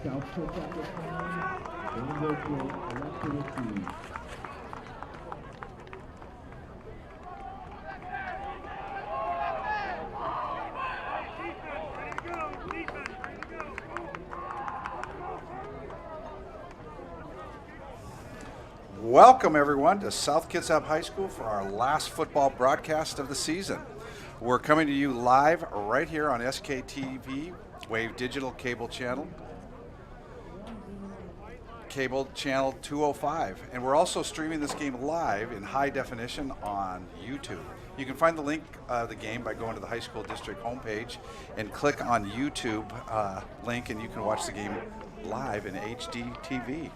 South Kitsap Bainbridge will elect to receive. Welcome everyone to South Kitsap High School for our last football broadcast of the season. We're coming to you live right here on SKTV, Wave Digital Cable Channel 205. And we're also streaming this game live in high definition on YouTube. You can find the link of the game by going to the high school district homepage and click on YouTube link, and you can watch the game live in HD TV.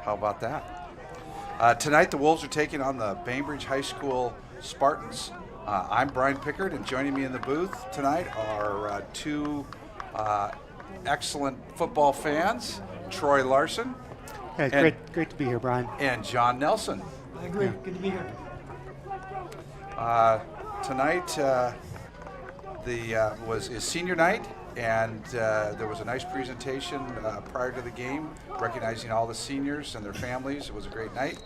How about that? Tonight the Wolves are taking on the Bainbridge High School Spartans. I'm Brian Pickard, and joining me in the booth tonight are two excellent football fans, Troy Larson. Hey, great to be here, Brian. And John Nelson. I agree. Good to be here. Tonight is senior night, and there was a nice presentation prior to the game, recognizing all the seniors and their families. It was a great night,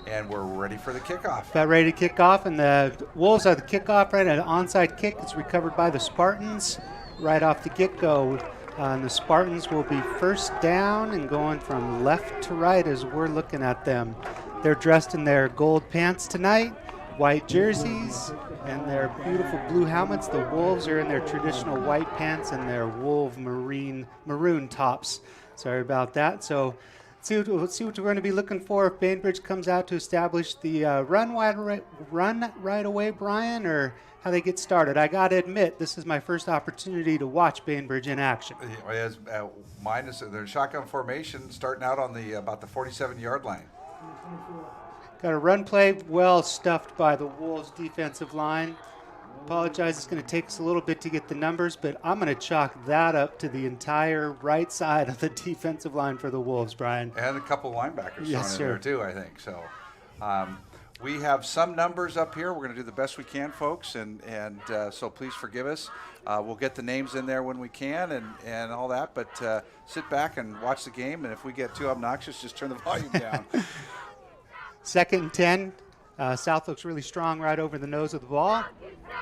and we're ready for the kickoff. About ready to kick off, and the Wolves are the kickoff, right? An onside kick. It's recovered by the Spartans right off the get-go. And the Spartans will be first down and going from left to right as we're looking at them. They're dressed in their gold pants tonight, white jerseys, and their beautiful blue helmets. The Wolves are in their traditional white pants and their wolf maroon tops. Sorry about that. So let's see what we're going to be looking for if Bainbridge comes out to establish the run right away, Brian, or how they get started. I got to admit, this is my first opportunity to watch Bainbridge in action. Mine is their shotgun formation starting out on about the 47-yard line. Got a run play well stuffed by the Wolves defensive line. Apologize, it's going to take us a little bit to get the numbers, but I'm going to chalk that up to the entire right side of the defensive line for the Wolves, Brian. And a couple of linebackers yes, thrown in there too, I think. So we have some numbers up here. We're going to do the best we can, folks, and so please forgive us. We'll get the names in there when we can and all that, but sit back and watch the game, and if we get too obnoxious, just turn the volume down. 2nd and 10. South looks really strong right over the nose of the ball.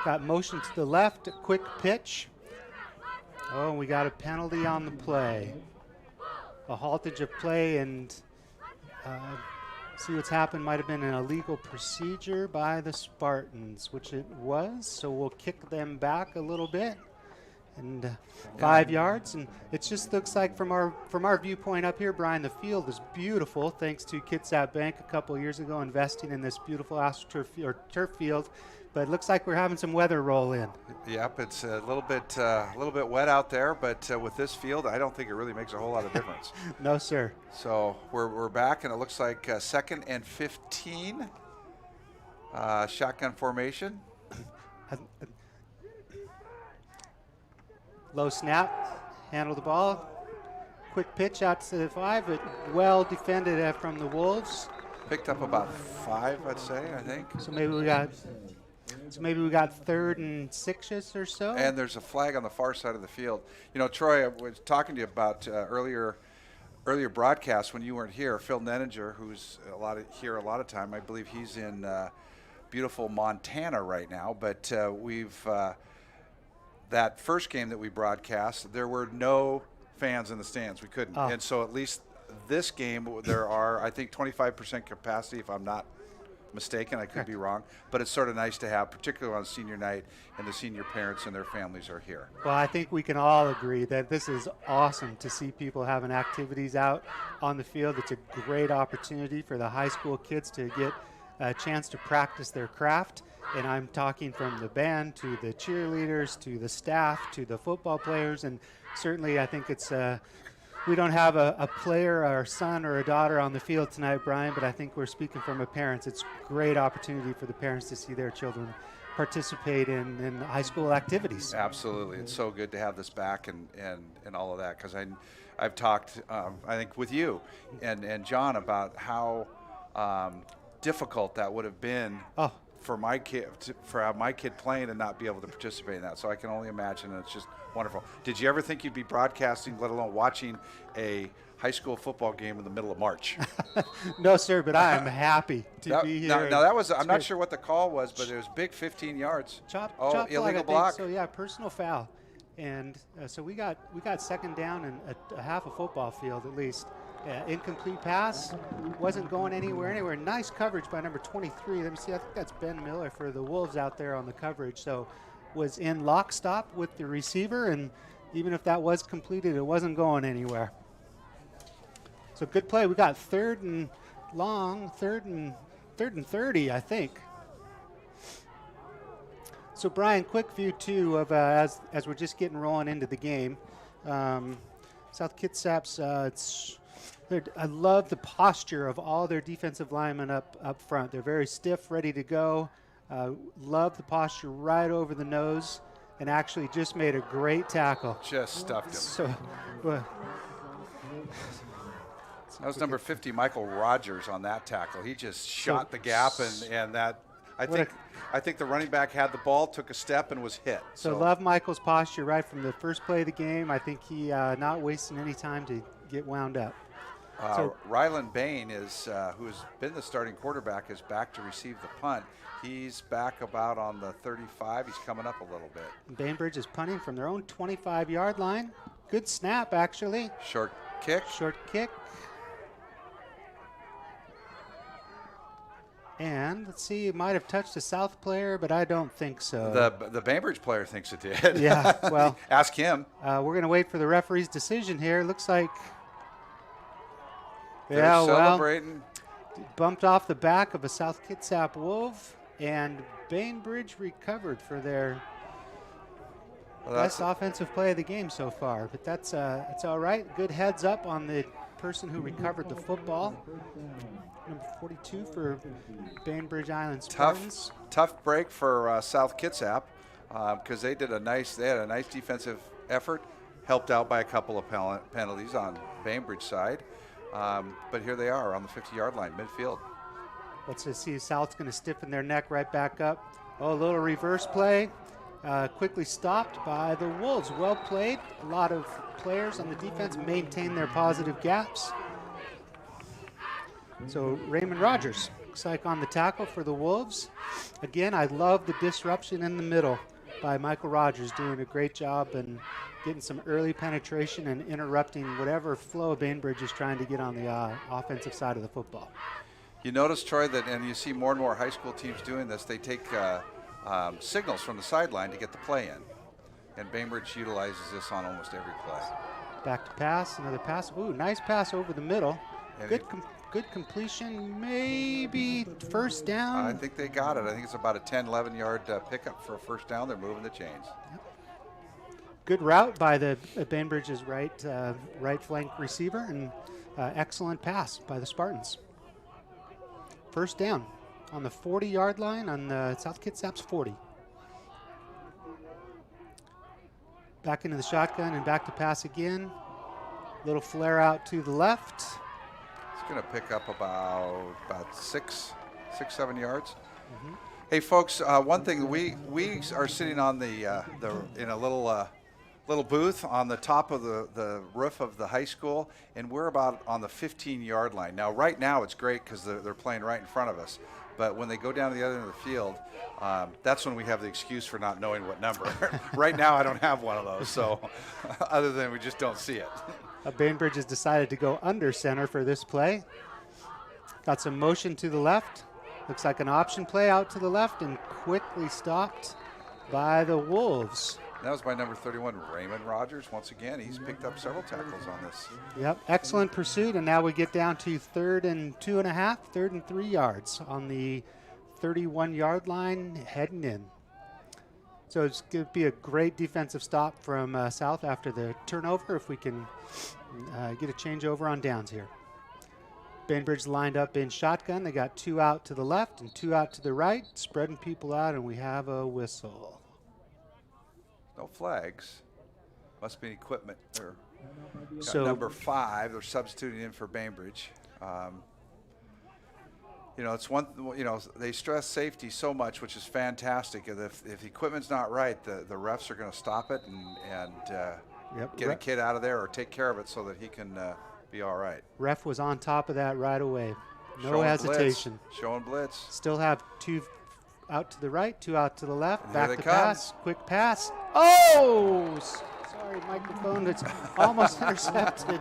Got motion to the left, a quick pitch. Oh, we got a penalty on the play. A haltage of play, and see what's happened. Might have been an illegal procedure by the Spartans, which it was. So we'll kick them back a little bit. And 5 yards, and it just looks like from our viewpoint up here, Brian, the field is beautiful thanks to Kitsap Bank a couple years ago investing in this beautiful turf field. But it looks like we're having some weather roll in. Yep, it's a little bit wet out there, but with this field, I don't think it really makes a whole lot of difference. No, sir. So we're back, and it looks like 2nd and 15, shotgun formation. Low snap, handle the ball, quick pitch out to the 5, but well defended from the Wolves. Picked up about 5, I'd say, I think. So maybe we got 3rd and 6 or so. And there's a flag on the far side of the field. You know, Troy, I was talking to you about earlier broadcast when you weren't here. Phil Nenninger, who's here a lot of time, I believe he's in beautiful Montana right now, but we've. That first game that we broadcast, there were no fans in the stands. We couldn't. And so at least this game, there are, I think, 25% capacity, if I'm not mistaken. I could be wrong. But it's sort of nice to have, particularly on senior night, and the senior parents and their families are here. Well, I think we can all agree that this is awesome to see people having activities out on the field. It's a great opportunity for the high school kids to get a chance to practice their craft. And I'm talking from the band to the cheerleaders to the staff to the football players. And certainly I think it's we don't have a player or a son or a daughter on the field tonight, Brian, but I think we're speaking from a parents. It's a great opportunity for the parents to see their children participate in high school activities. Absolutely. It's so good to have this back and all of that, because I've talked, I think, with you and John about how difficult that would have been for my kid for have my kid playing and not be able to participate in that. So I can only imagine, and it's just wonderful. Did you ever think you'd be broadcasting, let alone watching a high school football game in the middle of March? No, sir, but I am happy to be here. Now that was, I'm not sure what the call was, but it was big, 15 yards. Chop illegal flag, block. So yeah, personal foul. And so we got second down and a half a football field at least. Incomplete pass, wasn't going anywhere. Nice coverage by number 23. Let me see, I think that's Ben Miller for the Wolves out there on the coverage. So was in lock stop with the receiver, and even if that was completed, it wasn't going anywhere. So good play. We got third and 30, I think. So Brian, quick view too of as we're just getting rolling into the game. South Kitsap's I love the posture of all their defensive linemen up front. They're very stiff, ready to go. Love the posture right over the nose, and actually just made a great tackle. Just stuffed him. So, that was number 50, Michael Rogers, on that tackle. He just shot the gap, and that I think the running back had the ball, took a step, and was hit. So love Michael's posture right from the first play of the game. I think he not wasting any time to get wound up. Rylan Bain is, who's been the starting quarterback, is back to receive the punt. He's back about on the 35. He's coming up a little bit. Bainbridge is punting from their own 25-yard line. Good snap, actually. Short kick. And let's see, it might have touched a South player, but I don't think so. The Bainbridge player thinks it did. Yeah, well. Ask him. We're going to wait for the referee's decision here. Looks like. They're celebrating. Bumped off the back of a South Kitsap Wolf, and Bainbridge recovered for their best offensive play of the game so far. But that's it's all right. Good heads up on the person who recovered the football. Number 42 for Bainbridge Island Spartans. Tough break for South Kitsap because they had a nice defensive effort, helped out by a couple of penalties on Bainbridge side. But here they are on the 50-yard line, midfield. Let's just see. South's going to stiffen their neck right back up. Oh, a little reverse play. Quickly stopped by the Wolves. Well played. A lot of players on the defense maintain their positive gaps. So Raymond Rogers looks like on the tackle for the Wolves. Again, I love the disruption in the middle by Michael Rogers, doing a great job and getting some early penetration and interrupting whatever flow Bainbridge is trying to get on the offensive side of the football. You notice, Troy, that, and you see more and more high school teams doing this, they take signals from the sideline to get the play in. And Bainbridge utilizes this on almost every play. Back to pass, another pass. Ooh, nice pass over the middle. Good completion, maybe first down. I think they got it. I think it's about a 10, 11-yard pickup for a first down. They're moving the chains. Yep. Good route by the Bainbridge's right flank receiver, and excellent pass by the Spartans. First down on the 40-yard line on the South Kitsap's 40. Back into the shotgun and back to pass again. Little flare out to the left. It's going to pick up about 7 yards. Mm-hmm. Hey, folks, one thing, we are sitting on in a little booth on the top of the roof of the high school, and we're about on the 15-yard line. Now, right now, it's great because they're playing right in front of us. But when they go down to the other end of the field, that's when we have the excuse for not knowing what number. Right now, I don't have one of those, so other than we just don't see it. Bainbridge has decided to go under center for this play. Got some motion to the left. Looks like an option play out to the left, and quickly stopped by the Wolves. That was by number 31, Raymond Rogers. Once again, he's picked up several tackles on this. Yep, excellent pursuit, and now we get down to 3rd and 2.5, 3rd and 3 yards on the 31-yard line heading in. So it's going to be a great defensive stop from South after the turnover if we can get a changeover on downs here. Bainbridge lined up in shotgun. They got 2 out to the left and 2 out to the right, spreading people out, and we have a whistle. No flags. Must be equipment. So number 5, they're substituting in for Bainbridge. You know, it's one. You know, they stress safety so much, which is fantastic. And if the equipment's not right, the refs are going to stop it and get a kid out of there or take care of it so that he can be all right. Ref was on top of that right away. No Showing hesitation. Blitz. Showing blitz. Still have 2 out to the right, 2 out to the left. And back here to they come. pass. Quick pass. Oh! Sorry, microphone. It's almost intercepted.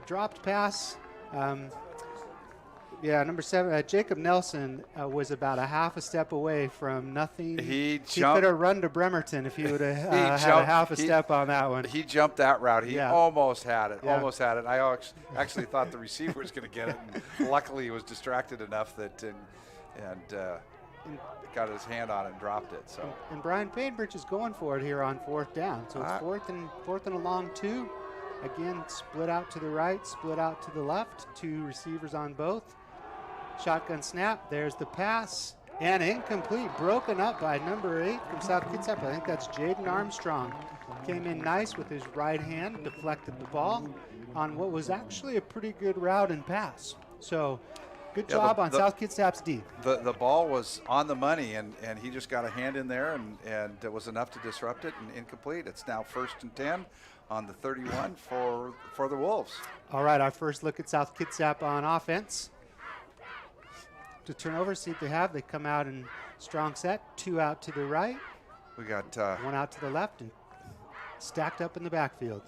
Dropped pass. Number 7, Jacob Nelson was about a half a step away from nothing. He could have run to Bremerton if he would have had a half a step on that one. He jumped that route. He almost had it. Yeah. Almost had it. I actually thought the receiver was going to get it. And luckily, he was distracted enough that got his hand on it and dropped it. So. And Brian Bainbridge is going for it here on 4th down. So it's fourth and a long 2. Again, split out to the right, split out to the left. 2 receivers on both. Shotgun snap. There's the pass. And incomplete. Broken up by number 8 from South Kitsap. I think that's Jaden Armstrong. Came in nice with his right hand, deflected the ball on what was actually a pretty good route and pass. So good job on South Kitsap's D. The ball was on the money, and he just got a hand in there, and it was enough to disrupt it, and incomplete. It's now 1st and 10 on the 31 for the Wolves. All right, our first look at South Kitsap on offense. To turnover, see what they have. They come out in strong set. 2 out to the right. We got 1 out to the left and stacked up in the backfield.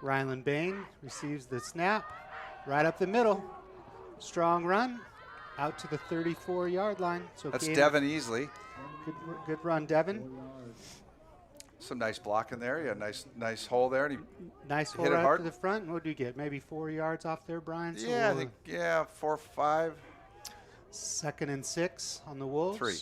Ryland Bain receives the snap. Right up the middle. Strong run. Out to the 34-yard line. So that's Devin Easley. Good run, Devin. Some nice blocking there. Yeah, nice hole there. And he nice hole right up to the front. What do you get? Maybe 4 yards off there, Brian? So I think 4 or 5. 2nd and 6 on the Wolves. 3.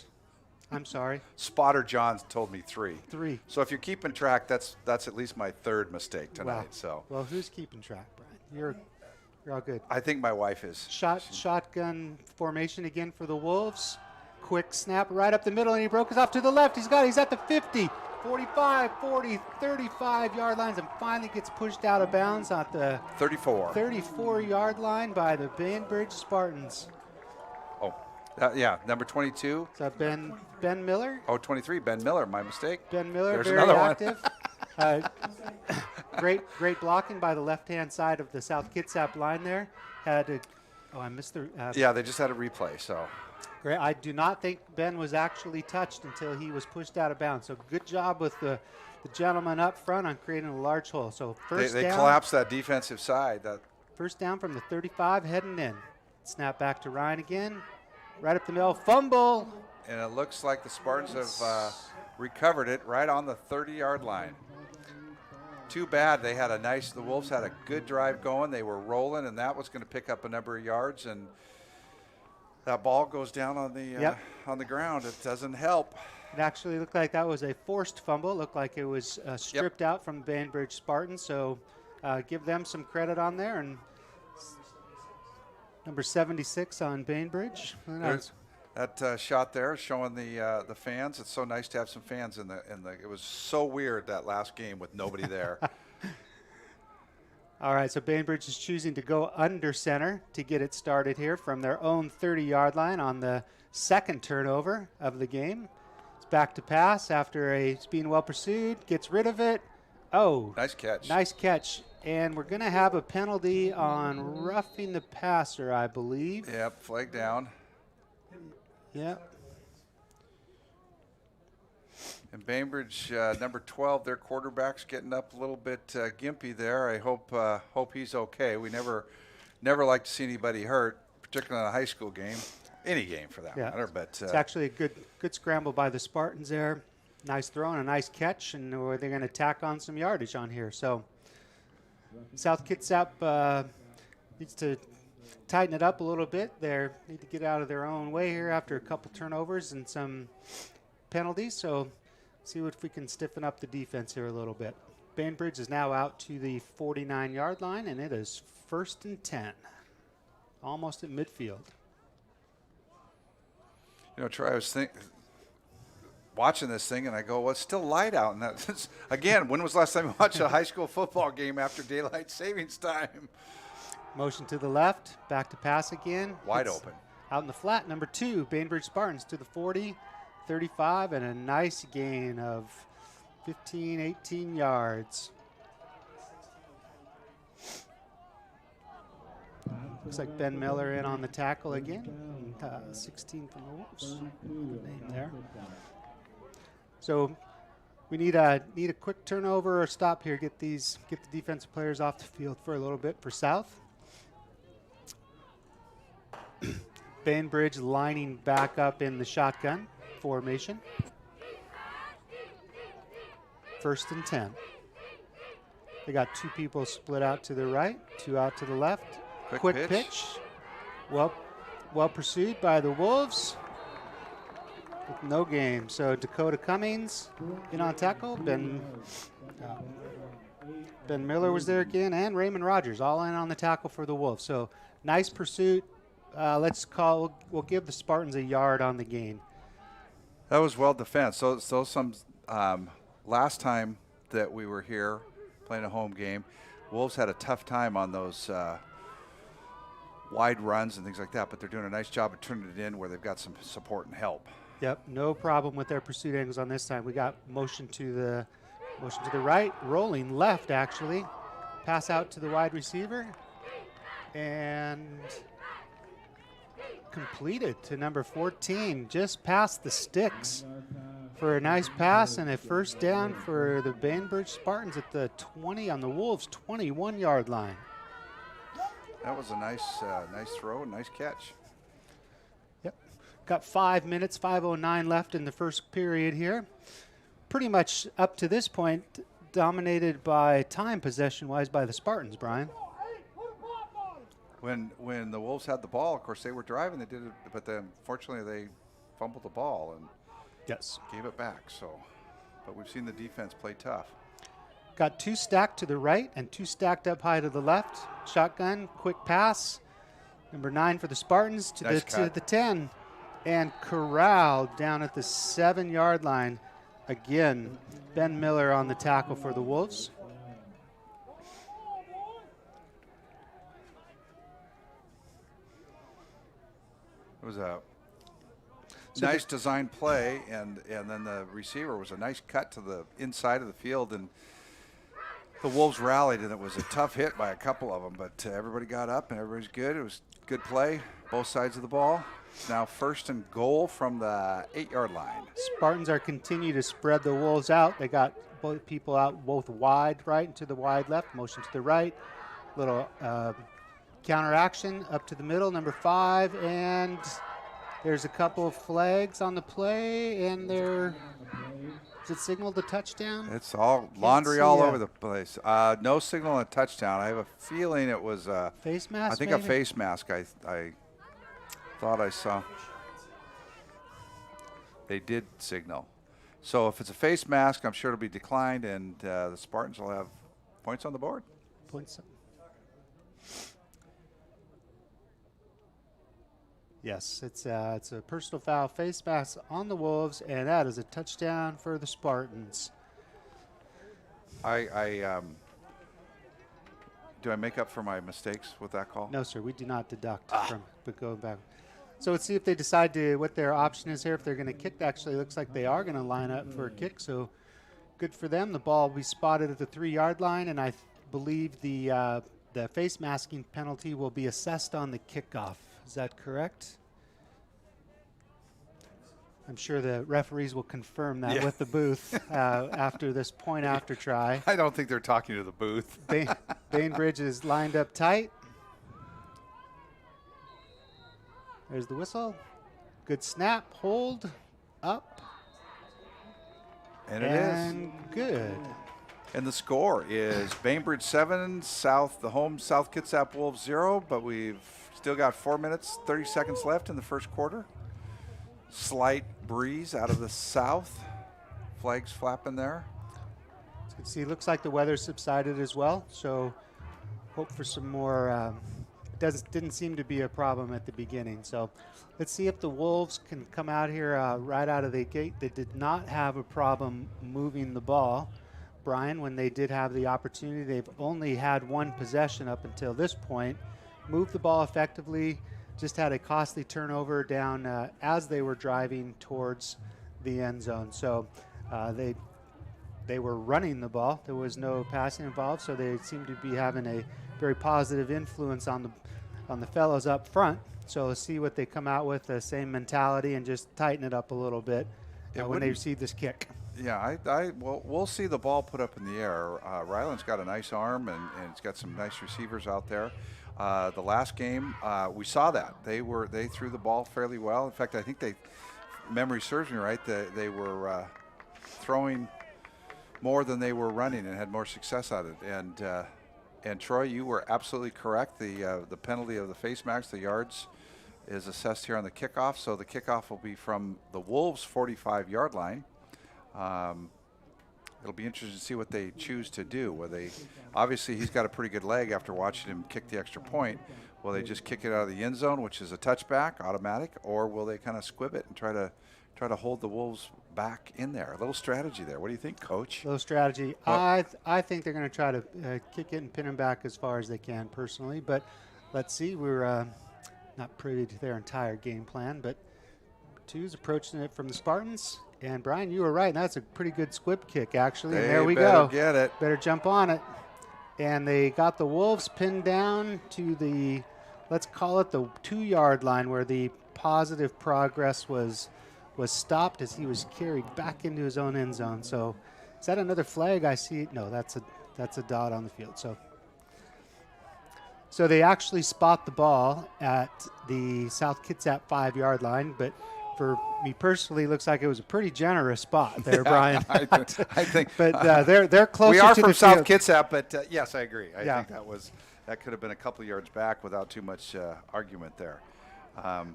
I'm sorry. Spotter Johns told me 3. 3. So if you're keeping track, that's at least my 3rd mistake tonight. Wow. So. Well, who's keeping track, Brian? You're all good. I think my wife is. Shotgun formation again for the Wolves. Quick snap right up the middle, and he broke us off to the left. He's at the 50, 45, 40, 35-yard lines, and finally gets pushed out of bounds at the 34-yard line by the Bainbridge Spartans. Number 22. Is that Ben Miller? Oh, 23, Ben Miller, my mistake. Ben Miller, there's very another active. Great blocking by the left-hand side of the South Kitsap line there. I missed the. They just had a replay, so. Great. I do not think Ben was actually touched until he was pushed out of bounds. So good job with the gentleman up front on creating a large hole. So first down. They collapsed that defensive side. First down from the 35, heading in. Snap back to Ryan again. Right up the middle, fumble. And it looks like the Spartans have recovered it right on the 30-yard line. Too bad. The Wolves had a good drive going. They were rolling, and that was going to pick up a number of yards. And that ball goes down on the ground. It doesn't help. It actually looked like that was a forced fumble. It looked like it was stripped out from the Bainbridge Spartans. So give them some credit on there. And number 76 on Bainbridge. That shot there showing the fans. It's so nice to have some fans in the. It was so weird that last game with nobody there. All right, so Bainbridge is choosing to go under center to get it started here from their own 30-yard line on the 2nd turnover of the game. It's back to pass after it's being well pursued. Gets rid of it. Oh, nice catch. Nice catch. And we're going to have a penalty on roughing the passer, I believe. Yep, flag down. Yep. And Bainbridge, number 12, their quarterback's getting up a little bit gimpy there. I hope he's okay. We never like to see anybody hurt, particularly in a high school game, any game for that matter. But it's actually a good scramble by the Spartans there. Nice throw and a nice catch, and they're going to tack on some yardage on here. So South Kitsap needs to tighten it up a little bit. They need to get out of their own way here after a couple turnovers and some penalties. So see if we can stiffen up the defense here a little bit. Bainbridge is now out to the 49-yard line, and it is 1st and 10, almost at midfield. You know, Troy, I was watching this thing, and I go, well, it's still light out. And that's, again, when was the last time you watched a high school football game after daylight savings time? Motion to the left, back to pass again. Wide It's open. out in the flat, number 2, Bainbridge Spartans to the 40, 35, and a nice gain of 15, 18 yards. Looks like Ben Miller in on the tackle again. 16 from the Wolves. Good name there. So we need a quick turnover or stop here. Get the defensive players off the field for a little bit for South. Bainbridge lining back up in the shotgun formation. 1st and 10. They got 2 people split out to the right, 2 out to the left. Quick pitch. Well pursued by the Wolves. With no game. So Dakota Cummings in on tackle. Ben Miller was there again, and Raymond Rogers all in on the tackle for the Wolves. So nice pursuit. We'll give the Spartans a yard on the gain. That was well defense. So some last time that we were here playing a home game, Wolves had a tough time on those wide runs and things like that, but they're doing a nice job of turning it in where they've got some support and help. Yep, no problem with their pursuit angles on this time. We got motion to the right, rolling left actually. Pass out to the wide receiver and completed to number 14, just past the sticks for a nice pass and a 1st down for the Bainbridge Spartans at the 20 on the Wolves' 21-yard line. That was a nice throw, nice catch. Yep. Got 5 minutes, 5:09 left in the first period here. Pretty much up to this point dominated by time possession-wise by the Spartans, Brian. When the Wolves had the ball, of course, they were driving. They did it, but then fortunately they fumbled the ball and gave it back. So, but we've seen the defense play tough. Got 2 stacked to the right and 2 stacked up high to the left. Shotgun, quick pass. Number 9 for the Spartans to the 10. And corralled down at the 7-yard line. Again, Ben Miller on the tackle for the Wolves. It was a nice design play, and then the receiver was a nice cut to the inside of the field, and the Wolves rallied, and it was a tough hit by a couple of them, but everybody got up and everybody's good. It was good play, both sides of the ball. It's now 1st and goal from the 8-yard line. Spartans are continue to spread the Wolves out. They got both people out both wide right and to the wide left. Motion to the right. Little counter action up to the middle, number 5, and there's a couple of flags on the play, and is it signaled a touchdown? It's all laundry all over the place. No signal on a touchdown. I have a feeling it was a face mask. I think maybe? a face mask. I thought I saw. They did signal. So if it's a face mask, I'm sure it'll be declined, and the Spartans will have points on the board. Points. Yes, it's a personal foul, face mask on the Wolves, and that is a touchdown for the Spartans. Do I make up for my mistakes with that call? No, sir, we do not deduct from, but go back. So let's see if they decide what their option is here. If they're going to kick, actually looks like they are going to line up for a kick. So good for them. The ball will be spotted at the 3-yard line, and I believe the face masking penalty will be assessed on the kickoff. Is that correct? I'm sure the referees will confirm that with the booth after this point after try. I don't think they're talking to the booth. Bainbridge is lined up tight. There's the whistle. Good snap, hold, up. And it is. And good. And the score is Bainbridge 7, the home South Kitsap Wolves 0, but we've still got 4 minutes, 30 seconds left in the first quarter. Slight breeze out of the south. Flags flapping there. As you can see, looks like the weather subsided as well, so hope for some more. Didn't seem to be a problem at the beginning. So let's see if the Wolves can come out here right out of the gate. They did not have a problem moving the ball. Brian, when they did have the opportunity, they've only had one possession up until this point. moved the ball effectively, just had a costly turnover down as they were driving towards the end zone. So they were running the ball. There was no passing involved, so they seemed to be having a very positive influence on the fellows up front. So let's see what they come out with, the same mentality, and just tighten it up a little bit when they receive this kick. Yeah, we'll see the ball put up in the air. Ryland's got a nice arm, and it's got some nice receivers out there. The last game, we saw that. They threw the ball fairly well. In fact, I think memory serves me right, they were throwing more than they were running and had more success at it. And Troy, you were absolutely correct. The penalty of the face mask, the yards, is assessed here on the kickoff. So the kickoff will be from the Wolves' 45-yard line. It'll be interesting to see what they choose to do. Obviously he's got a pretty good leg after watching him kick the extra point. Will they just kick it out of the end zone, which is a touchback, automatic, or will they kind of squib it and try to hold the Wolves back in there? A little strategy there. What do you think, Coach? A little strategy. I think they're going to try to kick it and pin them back as far as they can personally. But let's see. We're not privy to their entire game plan, but two's approaching it from the Spartans. And Brian, you were right. That's a pretty good squib kick, actually. And there we go. Get it. Better jump on it. And they got the Wolves pinned down to the, let's call it the 2-yard line, where the positive progress was stopped as he was carried back into his own end zone. So is that another flag? I see. No, that's a dot on the field. So they actually spot the ball at the South Kitsap 5-yard line, but for me personally, looks like it was a pretty generous spot there, Brian. I think. But they're closer. We are to from the South field. Kitsap, but yes, I agree. I Yeah. think that could have been a couple yards back without too much argument there.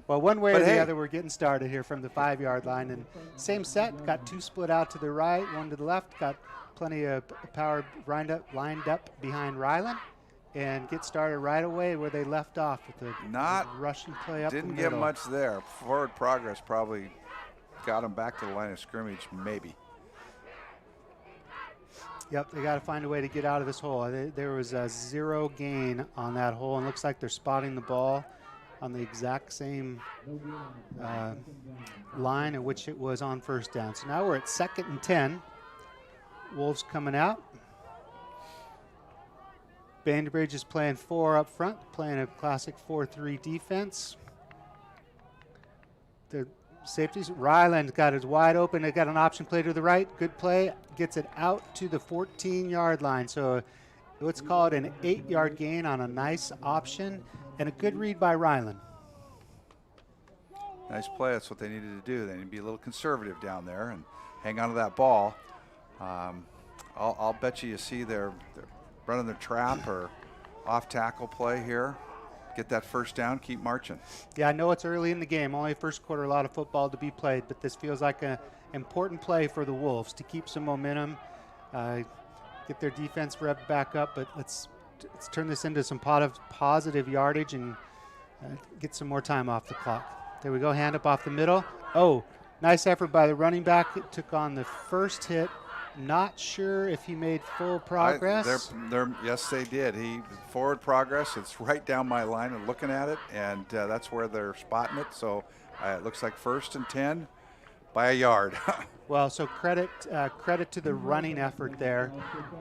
Well, one way or But the hey. other, we're getting started here from the 5-yard line. And same set, got two split out to the right, one to the left, got plenty of power lined up behind Ryland, and get started right away where they left off with the rushing play up Didn't the get middle. much there. Forward progress probably got them back to the line of scrimmage, maybe. Yep, they got to find a way to get out of this hole. There was a 0 gain on that hole, and looks like they're spotting the ball on the exact same line at which it was on first down. So now we're at 2nd and 10. Wolves coming out. Bainbridge is playing 4 up front, playing a classic 4-3 defense. The safeties, Ryland got it wide open. They got an option play to the right. Good play. Gets it out to the 14-yard line. So let's call it an 8-yard gain on a nice option and a good read by Ryland. Nice play. That's what they needed to do. They need to be a little conservative down there and hang on to that ball. I'll bet you see they're running their trap or off tackle play here. Get that first down, keep marching. Yeah, I know it's early in the game. Only first quarter, a lot of football to be played, but this feels like an important play for the Wolves to keep some momentum, get their defense revved back up, but let's turn this into some positive yardage and get some more time off the clock. There we go, hand up off the middle. Oh, nice effort by the running back. It took on the first hit. Not sure if he made full progress. Yes, they did. Forward progress. It's right down my line and looking at it, and that's where they're spotting it. So it looks like 1st and 10 by a yard. Well, so credit to the running effort there.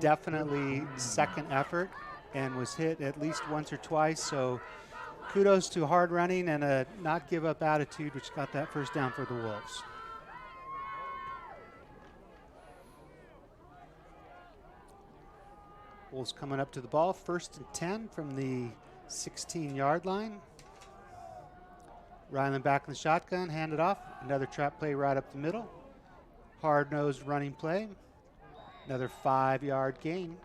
Definitely second effort, and was hit at least once or twice. So kudos to hard running and a not give up attitude, which got that first down for the Wolves. Wolves coming up to the ball, 1st and 10 from the 16-yard line. Ryland back in the shotgun, hand it off. Another trap play right up the middle. Hard-nosed running play. Another 5-yard gain.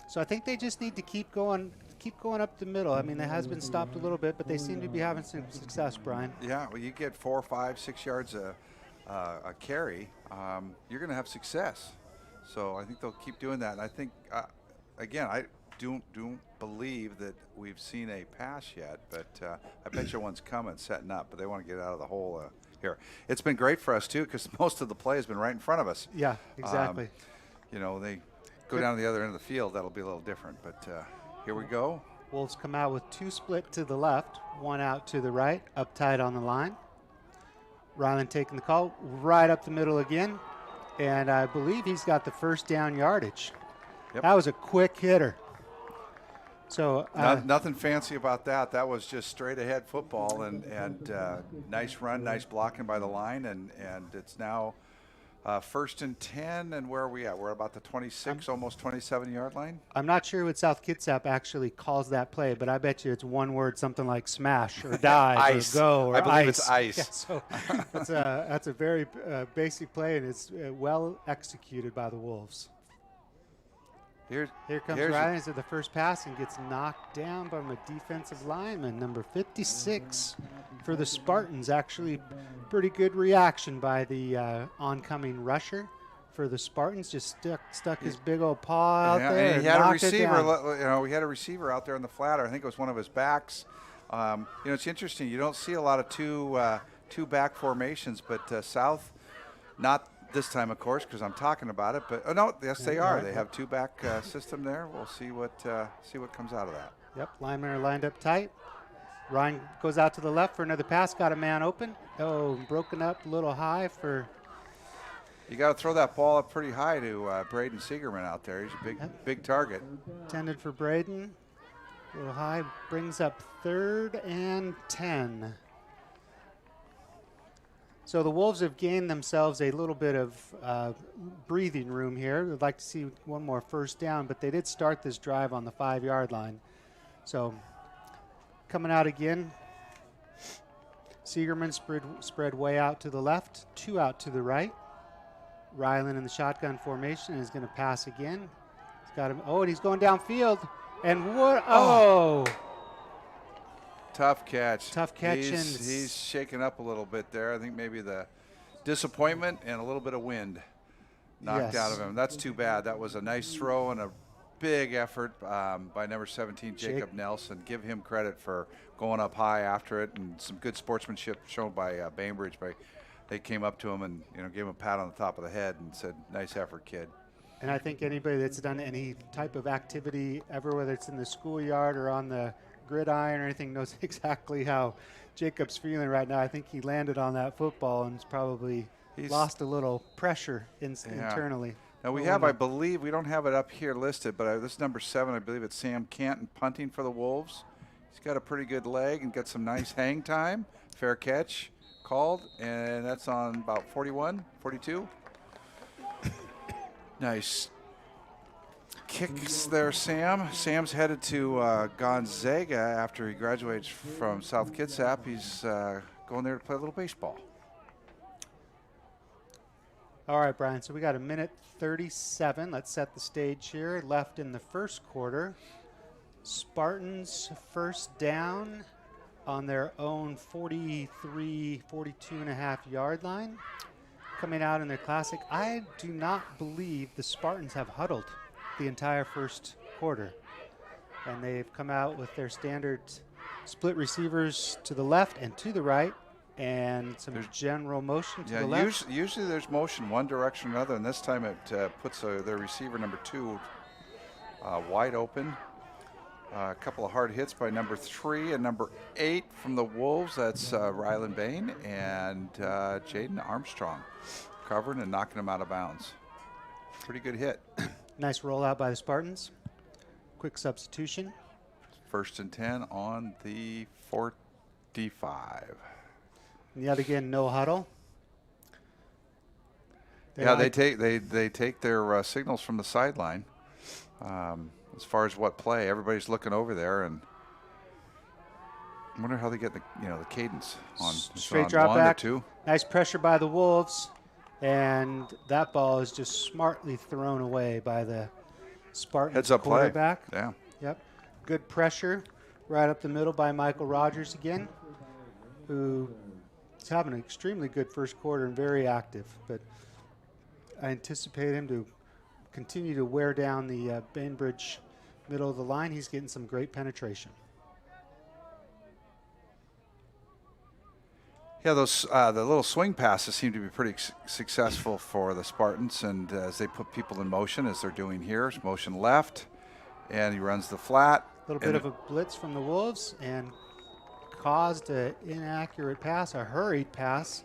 So I think they just need to keep going up the middle. I mean, it has been stopped a little bit, but they seem to be having some success, Brian. Yeah, well, you get 4, 5, 6 yards a carry, you're going to have success. So I think they'll keep doing that. And I think, again, I don't believe that we've seen a pass yet, but I bet you one's coming, setting up, but they want to get out of the hole here. It's been great for us, too, because most of the play has been right in front of us. Yeah, exactly. They go down to the other end of the field, that'll be a little different. But here we go. Wolves come out with 2 split to the left, 1 out to the right, up tight on the line. Ryland taking the call right up the middle again, and I believe he's got the first down yardage. Yep. That was a quick hitter. So nothing fancy about that. That was just straight ahead football, and nice run, nice blocking by the line, and it's now first and 10. And where are we at? We're about the 26, almost 27-yard line. I'm not sure what South Kitsap actually calls that play, but I bet you it's one word, something like smash or dive ice. or go or I believe ice. it's ice. Yeah, so that's a very basic play, and it's well executed by the Wolves. Here comes Ryan to the first pass and gets knocked down by a defensive lineman, number 56 for the Spartans. Actually, pretty good reaction by the oncoming rusher for the Spartans. Just stuck his big old paw out there. And he had a receiver. We had a receiver out there in the flat. I think it was one of his backs. It's interesting. You don't see a lot of two back formations, but South, not this time, of course, because I'm talking about it. But yes, they are. They have 2 back system there. We'll see what comes out of that. Yep, linemen are lined up tight. Ryan goes out to the left for another pass. Got a man open. Oh, broken up a little high for. You got to throw that ball up pretty high to Braden Siegerman out there. He's a big target. Intended for Braden. A little high. Brings up 3rd and 10. So the Wolves have gained themselves a little bit of breathing room here. They'd like to see one more first down, but they did start this drive on the 5-yard line. So coming out again, Siegerman spread way out to the left, 2 out to the right. Ryland in the shotgun formation is going to pass again. He's got him. Oh, and he's going downfield. And what? Oh. Tough catch. Tough catch. He's shaken up a little bit there. I think maybe the disappointment and a little bit of wind knocked out of him. That's too bad. That was a nice throw and a big effort by number 17, Jacob Nelson. Give him credit for going up high after it, and some good sportsmanship shown by Bainbridge. They came up to him and gave him a pat on the top of the head and said, "Nice effort, kid." And I think anybody that's done any type of activity ever, whether it's in the schoolyard or on the gridiron or anything, knows exactly how Jacob's feeling right now. I think he landed on that football and he's lost a little pressure internally. Now we have, I believe, we don't have it up here listed, but this is number 7. I believe it's Sam Canton punting for the Wolves. He's got a pretty good leg and got some nice hang time. Fair catch called, and that's on about 41, 42. Nice kicks there, Sam. Sam's headed to Gonzaga after he graduates from South Kitsap. He's going there to play a little baseball. All right, Brian, so we got 1:37. Let's set the stage here. Left in the first quarter. Spartans first down on their own 42.5 yard line. Coming out in their classic. I do not believe the Spartans have huddled the entire first quarter. And they've come out with their standard split receivers to the left and to the right, and some general motion to the left. Usually there's motion one direction or another, and this time it puts their receiver number 2 wide open. A couple of hard hits by number 3 and number 8 from the Wolves. That's Ryland Bain and Jaden Armstrong covering and knocking him out of bounds. Pretty good hit. Nice rollout by the Spartans. Quick substitution. First and 10 on the 45. And yet again, no huddle. They take their signals from the sideline. As far as what play, everybody's looking over there, and I wonder how they get the cadence on straight drop back. Nice pressure by the Wolves, and that ball is just smartly thrown away by the Spartans heads up quarterback. Play. Yeah. Yep. Good pressure right up the middle by Michael Rogers again, who is having an extremely good first quarter and very active. But I anticipate him to continue to wear down the Bainbridge middle of the line. He's getting some great penetration. Yeah, those the little swing passes seem to be pretty successful for the Spartans, and as they put people in motion, as they're doing here, motion left, and he runs the flat, little bit of a blitz from the Wolves and caused an inaccurate pass, a hurried pass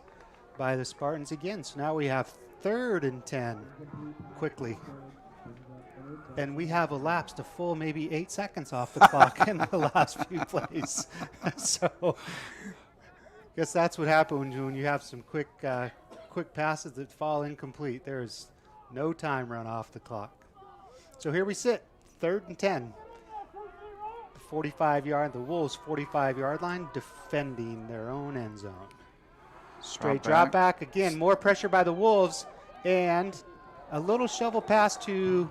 by the Spartans again. So now we have 3rd and 10 quickly. And we have elapsed a full maybe 8 seconds off the clock in the last few plays. So I guess that's what happens when you have some quick passes that fall incomplete. There's no time run off the clock. So here we sit, 3rd and 10. The Wolves 45-yard line, defending their own end zone. Straight drop back. Again, more pressure by the Wolves, and a little shovel pass to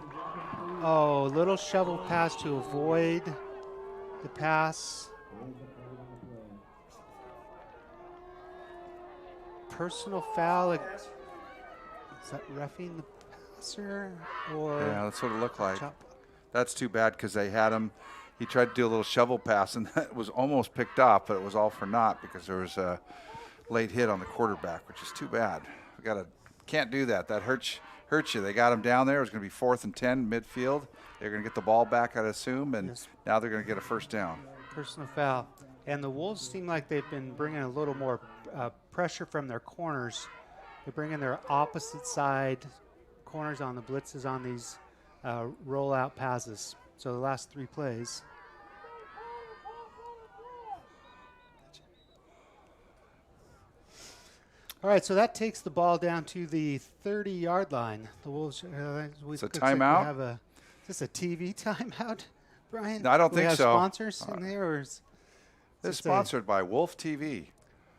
avoid the pass. Personal foul. Is that roughing the passer? Or yeah, that's what it looked like. That's too bad because they had him. He tried to do a little shovel pass, and that was almost picked off, but it was all for naught because there was a late hit on the quarterback, which is too bad. Can't do that. That hurts you. They got him down there. It was going to be 4th and 10 midfield. They're going to get the ball back, I'd assume, and now they're going to get a first down. Personal foul. And the Wolves seem like they've been bringing a little more pressure from their corners. They're bringing their opposite side corners on the blitzes on these rollout passes. So the last 3 plays. All right, so that takes the ball down to the 30-yard line. The Wolves. It's a timeout. Is this a TV timeout, Brian? No, I don't Do we think have so. Sponsors in there, or is it's sponsored by Wolf TV.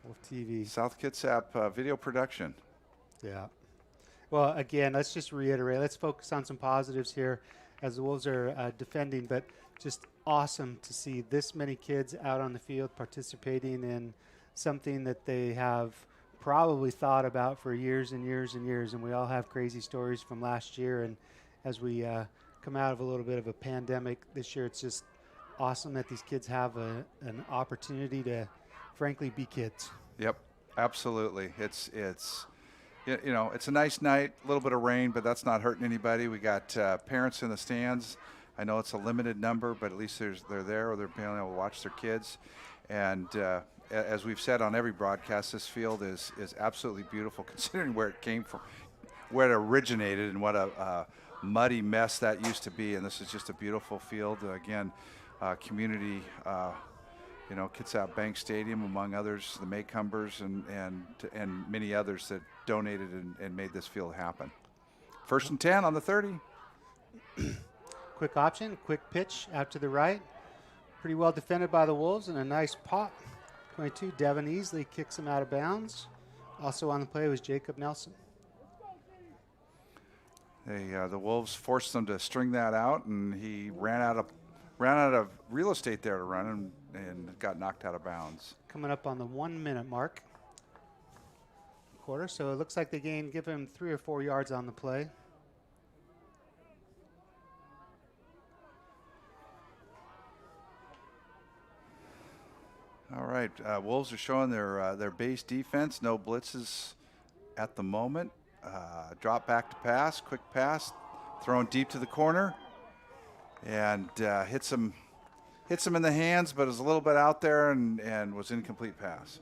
Wolf TV. South Kitsap Video Production. Yeah. Well, again, let's just reiterate. Let's focus on some positives here as the Wolves are defending, but just awesome to see this many kids out on the field participating in something that they have probably thought about for years and years and years. And we all have crazy stories from last year. And as we come out of a little bit of a pandemic this year, it's just awesome that these kids have an opportunity to, frankly, be kids. Yep, absolutely. It's it's a nice night, a little bit of rain, but that's not hurting anybody. We got parents in the stands. I know it's a limited number, but at least they're there, or they're being able to watch their kids. And as we've said on every broadcast, this field is absolutely beautiful, considering where it came from, where it originated, and what a muddy mess that used to be. And this is just a beautiful field. Again, community, Kitsap Bank Stadium, among others, the Maycumbers and many others that donated and made this field happen. 1st and 10 on the 30. Quick option, quick pitch out to the right. Pretty well defended by the Wolves, and a nice pop. 22, Devin Easley kicks him out of bounds. Also on the play was Jacob Nelson. The Wolves forced them to string that out, and he ran out of real estate there to run and got knocked out of bounds. Coming up on the 1 minute mark. Quarter, so it looks like they give him 3 or 4 yards on the play. All right, Wolves are showing their base defense. No blitzes at the moment. Drop back to pass, quick pass, thrown deep to the corner, and hits him in the hands, but is a little bit out there and was incomplete pass.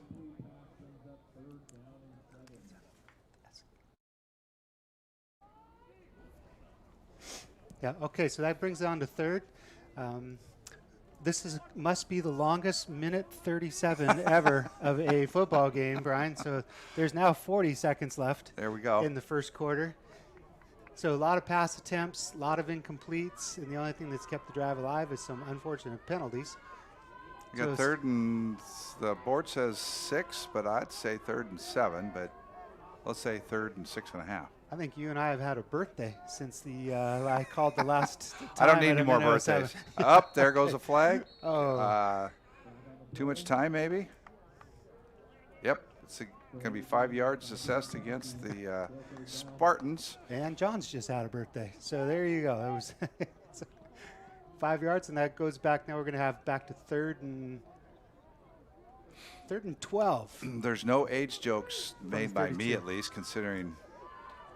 Yeah. Okay. So that brings it on to 3rd. This must be the longest minute 37 ever of a football game, Brian. So there's now 40 seconds left. There we go. In the first quarter. So a lot of pass attempts, a lot of incompletes, and the only thing that's kept the drive alive is some unfortunate penalties. You got 3rd and the board says 6, but I'd say 3rd and 7, but let's say 3rd and 6.5. I think you and I have had a birthday since I called the last time. I don't need any more birthdays. Up there goes a flag. Oh. Too much time, maybe. Yep, it's going to be 5 yards assessed against the Spartans. And John's just had a birthday, so there you go. That was 5 yards, and that goes back. Now we're going to have back to 3rd and 12. There's no age jokes made by me, at least, considering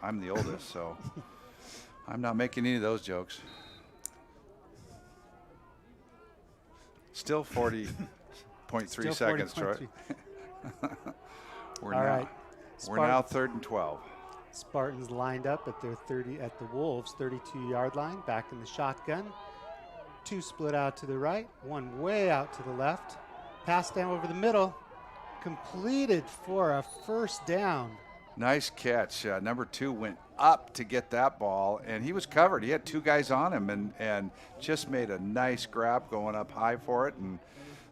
I'm the oldest, so I'm not making any of those jokes. Still 40.3 Still seconds, 40.3. Troy. We're All right. now 3rd and 12. Spartans lined up at their at the Wolves 32-yard line, back in the shotgun. 2 split out to the right, 1 way out to the left. Pass down over the middle, completed for a first down. Nice catch. Number 2 went up to get that ball, and he was covered. He had 2 guys on him and just made a nice grab going up high for it, and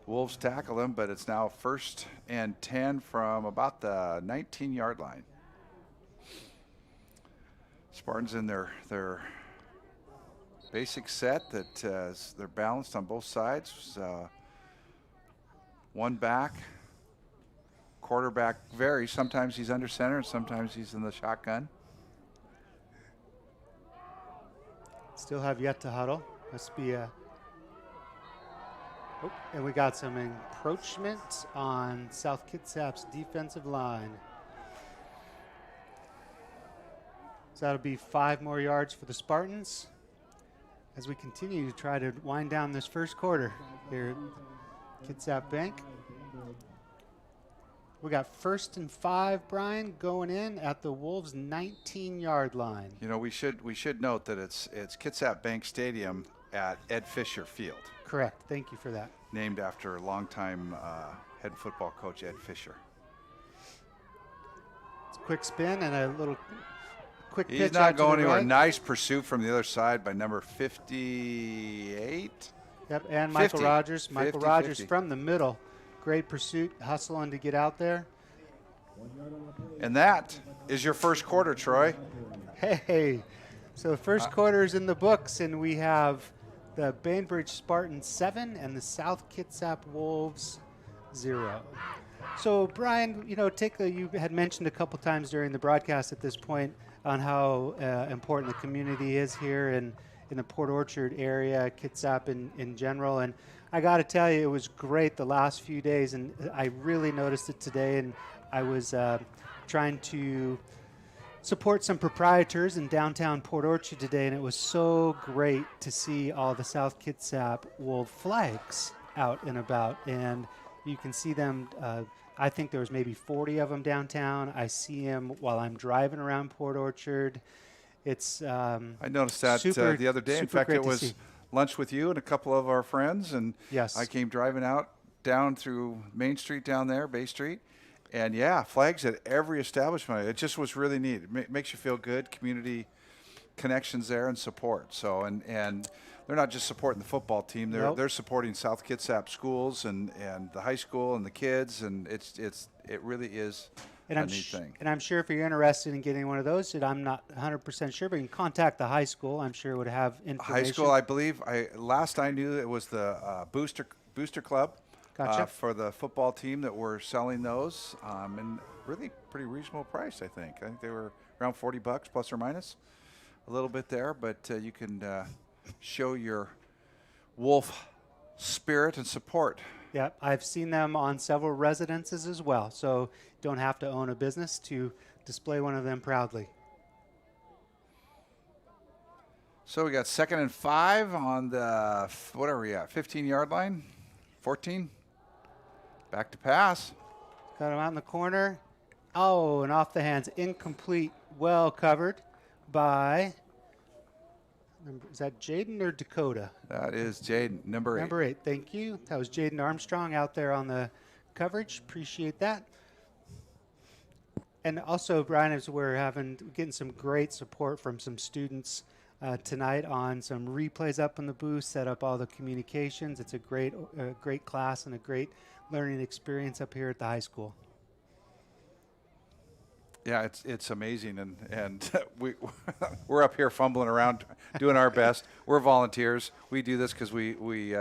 Wolves tackle him, but it's now 1st and 10 from about the 19-yard line. Spartans in their basic set that they're balanced on both sides. 1 back. Quarterback varies. Sometimes he's under center, and sometimes he's in the shotgun. Still have yet to huddle. Must be a... Oh, and we got some encroachment on South Kitsap's defensive line. So that'll be 5 more yards for the Spartans as we continue to try to wind down this first quarter here at Kitsap Bank. We got 1st and 5, Brian, going in at the Wolves' 19-yard line. You know, we should note that it's Kitsap Bank Stadium at Ed Fisher Field. Correct. Thank you for that. Named after longtime head football coach Ed Fisher. It's a quick spin and a little quick pitch. He's not going anywhere. Right. Nice pursuit from the other side by number 58. Yep, and Michael 50. Rogers. Michael 50, Rogers 50. from the middle. Great pursuit, hustling to get out there. And that is your first quarter, Troy. Hey, so the first quarter is in the books, and we have the Bainbridge Spartans 7 and the South Kitsap Wolves 0. So, Brian, you know, you had mentioned a couple times during the broadcast at this point on how important the community is here in the Port Orchard area, Kitsap in general. And I got to tell you, it was great the last few days, and I really noticed it today. And I was trying to support some proprietors in downtown Port Orchard today, and it was so great to see all the South Kitsap Wolf flags out and about. And you can see them. I think there was maybe 40 of them downtown. I see them while I'm driving around Port Orchard. It's I noticed that super, the other day. In fact, it was lunch with you and a couple of our friends, and yes. I came driving out down through Main Street down there, Bay Street, and yeah, flags at every establishment. It just was really neat. It makes you feel good, community connections there and support. So and they're not just supporting the football team. They're supporting South Kitsap schools and the high school and the kids, and it really is a neat thing. And I'm sure if you're interested in getting one of those, that I'm not 100% sure, but you can contact the high school. I'm sure it would have information. High school, I believe. Last I knew, it was the Booster Club. Gotcha. For the football team that were selling those, and really pretty reasonable price. I think they were around $40 plus or minus, a little bit there. But you can show your wolf spirit and support. Yeah, I've seen them on several residences as well, so you don't have to own a business to display one of them proudly. So we got 2nd and 5 on the, what are we at, 15-yard line? 14? Back to pass. Got him out in the corner. Oh, and off the hands. Incomplete. Well covered by, is that Jaden or Dakota? That is Jaden, number 8. Number 8, thank you. That was Jaden Armstrong out there on the coverage. Appreciate that. And also, Brian, as we're getting some great support from some students tonight on some replays up in the booth, set up all the communications. It's a great class and a great learning experience up here at the high school. Yeah, it's amazing, and we're up here fumbling around, doing our best. We're volunteers. We do this because we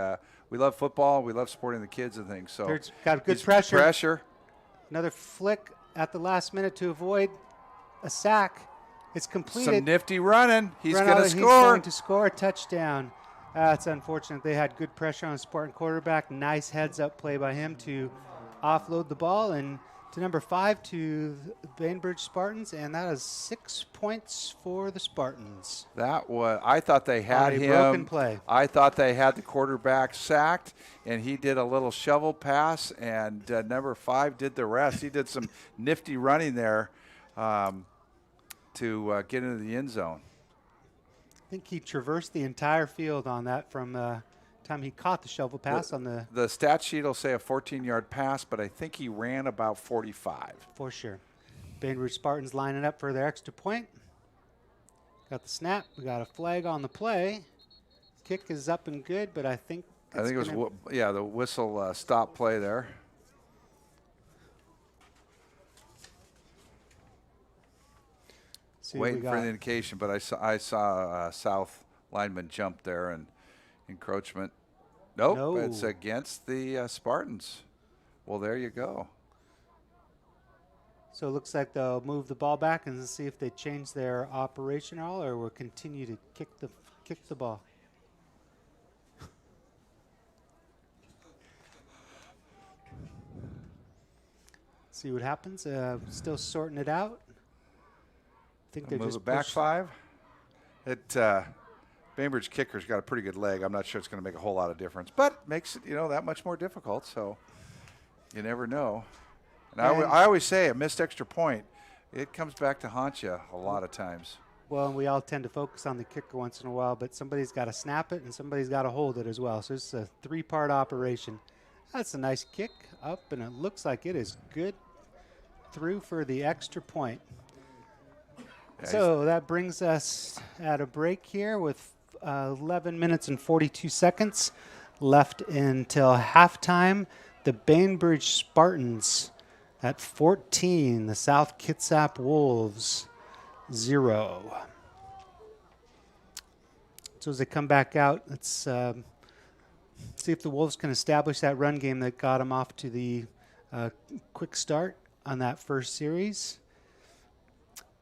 love football. We love supporting the kids and things. So There's got good pressure. Another flick at the last minute to avoid a sack. It's completed. Some nifty running. He's going to score. He's going to score a touchdown. That's unfortunate. They had good pressure on the Spartan quarterback. Nice heads-up play by him to offload the ball and to number 5 to the Bainbridge Spartans, and that is 6 points for the Spartans. That was, I thought they had On a him. broken play. I thought they had the quarterback sacked, and he did a little shovel pass, and number 5 did the rest. He did some nifty running there to get into the end zone. I think he traversed the entire field on that from the time he caught the shovel pass on the. The stat sheet will say a 14-yard pass, but I think he ran about 45. For sure. Bainbridge Spartans lining up for their extra point. Got the snap. We got a flag on the play. Kick is up and good, but I think it was the whistle stop play there. Waiting for the indication, but I saw South lineman jump there and encroachment. Nope, No. It's against the Spartans. Well, there you go. So it looks like they'll move the ball back and see if they change their operation at all, or will continue to kick the ball. See what happens. Still sorting it out. I think they're Move just it back 5. Bainbridge kicker's got a pretty good leg. I'm not sure it's going to make a whole lot of difference, but makes it that much more difficult. So you never know. And I always say a missed extra point, it comes back to haunt you a lot of times. Well, and we all tend to focus on the kicker once in a while, but somebody's got to snap it and somebody's got to hold it as well. So it's a 3-part operation. That's a nice kick up, and it looks like it is good through for the extra point. Yeah, so that brings us at a break here with 11 minutes and 42 seconds left until halftime. The Bainbridge Spartans at 14, the South Kitsap Wolves 0. So as they come back out, let's see if the Wolves can establish that run game that got them off to the quick start on that first series.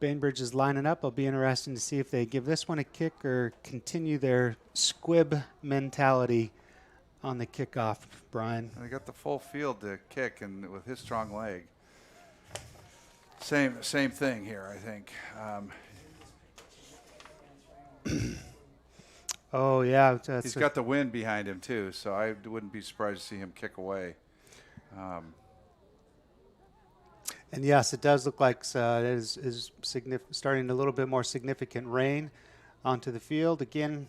Bainbridge is lining up. It'll be interesting to see if they give this one a kick or continue their squib mentality on the kickoff, Brian. They got the full field to kick, and with his strong leg. Same thing here, I think. Oh, yeah. He's got the wind behind him, too, so I wouldn't be surprised to see him kick away. And yes, it does look like it is starting a little bit more significant rain onto the field. Again,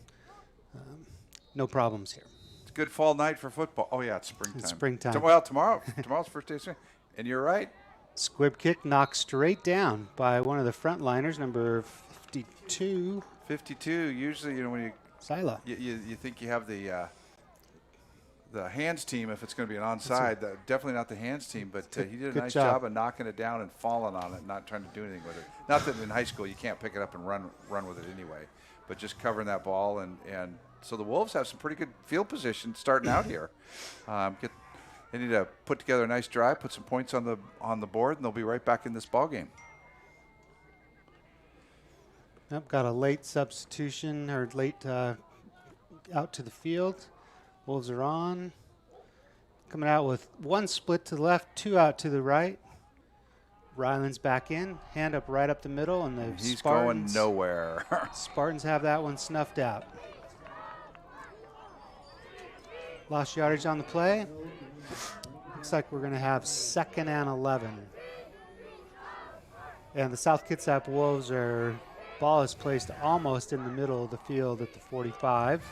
no problems here. It's a good fall night for football. Oh, yeah, it's springtime. It's springtime. Well, tomorrow's first day of spring. And you're right. Squib kick knocked straight down by one of the frontliners, number 52. 52, usually, when you Sila. You think you have the hands team if it's going to be an onside. Definitely not the hands team, but he did a nice job of knocking it down and falling on it, not trying to do anything with it. Not that in high school you can't pick it up and run with it anyway, but just covering that ball. And so the Wolves have some pretty good field position starting out here. They need to put together a nice drive, put some points on the board, and they'll be right back in this ball game. Yep, got a late substitution or late out to the field. Wolves are on. Coming out with 1 split to the left, 2 out to the right. Ryland's back in, hand up right up the middle, and he's Spartans, going nowhere. Spartans have that one snuffed out. Lost yardage on the play. Looks like we're going to have 2nd and 11. And the South Kitsap Wolves ball is placed almost in the middle of the field at the 45.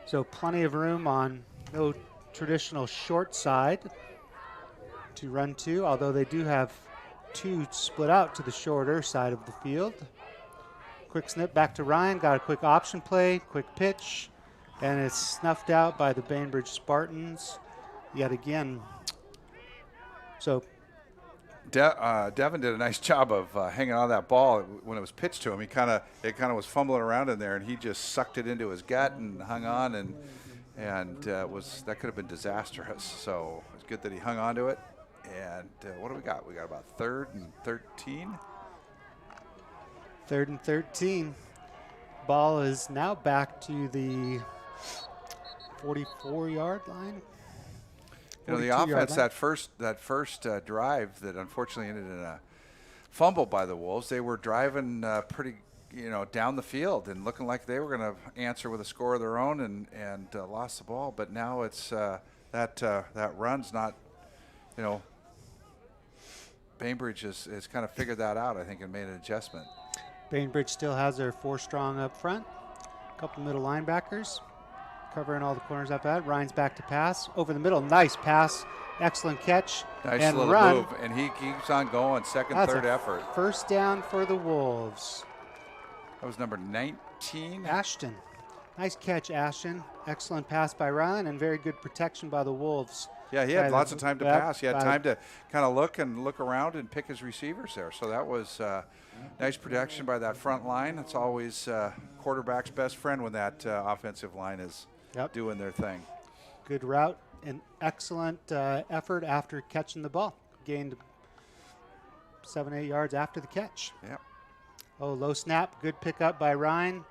So plenty of room on no traditional short side to run to, although they do have 2 split out to the shorter side of the field. Quick snip back to Ryan, got a quick option play, quick pitch, and it's snuffed out by the Bainbridge Spartans yet again. So Devin did a nice job of hanging on that ball when it was pitched to him. It kind of was fumbling around in there, and he just sucked it into his gut and hung on, and that could have been disastrous. So it's good that he hung on to it. And what do we got? We got about 3rd and 13. 3rd and 13. Ball is now back to the 44-yard line. You know, the 42-yard offense, line. that first drive that unfortunately ended in a fumble by the Wolves, they were driving pretty, down the field and looking like they were going to answer with a score of their own and lost the ball. But now it's that run's not, Bainbridge has kind of figured that out, I think, and made an adjustment. Bainbridge still has their 4 strong up front. A couple middle linebackers covering all the corners up at. Ryan's back to pass. Over the middle, nice pass. Excellent catch. Nice and little run. move, and he keeps on going. That's Third a effort. First down for the Wolves. That was number 19. Ashton. Nice catch, Ashton. Excellent pass by Ryan and very good protection by the Wolves. Yeah, he had lots of time to pass. He had time to kind of look around and pick his receivers there. So that was nice protection by that front line. It's always quarterback's best friend when that offensive line is doing their thing. Good route and excellent effort after catching the ball. Gained 7-8 yards after the catch. Yep. Oh, low snap. Good pickup by Ryan.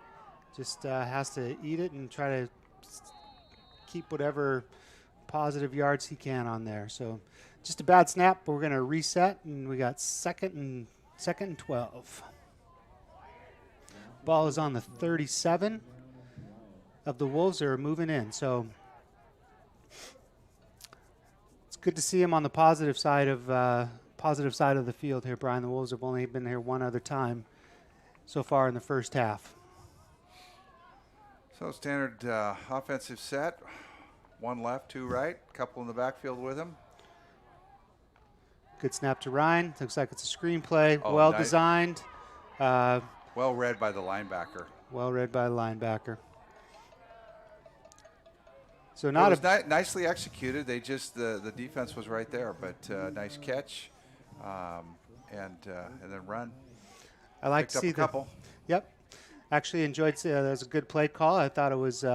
Just has to eat it and try to keep whatever positive yards he can on there. So just a bad snap, but we're going to reset, and we got second and 12. Ball is on the 37 of the Wolves. They're moving in. So it's good to see him on the positive side of the field here, Brian. The Wolves have only been here one other time so far in the first half. So standard offensive set. 1 left, 2 right. Couple in the backfield with him. Good snap to Ryan. Looks like it's a screenplay. Oh, well nice. designed. Well read by the linebacker. Well read by the linebacker. So nicely executed. They just the defense was right there, but nice catch, and then run. I like Picked to up see a couple. Yep. Actually enjoyed. That was a good play call. I thought it was.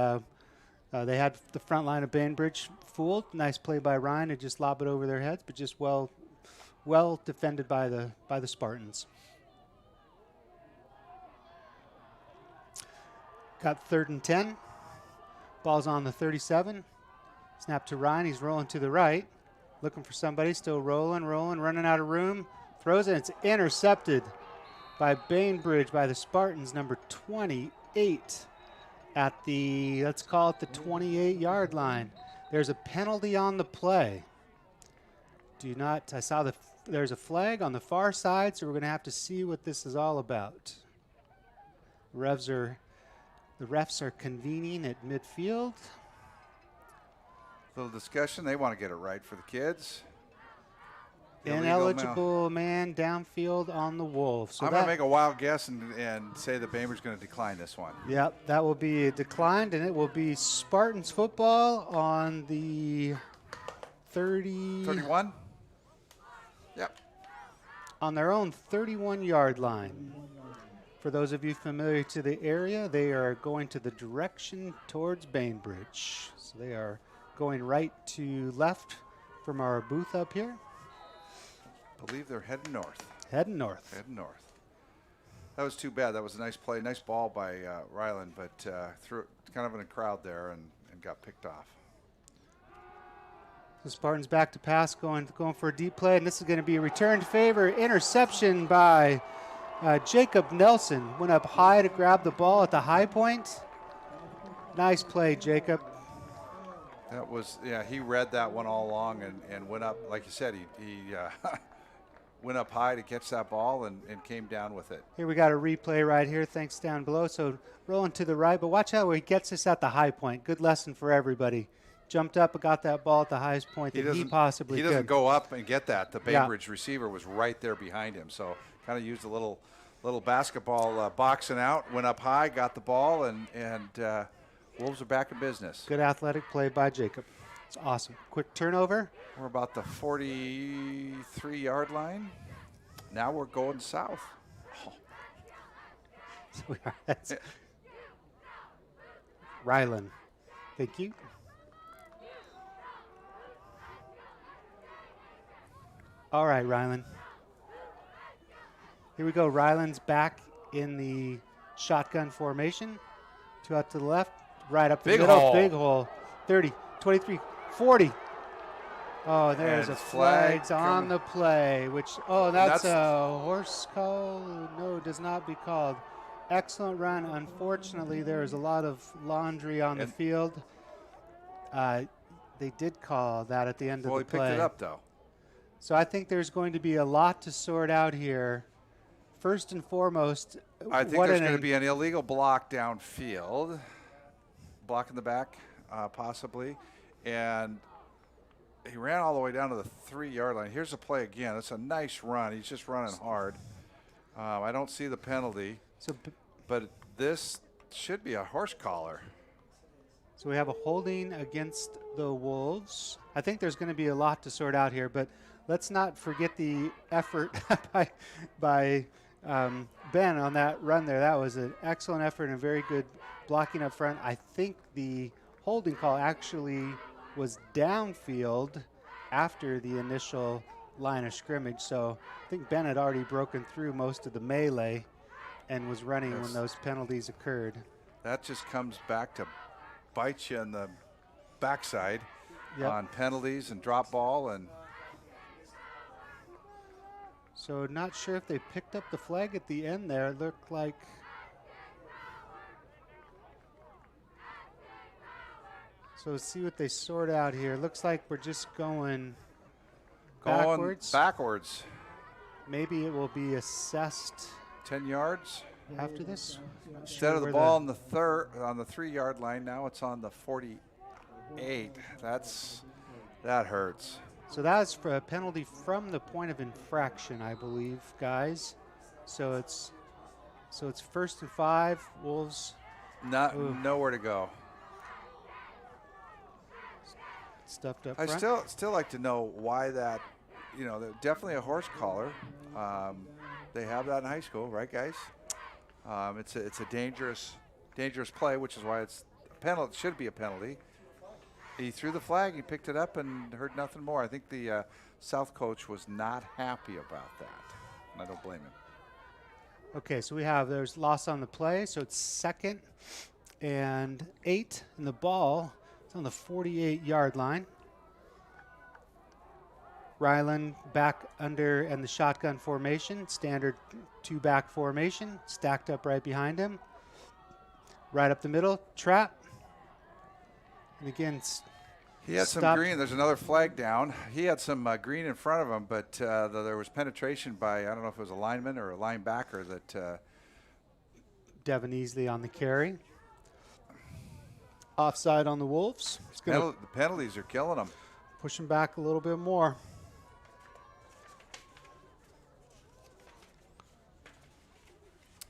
They had the front line of Bainbridge fooled. Nice play by Ryan to just lob it over their heads, but just well defended by the Spartans. Got 3rd and 10. Ball's on the 37. Snap to Ryan. He's rolling to the right, looking for somebody. Still rolling, running out of room. Throws it. It's intercepted by Bainbridge, by the Spartans, number 28 at the, let's call it the 28-yard line. There's a penalty on the play. I saw there's a flag on the far side, so we're going to have to see what this is all about. The refs are convening at midfield. Little discussion. They want to get it right for the kids. Ineligible man downfield on the Wolves. So I'm going to make a wild guess and say that Bainbridge is going to decline this one. Yep, that will be declined, and it will be Spartans football on the 31? Yep. On their own 31-yard line. For those of you familiar to the area, they are going to the direction towards Bainbridge. So they are going right to left from our booth up here. I believe they're heading north. Heading north. That was too bad. That was a nice play. Nice ball by Ryland, but threw it kind of in a crowd there and got picked off. The Spartans back to pass, going for a deep play, and this is going to be a return favor. Interception by Jacob Nelson. Went up high to grab the ball at the high point. Nice play, Jacob. That was, he read that one all along and went up, like you said, he went up high to catch that ball and came down with it. Here we got a replay right here, thanks down below. So rolling to the right, but watch out where he gets us at the high point. Good lesson for everybody. Jumped up and got that ball at the highest point that he possibly could. He doesn't go up and get that. The Bainbridge receiver was right there behind him. So kind of used a little basketball boxing out, went up high, got the ball, and Wolves are back in business. Good athletic play by Jacob. It's awesome. Quick turnover. We're about the 43-yard line. Now we're going south. Oh. So we are. That's Ryland. Thank you. All right, Ryland. Here we go. Ryland's back in the shotgun formation. 2 out to the left. Right up the middle. Big hole. 30, 23, 40. Oh, there's And a flag flag on coming. the play, which, oh, that's That's- a horse call. No, it does not be called. Excellent run. Unfortunately, there is a lot of laundry on the And- field. They did call that at the end Well, of he the picked play. it up, though. So I think there's going to be a lot to sort out here. First and foremost, I think what there's an going to be an illegal block downfield, block in the back, possibly, and he ran all the way down to the 3-yard line. Here's the play again. It's a nice run. He's just running hard. I don't see the penalty, but this should be a horse collar. So we have a holding against the Wolves. I think there's going to be a lot to sort out here, but let's not forget the effort by Ben on that run there. That was an excellent effort and a very good blocking up front. I think the holding call actually was downfield after the initial line of scrimmage. So I think Ben had already broken through most of the melee and was running when those penalties occurred. That just comes back to bite you in the backside on penalties and drop ball. And so not sure if they picked up the flag at the end there. It looked like so let's see what they sort out here. Looks like we're just going backwards. Maybe it will be assessed 10 yards after this. instead of the ball on the 3-yard line. Now it's on the 48. That hurts. So that's for a penalty from the point of infraction, I believe, guys. So it's first and 5. Wolves Nowhere to go. stuffed up I front. still like to know why that. They're definitely a horse collar. They have that in high school, right, guys? It's a dangerous play, which is why it's a penalty. It should be a penalty. He threw the flag, he picked it up, and heard nothing more. I think the South coach was not happy about that, and I don't blame him. Okay, so there's loss on the play, so it's 2nd and 8, and the ball is on the 48-yard line. Ryland back under and the shotgun formation, standard 2-back formation, stacked up right behind him. Right up the middle, trap. And again, he had some green. There's another flag down. He had some green in front of him, but there was penetration by, I don't know if it was a lineman or a linebacker that. Devin Easley on the carry. Offside on the Wolves. The penalties are killing them. Push him back a little bit more.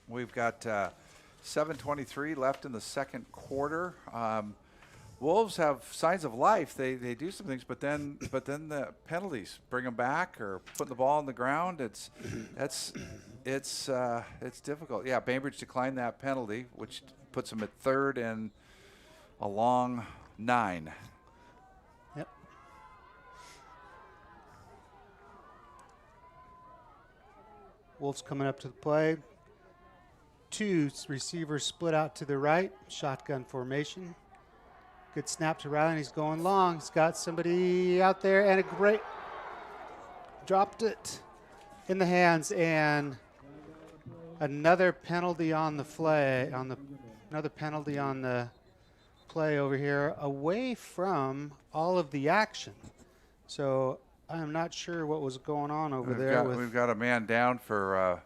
We've got 7:23 left in the second quarter. Wolves have signs of life. They do some things, but then the penalties bring them back or putting the ball on the ground. It's difficult. Yeah, Bainbridge declined that penalty, which puts them at 3rd and a long 9. Yep. Wolves coming up to the play. 2 receivers split out to the right, shotgun formation. Good snap to Riley. He's going long. He's got somebody out there, and a great dropped it in the hands, and another penalty on the play. Another penalty on the play over here, away from all of the action. So I'm not sure what was going on over there. We've got a man down for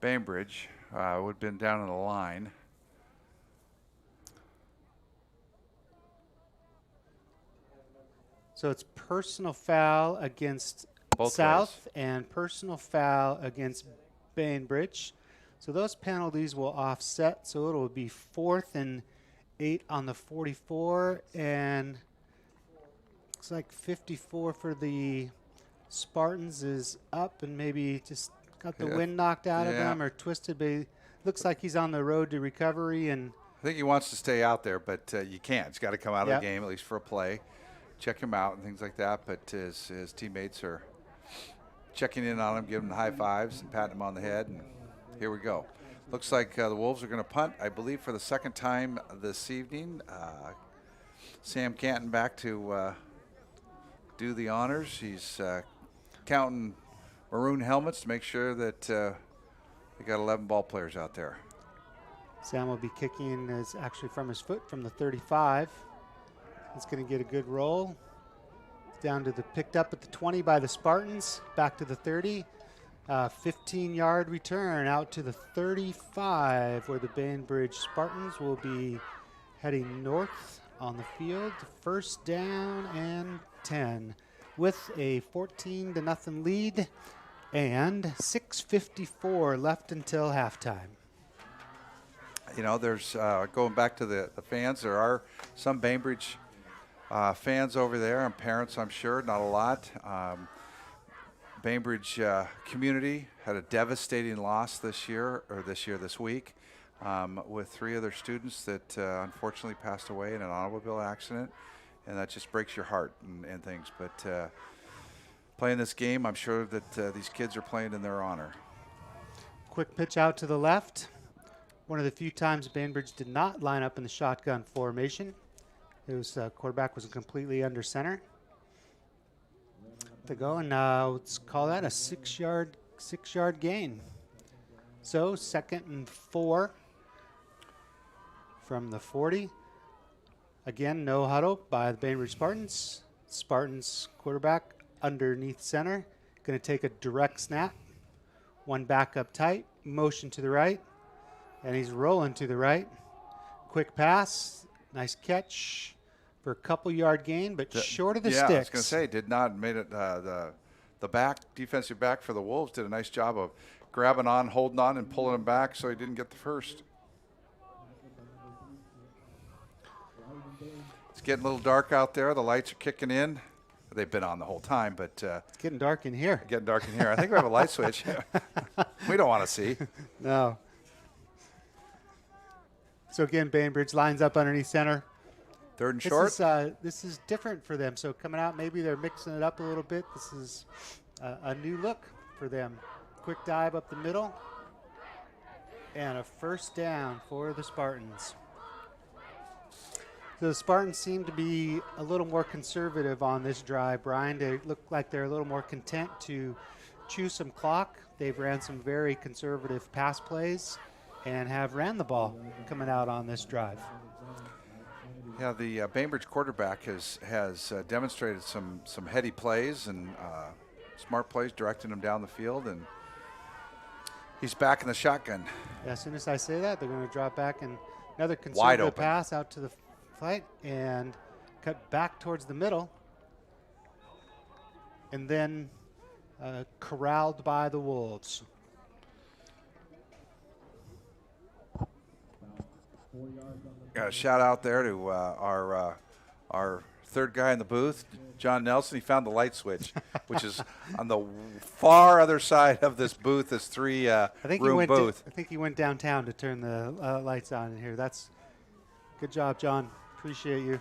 Bainbridge. Would have been down on the line. So it's personal foul against Both South ways. and personal foul against Bainbridge. So those penalties will offset. So it'll be 4th and 8 on the 44, and looks like 54 for the Spartans is up and maybe just got the wind knocked out of him or twisted. But he looks like he's on the road to recovery. And I think he wants to stay out there, but you can't. He's got to come out of the game, at least for a play, check him out and things like that. But his teammates are checking in on him, giving him the high fives and patting him on the head. And here we go. Looks like the Wolves are going to punt, I believe, for the 2nd time this evening. Sam Canton back to do the honors. He's counting maroon helmets to make sure that they got 11 ball players out there. Sam will be kicking is actually from his foot from the 35. He's going to get a good roll. Down to the picked up at the 20 by the Spartans, back to the 30. 15-yard return out to the 35 where the Bainbridge Spartans will be heading north on the field. First down and 10 with a 14-0 lead and 6:54 left until halftime. You know, there's going back to the fans, there are some Bainbridge fans over there and parents, I'm sure, not a lot. Bainbridge community had a devastating loss this week, with 3 other students that unfortunately passed away in an automobile accident, and that just breaks your heart and things. But playing this game, I'm sure that these kids are playing in their honor. Quick pitch out to the left. One of the few times Bainbridge did not line up in the shotgun formation. It was quarterback was completely under center. To go, and let's call that a 6-yard gain. So 2nd and 4 from the 40. Again, no huddle by the Bainbridge Spartans. Spartans quarterback underneath center. Going to take a direct snap. One back up tight, motion to the right, and he's rolling to the right. Quick pass, nice catch for a couple-yard gain, but short of the sticks. Yeah, I was going to say, did not made it. The defensive back for the Wolves did a nice job of grabbing on, holding on, and pulling him back so he didn't get the first. It's getting a little dark out there. The lights are kicking in. They've been on the whole time, but it's getting dark in here. Getting dark in here. I think we have a light switch. We don't want to see. No. So again, Bainbridge lines up underneath center. 3rd and short. This is different for them. So coming out, maybe they're mixing it up a little bit. This is a new look for them. Quick dive up the middle, and a first down for the Spartans. So the Spartans seem to be a little more conservative on this drive, Brian. They look like they're a little more content to chew some clock. They've ran some very conservative pass plays and have ran the ball coming out on this drive. Yeah, the Bainbridge quarterback has demonstrated some heady plays and smart plays, directing them down the field, and he's back in the shotgun. Yeah, as soon as I say that, they're going to drop back and another Wide conservative open pass out to the flight and cut back towards the middle, and then corralled by the Wolves. Got a shout out there to our third guy in the booth, John Nelson. He found the light switch, which is on the far other side of this booth, this three-room booth. I think he went downtown to turn the lights on in here. That's good job, John. Appreciate you.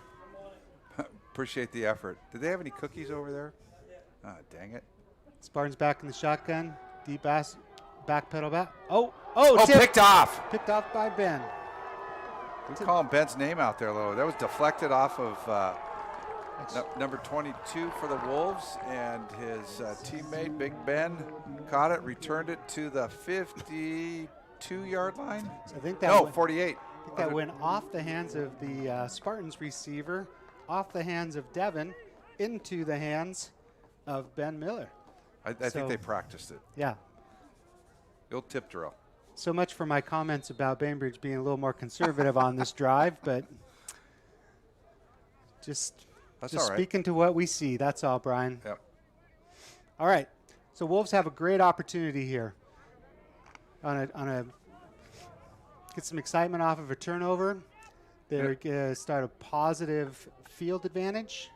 Appreciate the effort. Did they have any cookies over there? Ah, dang it. Spartans back in the shotgun. Deep ass back pedal back. Oh, picked off. Picked off by Ben. We call him Ben's name out there, though. That was deflected off of number 22 for the Wolves, and his teammate, Big Ben, caught it, returned it to the 52-yard line. So I think that 48. I think that went off the hands of the Spartans receiver, off the hands of Devin, into the hands of Ben Miller. I think they practiced it. Yeah. The old tip drill. So much for my comments about Bainbridge being a little more conservative on this drive, but just speaking to what we see. That's all, Brian. Yep. All right. So Wolves have a great opportunity here on a get some excitement off of a turnover. They're going to start a positive field advantage,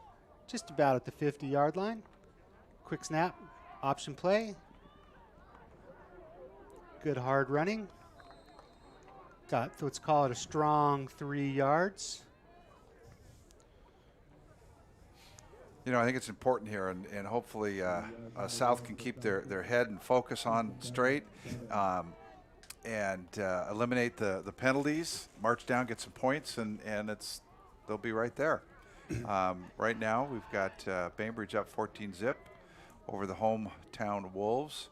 just about at the 50-yard line. Quick snap, option play. Good hard running. Got, let's call it a strong 3 yards. You know, I think it's important here, and hopefully South can keep their head and focus on straight, and eliminate the penalties, march down, get some points, and they'll be right there. Right now, we've got Bainbridge up 14-zip over the hometown Wolves.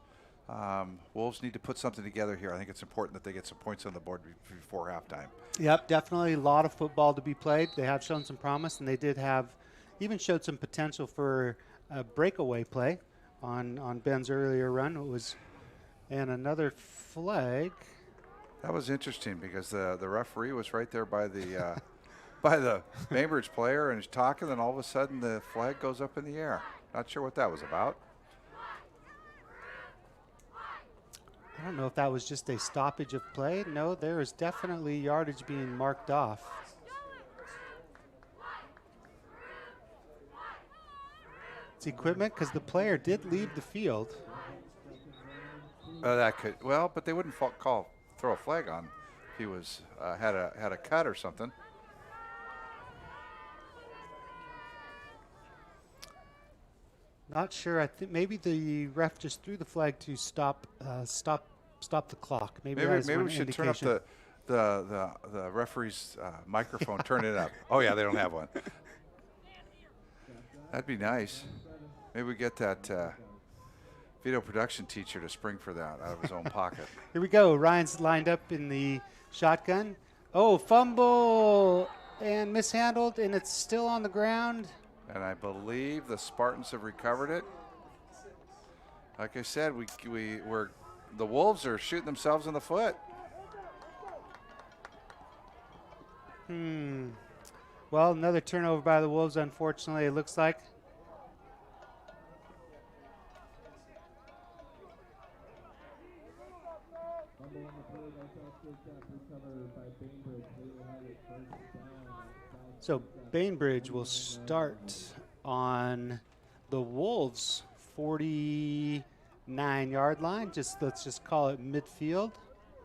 Wolves need to put something together here. I think it's important that they get some points on the board before halftime. Yep, definitely a lot of football to be played. They have shown some promise, and they did have even showed some potential for a breakaway play on Ben's earlier run. It was, and another flag. That was interesting because the referee was right there by the by the Bainbridge player and he's talking, and all of a sudden the flag goes up in the air. Not sure what that was about. I don't know if that was just a stoppage of play. No, there is definitely yardage being marked off. It's equipment because the player did leave the field. That could, well, but they wouldn't throw a flag on if he was had a cut or something. Not sure. I think maybe the ref just threw the flag to stop the clock. Maybe we should turn up the referee's microphone. Turn it up. Oh yeah, they don't have one. That'd be nice. Maybe we get that video production teacher to spring for that out of his own pocket. Here we go. Ryan's lined up in the shotgun. Oh, fumble and mishandled, and it's still on the ground. And I believe the Spartans have recovered it. Like I said, the Wolves are shooting themselves in the foot. Well, another turnover by the Wolves, unfortunately, it looks like. So Bainbridge will start on the Wolves' 49-yard line. Let's just call it midfield.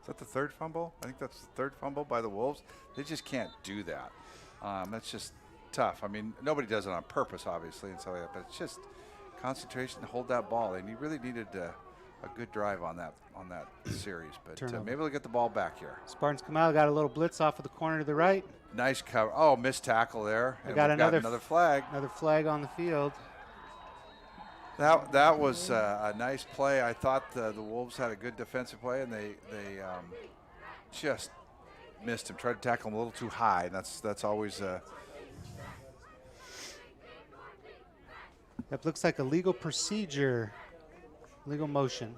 Is that the third fumble? I think that's the third fumble by the Wolves. They just can't do that. That's just tough. I mean, nobody does it on purpose, obviously, and so but it's just concentration to hold that ball. They really needed a good drive on that series, but maybe they'll get the ball back here. Spartans come out, got a little blitz off of the corner to the right. Nice cover. Oh, missed tackle there. We got another flag. Another flag on the field. That was a nice play. I thought the Wolves had a good defensive play, and they just missed him. Tried to tackle him a little too high, and that's always. That looks like a legal procedure, legal motion.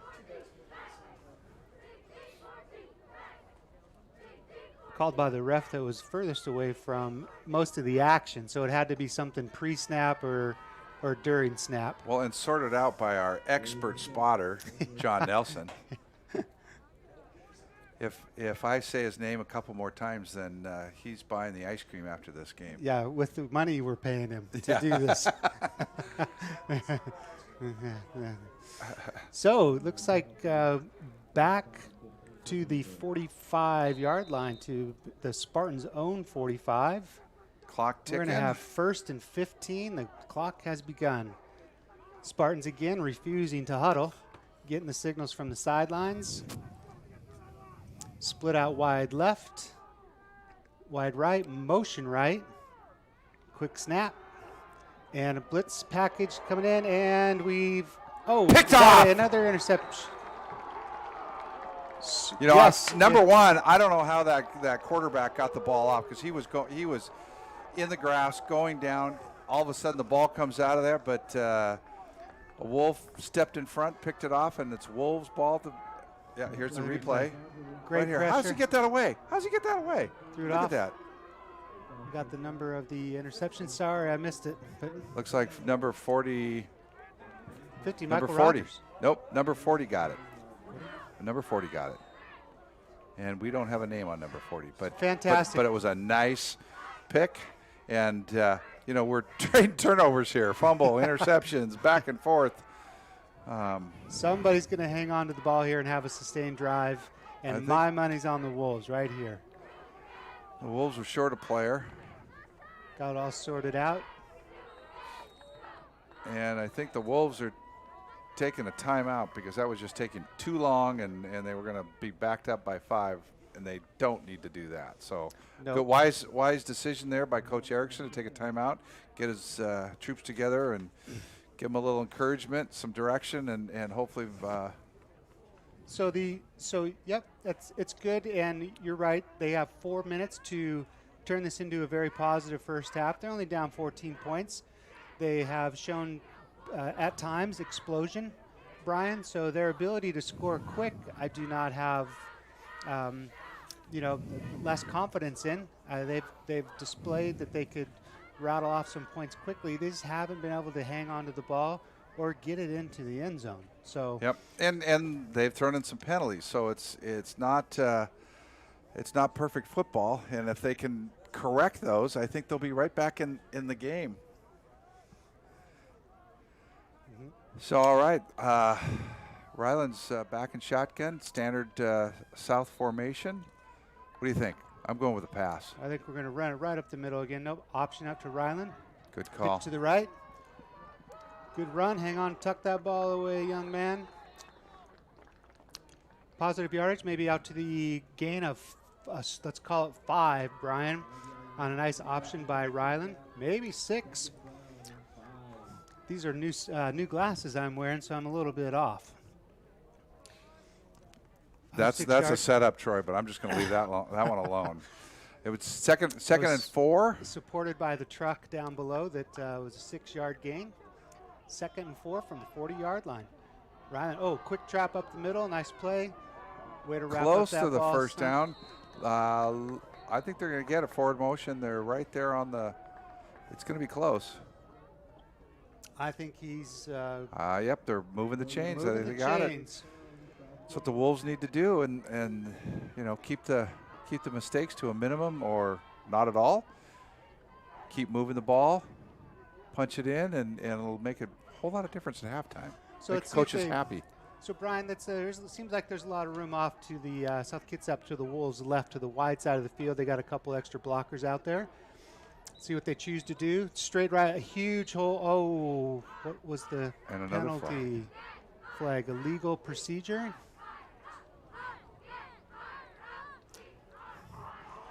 Called by the ref that was furthest away from most of the action, so it had to be something pre-snap or during snap. Well, and sorted out by our expert spotter, John Nelson. If I say his name a couple more times, then he's buying the ice cream after this game. Yeah, with the money we're paying him to do this. So it looks like back to the 45-yard line, to the Spartans' own 45. Clock ticking. We're going to have 1st and 15. The clock has begun. Spartans again refusing to huddle, getting the signals from the sidelines. Split out wide left, wide right, motion right. Quick snap. And a blitz package coming in, and we've picked off another interception. You know, number one, I don't know how that quarterback got the ball off, because he was in the grass going down. All of a sudden, the ball comes out of there, but a Wolf stepped in front, picked it off, and it's Wolves' ball. Here's the replay. Great right here. pressure. How's he get that away? Threw it Look off. at that. We got the number of the interception. Sorry, I missed it. But looks like number 40. 50, number Michael 40. Rogers. Nope, number 40 got it. Number 40 got it. And we don't have a name on number 40. But fantastic. But it was a nice pick. And, we're trading turnovers here. Fumble, interceptions, back and forth. Somebody's going to hang on to the ball here and have a sustained drive. And my money's on the Wolves right here. The Wolves were short a player. Got it all sorted out. And I think the Wolves are taking a timeout because that was just taking too long, and they were going to be backed up by 5. and they don't need to do that. So, Nope. good, wise decision there by Coach Erickson to take a timeout, get his troops together, and give them a little encouragement, some direction, and hopefully. Yep, it's good, and you're right. They have 4 minutes to turn this into a very positive first half. They're only down 14 points. They have shown at times explosion, Brian. So their ability to score quick, I do not have, less confidence in. They've displayed that they could rattle off some points quickly. They just haven't been able to hang on to the ball or get it into the end zone. So Yep, and they've thrown in some penalties, so it's not perfect football. And if they can correct those, I think they'll be right back in the game. Mm-hmm. So all right, Ryland's back in shotgun, standard south formation. What do you think? I'm going with a pass. I think we're going to run it right up the middle again. No option out to Ryland. Good call. Pitch to the right. Good run. Hang on. Tuck that ball away, young man. Positive yardage, maybe out to the gain of, let's call it 5, Brian, on a nice option by Ryland. Maybe 6. These are new glasses I'm wearing, so I'm a little bit off. That's a setup, Troy, but I'm just going to leave that one alone. It was second and 4. Supported by the truck down below that was a 6-yard gain. 2nd and 4 from the 40-yard line. Ryland, quick trap up the middle. Nice play. Way to wrap Close up that to the ball. first down. I think they're going to get a forward motion. They're right there on the – it's going to be close. I think he's yep, they're moving the chains. moving They the got it. chains. That's what the Wolves need to do, and keep the mistakes to a minimum or not at all. Keep moving the ball, punch it in, and it'll make a whole lot of difference at halftime. So Make the coaches happy. So Brian, it seems like there's a lot of room off to the South Kitsap to the Wolves left to the wide side of the field. They got a couple extra blockers out there. See what they choose to do. Straight right, a huge hole. Oh, what was the And another penalty flag? Illegal procedure.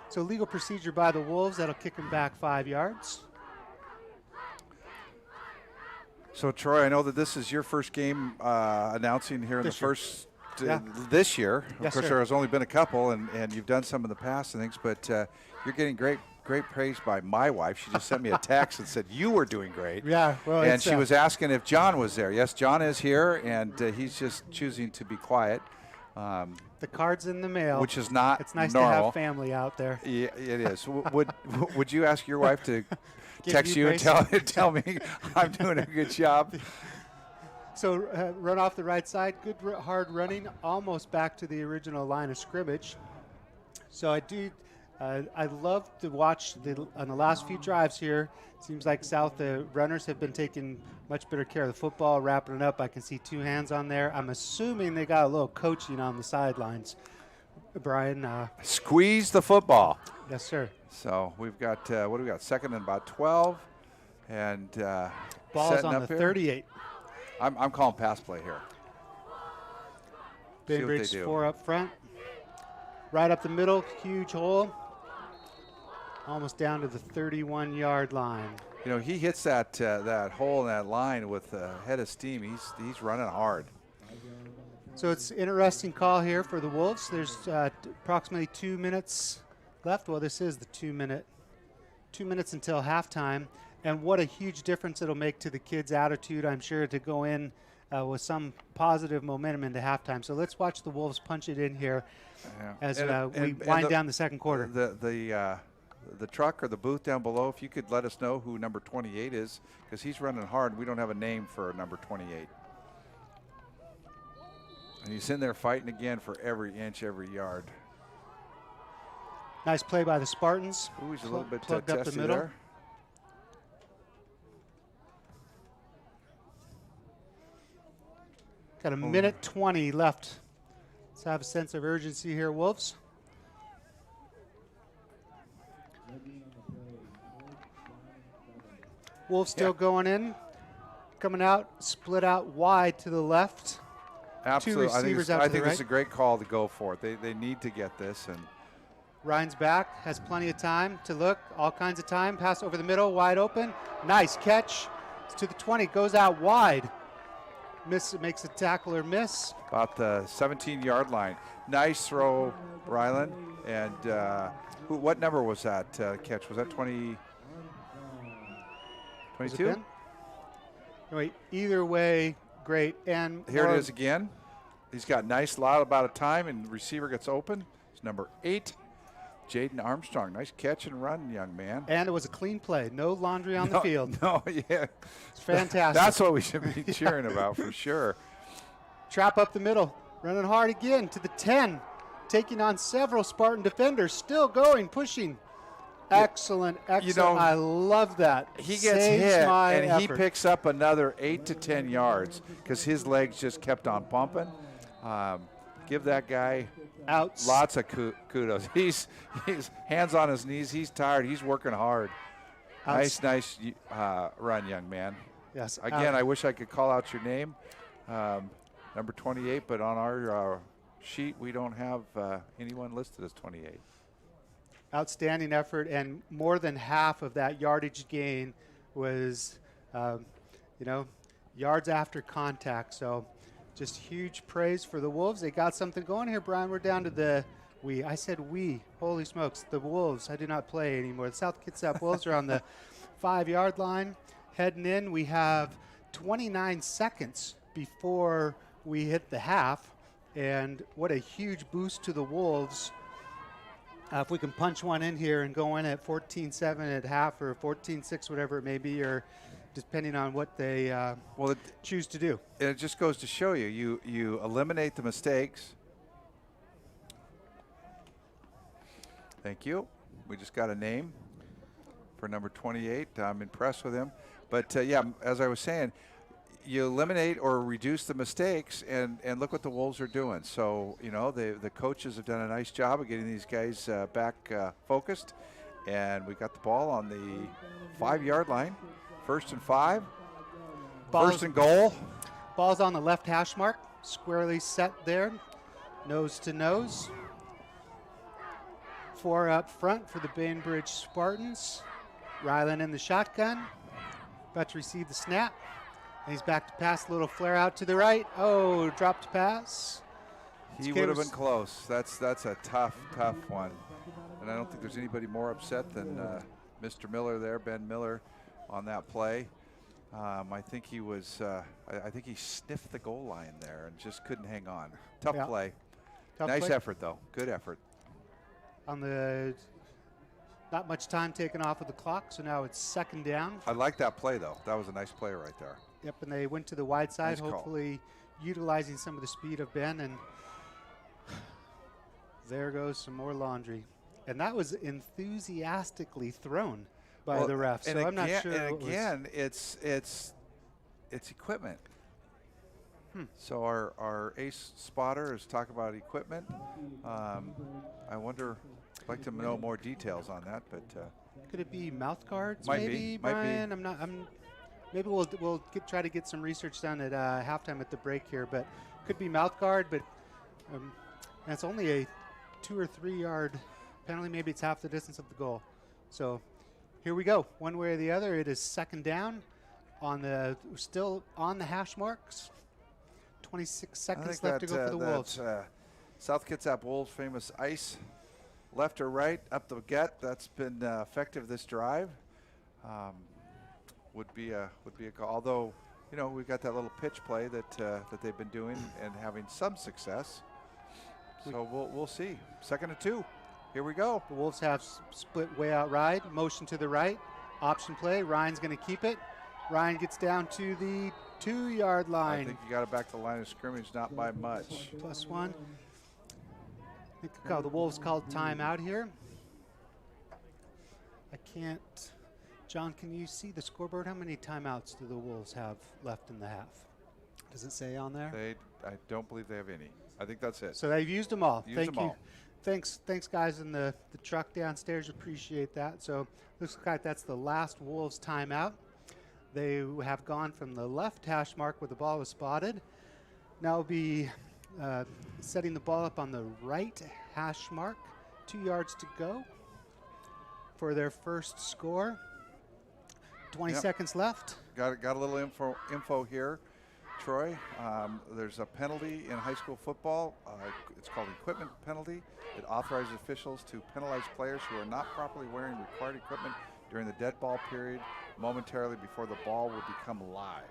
So legal procedure by the Wolves. That'll kick them back 5 yards. So, Troy, I know that this is your first game announcing here in This the year. first Yeah. this year. Yes, of course, sir. there has only been a couple, and you've done some in the past and things, but you're getting great praise by my wife. She just sent me a text and said you were doing great. Yeah, well, and it's, she was asking if John was there. Yes, John is here, and he's just choosing to be quiet. the card's in the mail. Which is not It's nice normal. to have family out there. Yeah, it is. Would you ask your wife to Give text you you and tell me I'm doing a good job? So run off the right side, good hard running, almost back to the original line of scrimmage. So I love to watch on the last few drives here. Seems like South runners have been taking much better care of the football, wrapping it up. I can see 2 hands on there. I'm assuming they got a little coaching on the sidelines. Brian. Squeeze the football. Yes, sir. So we've got, what do we got? 2nd and about 12. And Ball's setting on up the here. 38. I'm calling pass play here. See what they Bainbridge do. 4 up front. Right up the middle, huge hole. Almost down to the 31-yard line. You know, he hits that hole in that line with a head of steam. He's running hard. So it's an interesting call here for the Wolves. There's approximately 2 minutes left. Well, this is the 2 minutes until halftime. And what a huge difference it'll make to the kids' attitude, I'm sure, to go in with some positive momentum into halftime. So let's watch the Wolves punch it in here as we wind down the second quarter. The truck or the booth down below, if you could let us know who number 28 is, because he's running hard. We don't have a name for number 28. And he's in there fighting again for every inch, every yard. Nice play by the Spartans. Ooh, he's a little bit plugged up the testy middle. there. Got a minute 20 left. Let's have a sense of urgency here, Wolves. Wolves still going in, coming out, split out wide to the left. Absolutely. Two receivers out I to the think right. this is a great call to go for it. They need to get this, and Ryan's back, has plenty of time to look, all kinds of time. Pass over the middle, wide open. Nice catch. It's to the 20, goes out wide. Makes a tackle or miss. About the 17-yard line. Nice throw, Rylan. And what number was that catch? Was that 20? 22? Anyway, either way, great. And here it is again. He's got nice lot about of time, and the receiver gets open. It's number 8, Jaden Armstrong. Nice catch and run, young man. And it was a clean play. No laundry on the field. No, yeah. It's fantastic. That's what we should be cheering about for sure. Trap up the middle. Running hard again to the 10. Taking on several Spartan defenders. Still going, pushing. Excellent, excellent. You know, I love that. He gets Saves hit, my and he effort. picks up another 8 to 10 yards because his legs just kept on pumping. Give that guy lots of kudos. He's hands on his knees. He's tired. He's working hard. Nice run, young man. Yes. Again, I wish I could call out your name, number 28, but on our sheet we don't have anyone listed as 28. Outstanding effort, and more than half of that yardage gain was, yards after contact. So just huge praise for the Wolves. They got something going here, Brian. We're down to the I said we. Holy smokes. The Wolves. I do not play anymore. The South Kitsap Wolves are on the 5-yard line. Heading in, we have 29 seconds before we hit the half. And what a huge boost to the Wolves. If we can punch one in here and go in at 14-7 at half or 14-6, whatever it may be, or depending on what they choose to do. It just goes to show you eliminate the mistakes. Thank you. We just got a name for number 28. I'm impressed with him. But, as I was saying, you eliminate or reduce the mistakes, and look what the Wolves are doing. So, the coaches have done a nice job of getting these guys back focused. And we got the ball on the 5-yard line. 1st and 5. First and goal. Ball's on the left hash mark. Squarely set there. Nose to nose. 4 up front for the Bainbridge Spartans. Rylan in the shotgun. About to receive the snap. And he's back to pass, a little flare out to the right. Oh, dropped pass. He would have been close. That's a tough one. And I don't think there's anybody more upset than Mr. Miller there, Ben Miller, on that play. I think he was. I think he sniffed the goal line there and just couldn't hang on. Tough play. Nice effort, though. Good effort. On the not much time taken off of the clock, so now it's 2nd down. I like that play, though. That was a nice play right there. Yep, and they went to the wide side, Nice hopefully utilizing some of the speed of Ben, and there goes some more laundry. And that was enthusiastically thrown by the ref, so I'm not sure. And again, it's equipment. So our ace spotter is talking about equipment. I wonder, I'd like to know more details on that, but could it be mouth guards? Might maybe, be, Brian. Maybe we'll try to get some research done at halftime at the break here, but could be mouth guard. But and it's only a 2 or 3 yard penalty. Maybe it's half the distance of the goal. So here we go. One way or the other, it is 2nd down. Still on the hash marks. 26 seconds left to go for the Wolves. South Kitsap Wolves famous ice, left or right, up the gut. That's been effective this drive. Would be a call. Although, we've got that little pitch play that they've been doing and having some success. So we'll see. 2nd and 2. Here we go. The Wolves have split way out ride, motion to the right, option play. Ryan's going to keep it. Ryan gets down to the 2-yard line. I think you got it back to the line of scrimmage, not by much. +1. I think the Wolves called timeout here. I can't. John, can you see the scoreboard? How many timeouts do the Wolves have left in the half? Does it say on there? I don't believe they have any. I think that's it. So they've used them all. Thank you. All. Thanks, guys in the truck downstairs. Appreciate that. So looks like that's the last Wolves timeout. They have gone from the left hash mark where the ball was spotted. Now will be setting the ball up on the right hash mark 2 yards to go for their first score. 20 seconds left. Got a little info here, Troy. There's a penalty in high school football. It's called equipment penalty. It authorizes officials to penalize players who are not properly wearing required equipment during the dead ball period momentarily before the ball will become live.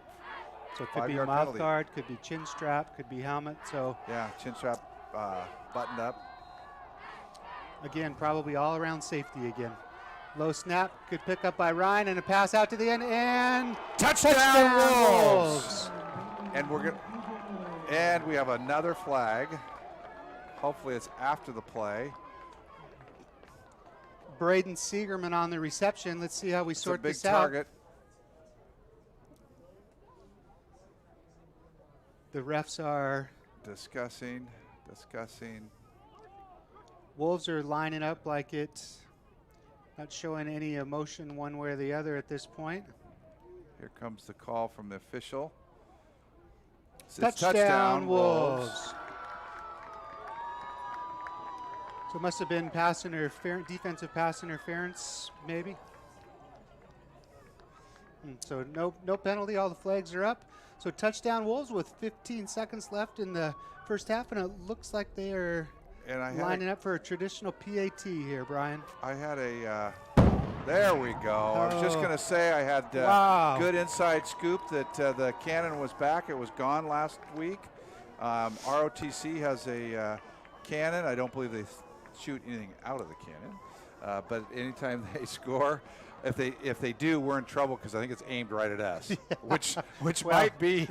So it could be mouth guard, could be chin strap, could be helmet. So yeah, chin strap buttoned up. Again, probably all around safety again. Low snap, good pick up by Ryan, and a pass out to the end, and touchdown Wolves! And we have another flag. Hopefully it's after the play. Braden Siegerman on the reception. Let's see how we sort this out. Target. The refs are discussing. Wolves are lining up like it's not showing any emotion one way or the other at this point. Here comes the call from the official. Touchdown Wolves. So it must have been defensive pass interference, maybe. So no penalty. All the flags are up. So touchdown Wolves with 15 seconds left in the first half, and it looks like they are lining up for a traditional PAT here, Brian. I had there we go. I was just going to say I had good inside scoop that the cannon was back. It was gone last week. ROTC has a cannon. I don't believe they shoot anything out of the cannon, but anytime they score, if they do, we're in trouble because I think it's aimed right at us, which might be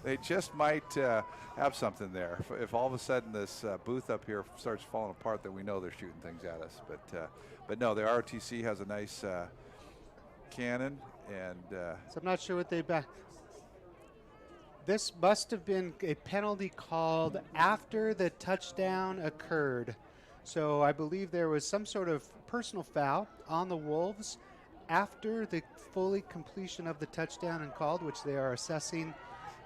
they just might have something there. If all of a sudden this booth up here starts falling apart, then we know they're shooting things at us. But no, the ROTC has a nice cannon, and so I'm not sure what they back. This must have been a penalty called after the touchdown occurred. So I believe there was some sort of personal foul on the Wolves after the fully completion of the touchdown and called, which they are assessing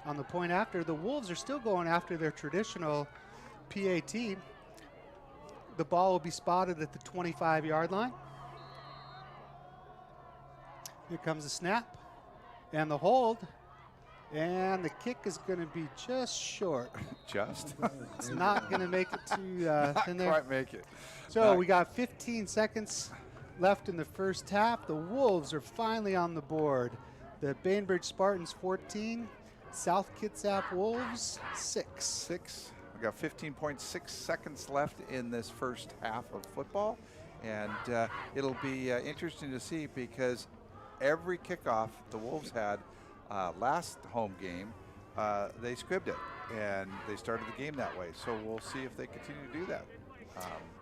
on the point after. The Wolves are still going after their traditional PAT. The ball will be spotted at the 25-yard line. Here comes the snap and the hold. And the kick is going to be just short. Just? It's not going to make it to in there. Quite make it. So we got 15 seconds left in the first half. The Wolves are finally on the board. The Bainbridge Spartans 14, South Kitsap Wolves 6. We got 15.6 seconds left in this first half of football, and it'll be interesting to see because every kickoff the Wolves had last home game, they scribbed it, and they started the game that way. So we'll see if they continue to do that.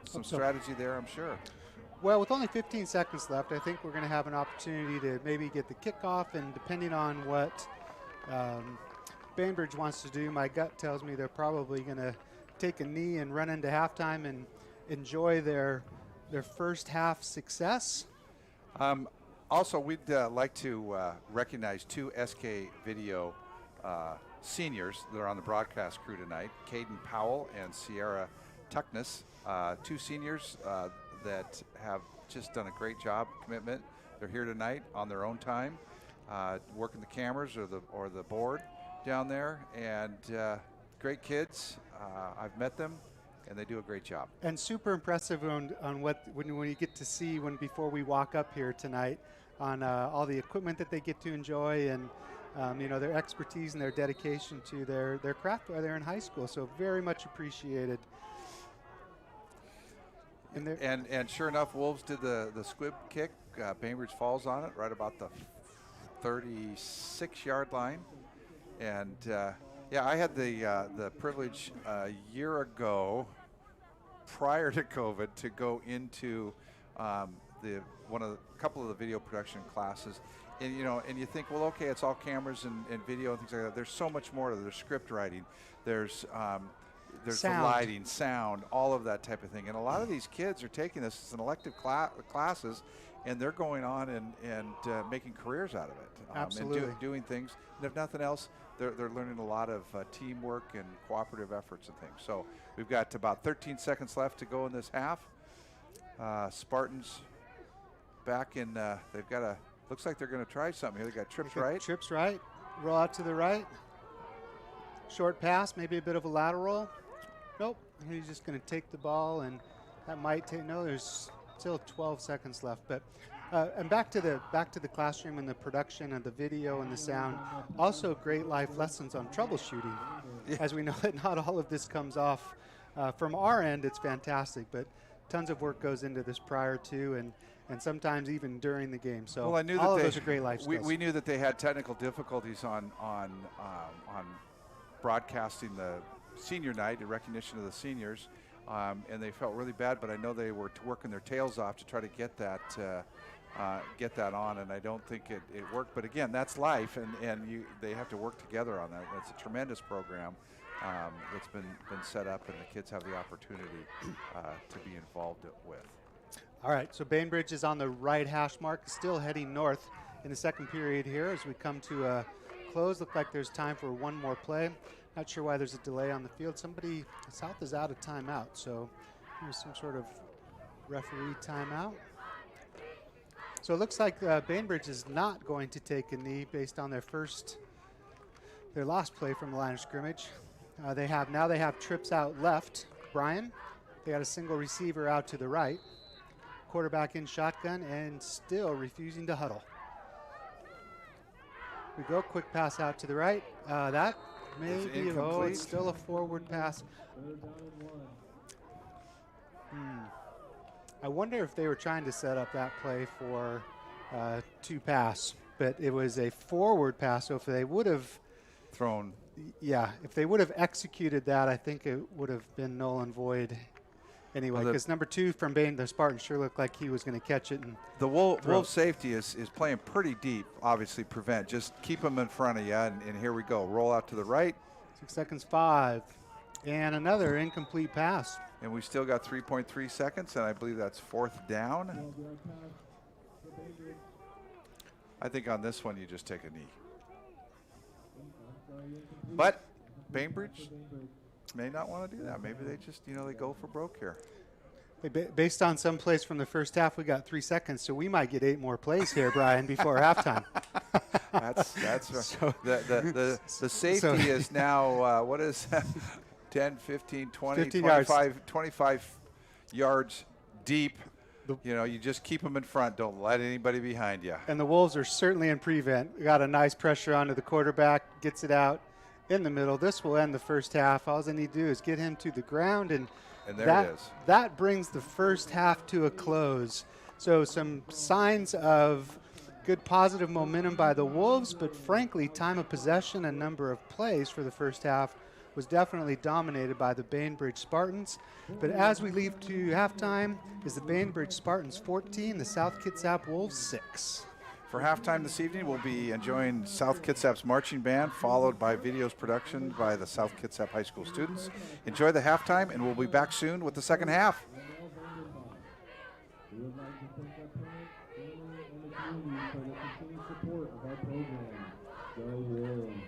Some strategy there, I'm sure. Well, with only 15 seconds left, I think we're going to have an opportunity to maybe get the kickoff, and depending on what Bainbridge wants to do, my gut tells me they're probably going to take a knee and run into halftime and enjoy their first half success. Also, we'd like to recognize two SK Video seniors that are on the broadcast crew tonight, Caden Powell and Sierra Tuckness, two seniors that have just done a great job, commitment. They're here tonight on their own time, working the cameras or the board down there, and great kids. I've met them, and they do a great job. And super impressive on when you get to see before we walk up here tonight on all the equipment that they get to enjoy, and their expertise and their dedication to their craft while they're in high school. So very much appreciated. And sure enough, Wolves did the squib kick. Bainbridge falls on it right about the 36-yard line. And I had the privilege a year ago, prior to COVID, to go into a couple of the video production classes. And you think, well, okay, it's all cameras and video and things like that. There's so much more to it. There's script writing. There's there's Sound. the lighting, sound, all of that type of thing. And a lot of these kids are taking this as an elective classes, and they're going on and making careers out of it. Absolutely. And doing things. And if nothing else, they're learning a lot of teamwork and cooperative efforts and things. So we've got about 13 seconds left to go in this half. Spartans back in, they've got a, looks like they're going to try something here. They got trips right. Trips right. Roll out to the right. Short pass, maybe a bit of a lateral. Nope. He's just going to take the ball, and that might take. No, there's still 12 seconds left. But and back to the classroom and the production and the video and the sound. Also, great life lessons on troubleshooting. Yeah. As we know that not all of this comes off from our end. It's fantastic, but tons of work goes into this prior to and sometimes even during the game. So well, I knew all that of those are great life skills. We knew that they had technical difficulties on broadcasting the senior night in recognition of the seniors, and they felt really bad. But I know they were working their tails off to try to get that on, and I don't think it worked. But again, that's life, and they have to work together on that. It's a tremendous program that's been set up, and the kids have the opportunity to be involved with. All right, so Bainbridge is on the right hash mark, still heading north in the second period here as we come to a close. Look like there's time for one more play. Not sure why there's a delay on the field. Somebody, South is out of timeout, so there's some sort of referee timeout. So it looks like Bainbridge is not going to take a knee based on their last play from the line of scrimmage. They have trips out left. Brian, they got a single receiver out to the right. Quarterback in shotgun and still refusing to huddle. We go, quick pass out to the right. That may be, it's still a forward pass. I wonder if they were trying to set up that play for two pass, but it was a forward pass. So if they would have thrown, if they would have executed that, I think it would have been null and void. Anyway, because number 2 from Bain, the Spartan sure looked like he was going to catch it. And the Wolf safety is playing pretty deep, obviously prevent. Just keep them in front of you, and here we go. Roll out to the right. 6 seconds, 5. And another incomplete pass. And we still got 3.3 seconds, and I believe that's fourth down. I think on this one you just take a knee. But Bainbridge may not want to do that. Maybe they just, they go for broke here. Based on some plays from the first half, we got 3 seconds, so we might get 8 more plays here, Brian, before halftime. That's so the safety is now, what is that? 10, 15, 20, 25 yards deep. You just keep them in front. Don't let anybody behind you. And the Wolves are certainly in prevent. We got a nice pressure onto the quarterback, gets it out in the middle. This will end the first half. All they need to do is get him to the ground, and there it is. That brings the first half to a close. So some signs of good positive momentum by the Wolves, but frankly, time of possession and number of plays for the first half was definitely dominated by the Bainbridge Spartans. But as we leave to halftime, is the Bainbridge Spartans 14, the South Kitsap Wolves 6. For halftime this evening, we'll be enjoying South Kitsap's marching band, followed by videos production by the South Kitsap High School students. Enjoy the halftime, and we'll be back soon with the second half. We would like to thank our parents, family, and the community for the continued support of our program. Go Wolves!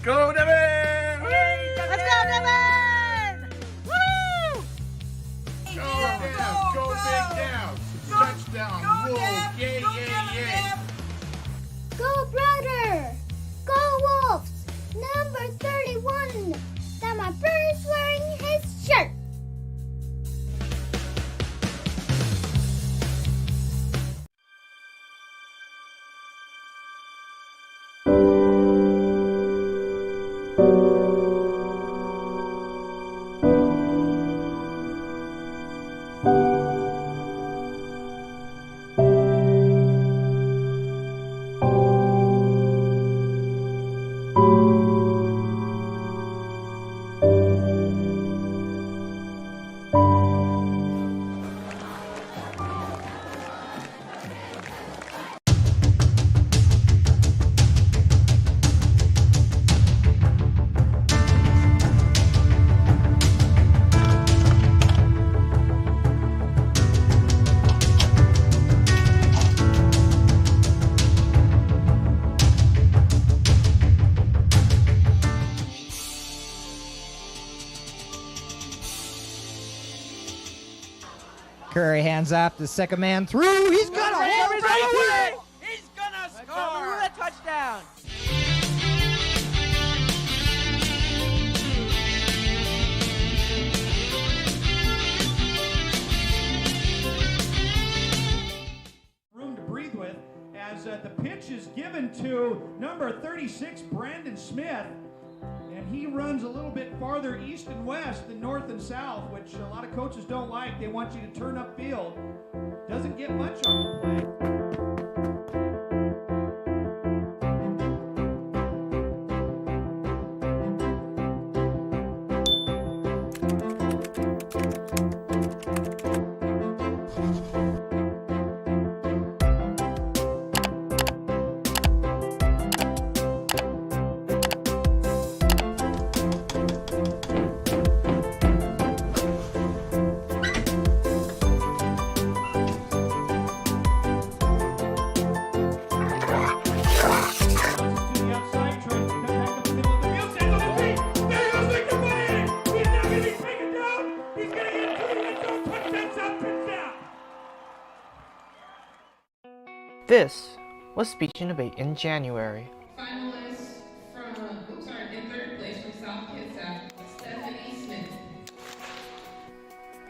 Go Devin! Let's go, Devin! Woo! Go down! Go big down! Touchdown! Wolves! Yay, yay, yay! Go, brother! Go, Wolves! Number 31! That my brother's wearing his shirt! Curry hands up, the second man through. He's gonna hold right away. He's gonna score a touchdown. Room to breathe with as the pitch is given to number 36, Brandon Smith. And he runs a little bit farther east and west than north and south, which a lot of coaches don't like. They want you to turn upfield. Doesn't get much on the play. This was Speech and Debate in January. Finalists in third place from South Kitsap, Stephanie Smith.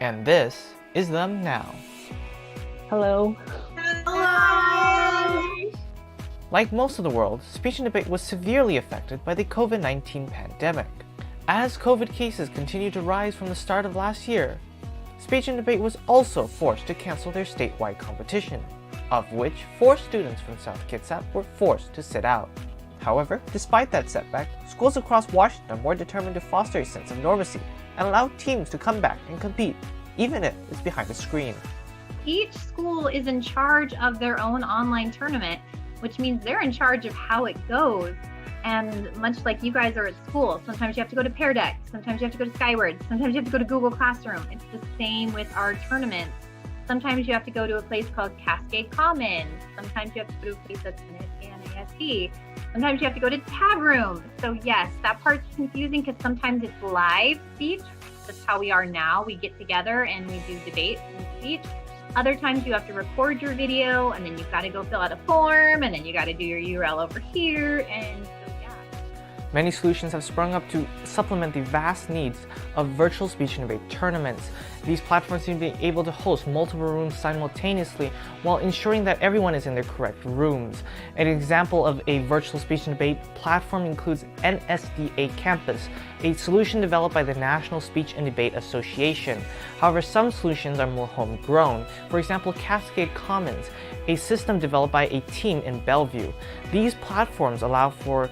And this is them now. Hello. Hello! Like most of the world, Speech and Debate was severely affected by the COVID-19 pandemic. As COVID cases continued to rise from the start of last year, Speech and Debate was also forced to cancel their statewide competition, of which 4 students from South Kitsap were forced to sit out. However, despite that setback, schools across Washington were determined to foster a sense of normalcy and allow teams to come back and compete, even if it's behind a screen. Each school is in charge of their own online tournament, which means they're in charge of how it goes. And much like you guys are at school, sometimes you have to go to Pear Deck, sometimes you have to go to Skyward, sometimes you have to go to Google Classroom. It's the same with our tournaments. Sometimes you have to go to a place called Cascade Commons. Sometimes you have to go to a place that's NASD. Sometimes you have to go to Tab Room. So yes, that part's confusing because sometimes it's live speech. That's how we are now. We get together and we do debate and speech. Other times you have to record your video and then you've got to go fill out a form and then you got to do your URL over here. And so yeah. Many solutions have sprung up to supplement the vast needs of virtual speech and debate tournaments. These platforms seem to be able to host multiple rooms simultaneously while ensuring that everyone is in their correct rooms. An example of a virtual speech and debate platform includes NSDA Campus, a solution developed by the National Speech and Debate Association. However, some solutions are more homegrown. For example, Cascade Commons, a system developed by a team in Bellevue. These platforms allow for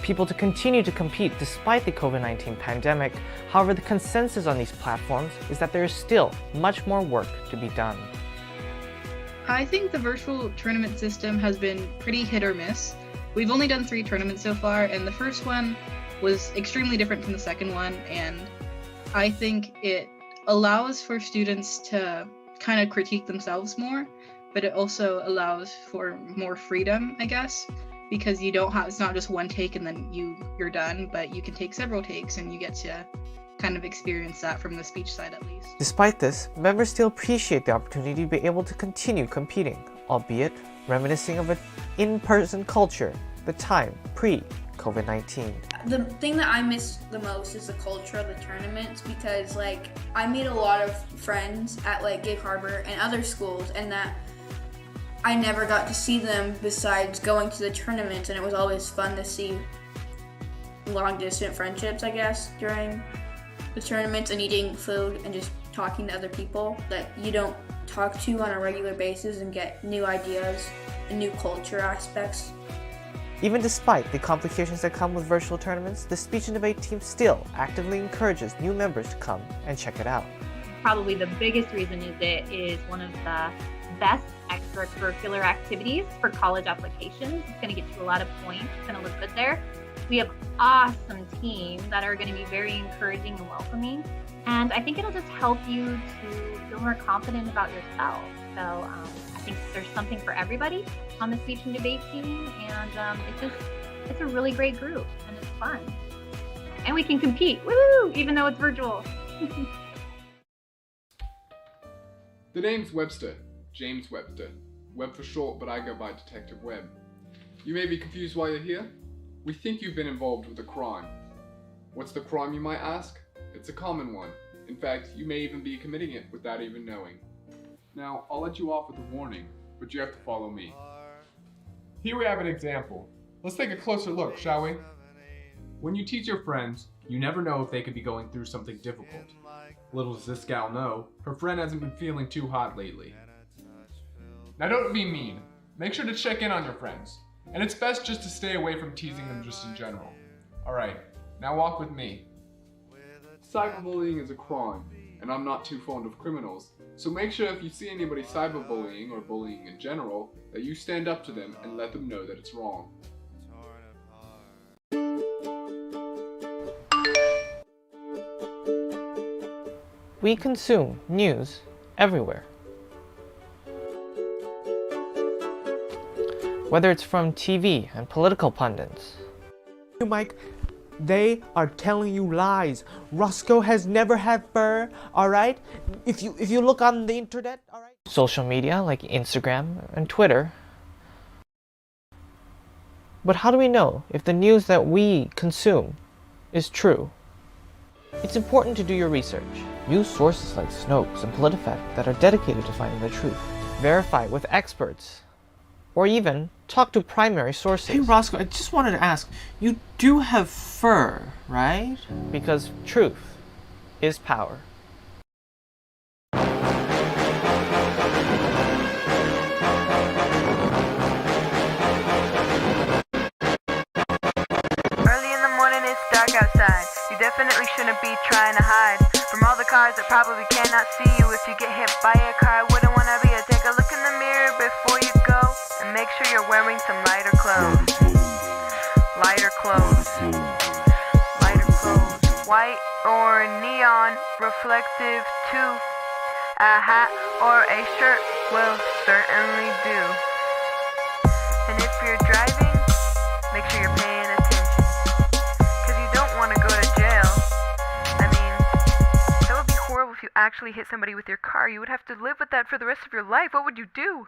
people to continue to compete despite the COVID-19 pandemic. However, the consensus on these platforms is that there is still much more work to be done. I think the virtual tournament system has been pretty hit or miss. We've only done 3 tournaments so far, and the first one was extremely different from the second one, and I think it allows for students to kind of critique themselves more, but it also allows for more freedom, I guess, because you don't have, it's not just one take and then you're done, but you can take several takes and you get to kind of experience that from the speech side at least. Despite this, members still appreciate the opportunity to be able to continue competing, albeit reminiscing of an in-person culture, the time pre-COVID-19. The thing that I miss the most is the culture of the tournaments, because like I made a lot of friends at like Gig Harbor and other schools, and that I never got to see them besides going to the tournaments, and it was always fun to see long distance friendships, I guess, during the tournaments and eating food and just talking to other people that you don't talk to on a regular basis and get new ideas and new culture aspects. Even despite the complications that come with virtual tournaments, the speech and debate team still actively encourages new members to come and check it out. Probably the biggest reason is it is one of the best extracurricular activities for college applications. It's going to get you a lot of points. It's going to look good there. We have awesome teams that are going to be very encouraging and welcoming. And I think it'll just help you to feel more confident about yourself. So I think there's something for everybody on the speech and debate team. And it's a really great group and it's fun. And we can compete, woo, even though it's virtual. The name's Webster. James Webster. Webb for short, but I go by Detective Webb. You may be confused why you're here. We think you've been involved with a crime. What's the crime, you might ask? It's a common one. In fact, you may even be committing it without even knowing. Now, I'll let you off with a warning, but you have to follow me. Here we have an example. Let's take a closer look, shall we? When you tease your friends, you never know if they could be going through something difficult. Little does this gal know, her friend hasn't been feeling too hot lately. Now don't be mean. Make sure to check in on your friends. And it's best just to stay away from teasing them just in general. Alright, now walk with me. Cyberbullying is a crime, and I'm not too fond of criminals, so make sure if you see anybody cyberbullying or bullying in general, that you stand up to them and let them know that it's wrong. We consume news everywhere. Whether it's from TV and political pundits. Mike, they are telling you lies. Roscoe has never had fur, alright? If you look on the internet, alright? Social media like Instagram and Twitter. But how do we know if the news that we consume is true? It's important to do your research. Use sources like Snopes and PolitiFact that are dedicated to finding the truth. Verify with experts. Or even talk to primary sources. Hey Roscoe, I just wanted to ask, you do have fur, right? Because truth is power. trying to hide from all the cars that probably cannot see you. If you get hit by a car, I wouldn't wanna be you. Take a look in the mirror before you go, and make sure you're wearing some lighter clothes. Lighter clothes. Lighter clothes. White or neon reflective too. A hat or a shirt will certainly do. And if you're driving, make sure you're paying attention, because you don't want to go to jail. I mean, that would be horrible if you actually hit somebody with your car. You would have to live with that for the rest of your life. What would you do?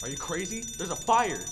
Are you crazy? There's a fire!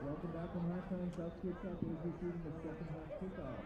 Welcome back from halftime. South Kitsap is receiving the second half kickoff.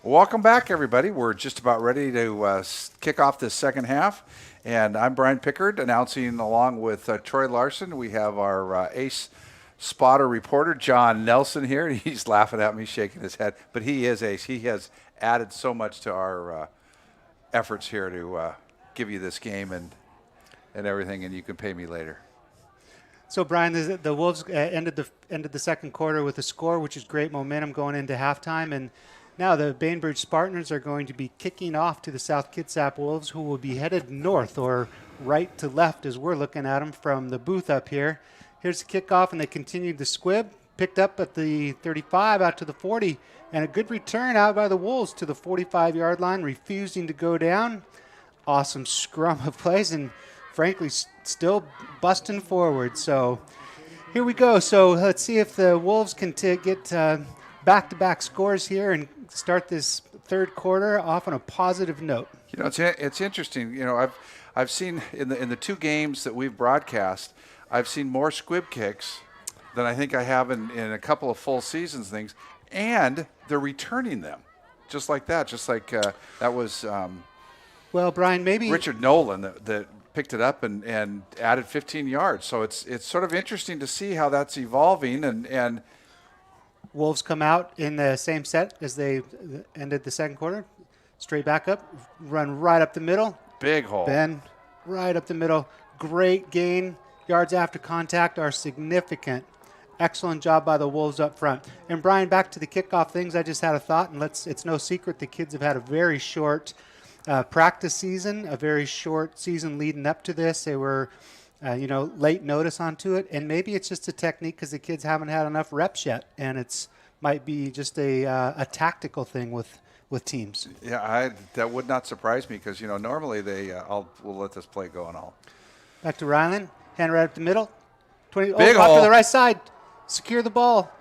Welcome back, everybody. We're just about ready to kick off this second half. And I'm Brian Pickard, announcing along with Troy Larson. We have our ace spotter reporter, John Nelson, here. He's laughing at me, shaking his head. But he is ace. He has added so much to our efforts here to give you this game and everything, and you can pay me later. So, Brian, the Wolves ended the second quarter with a score, which is great momentum going into halftime. And now the Bainbridge Spartans are going to be kicking off to the South Kitsap Wolves, who will be headed north or right to left as we're looking at them from the booth up here. Here's the kickoff, and they continued the squib, picked up at the 35 out to the 40, and a good return out by the Wolves to the 45-yard line, refusing to go down. Awesome scrum of plays, and frankly, still busting forward. So here we go. So let's see if the Wolves can get back-to-back scores here and start this third quarter off on a positive note. You know, it's interesting. You know, I've seen in the 2 games that we've broadcast, I've seen more squib kicks than I think I have in a couple of full seasons things, and they're returning them just like that. Just like that was. Well, Brian, maybe Richard Nolan that picked it up and added 15 yards. So it's sort of interesting to see how that's evolving and. Wolves come out in the same set as they ended the second quarter. Straight back up, run right up the middle. Big hole. Ben, right up the middle. Great gain. Yards after contact are significant. Excellent job by the Wolves up front. And Brian, back to the kickoff things, I just had a thought, and it's no secret the kids have had a very short practice season, a very short season leading up to this. They were late notice onto it, and maybe it's just a technique because the kids haven't had enough reps yet, and it's might be just a tactical thing with teams. Yeah, that would not surprise me because normally we'll let this play go and all. Back to Ryland, hand right up the middle, 20 big off hole to the right side, secure the ball.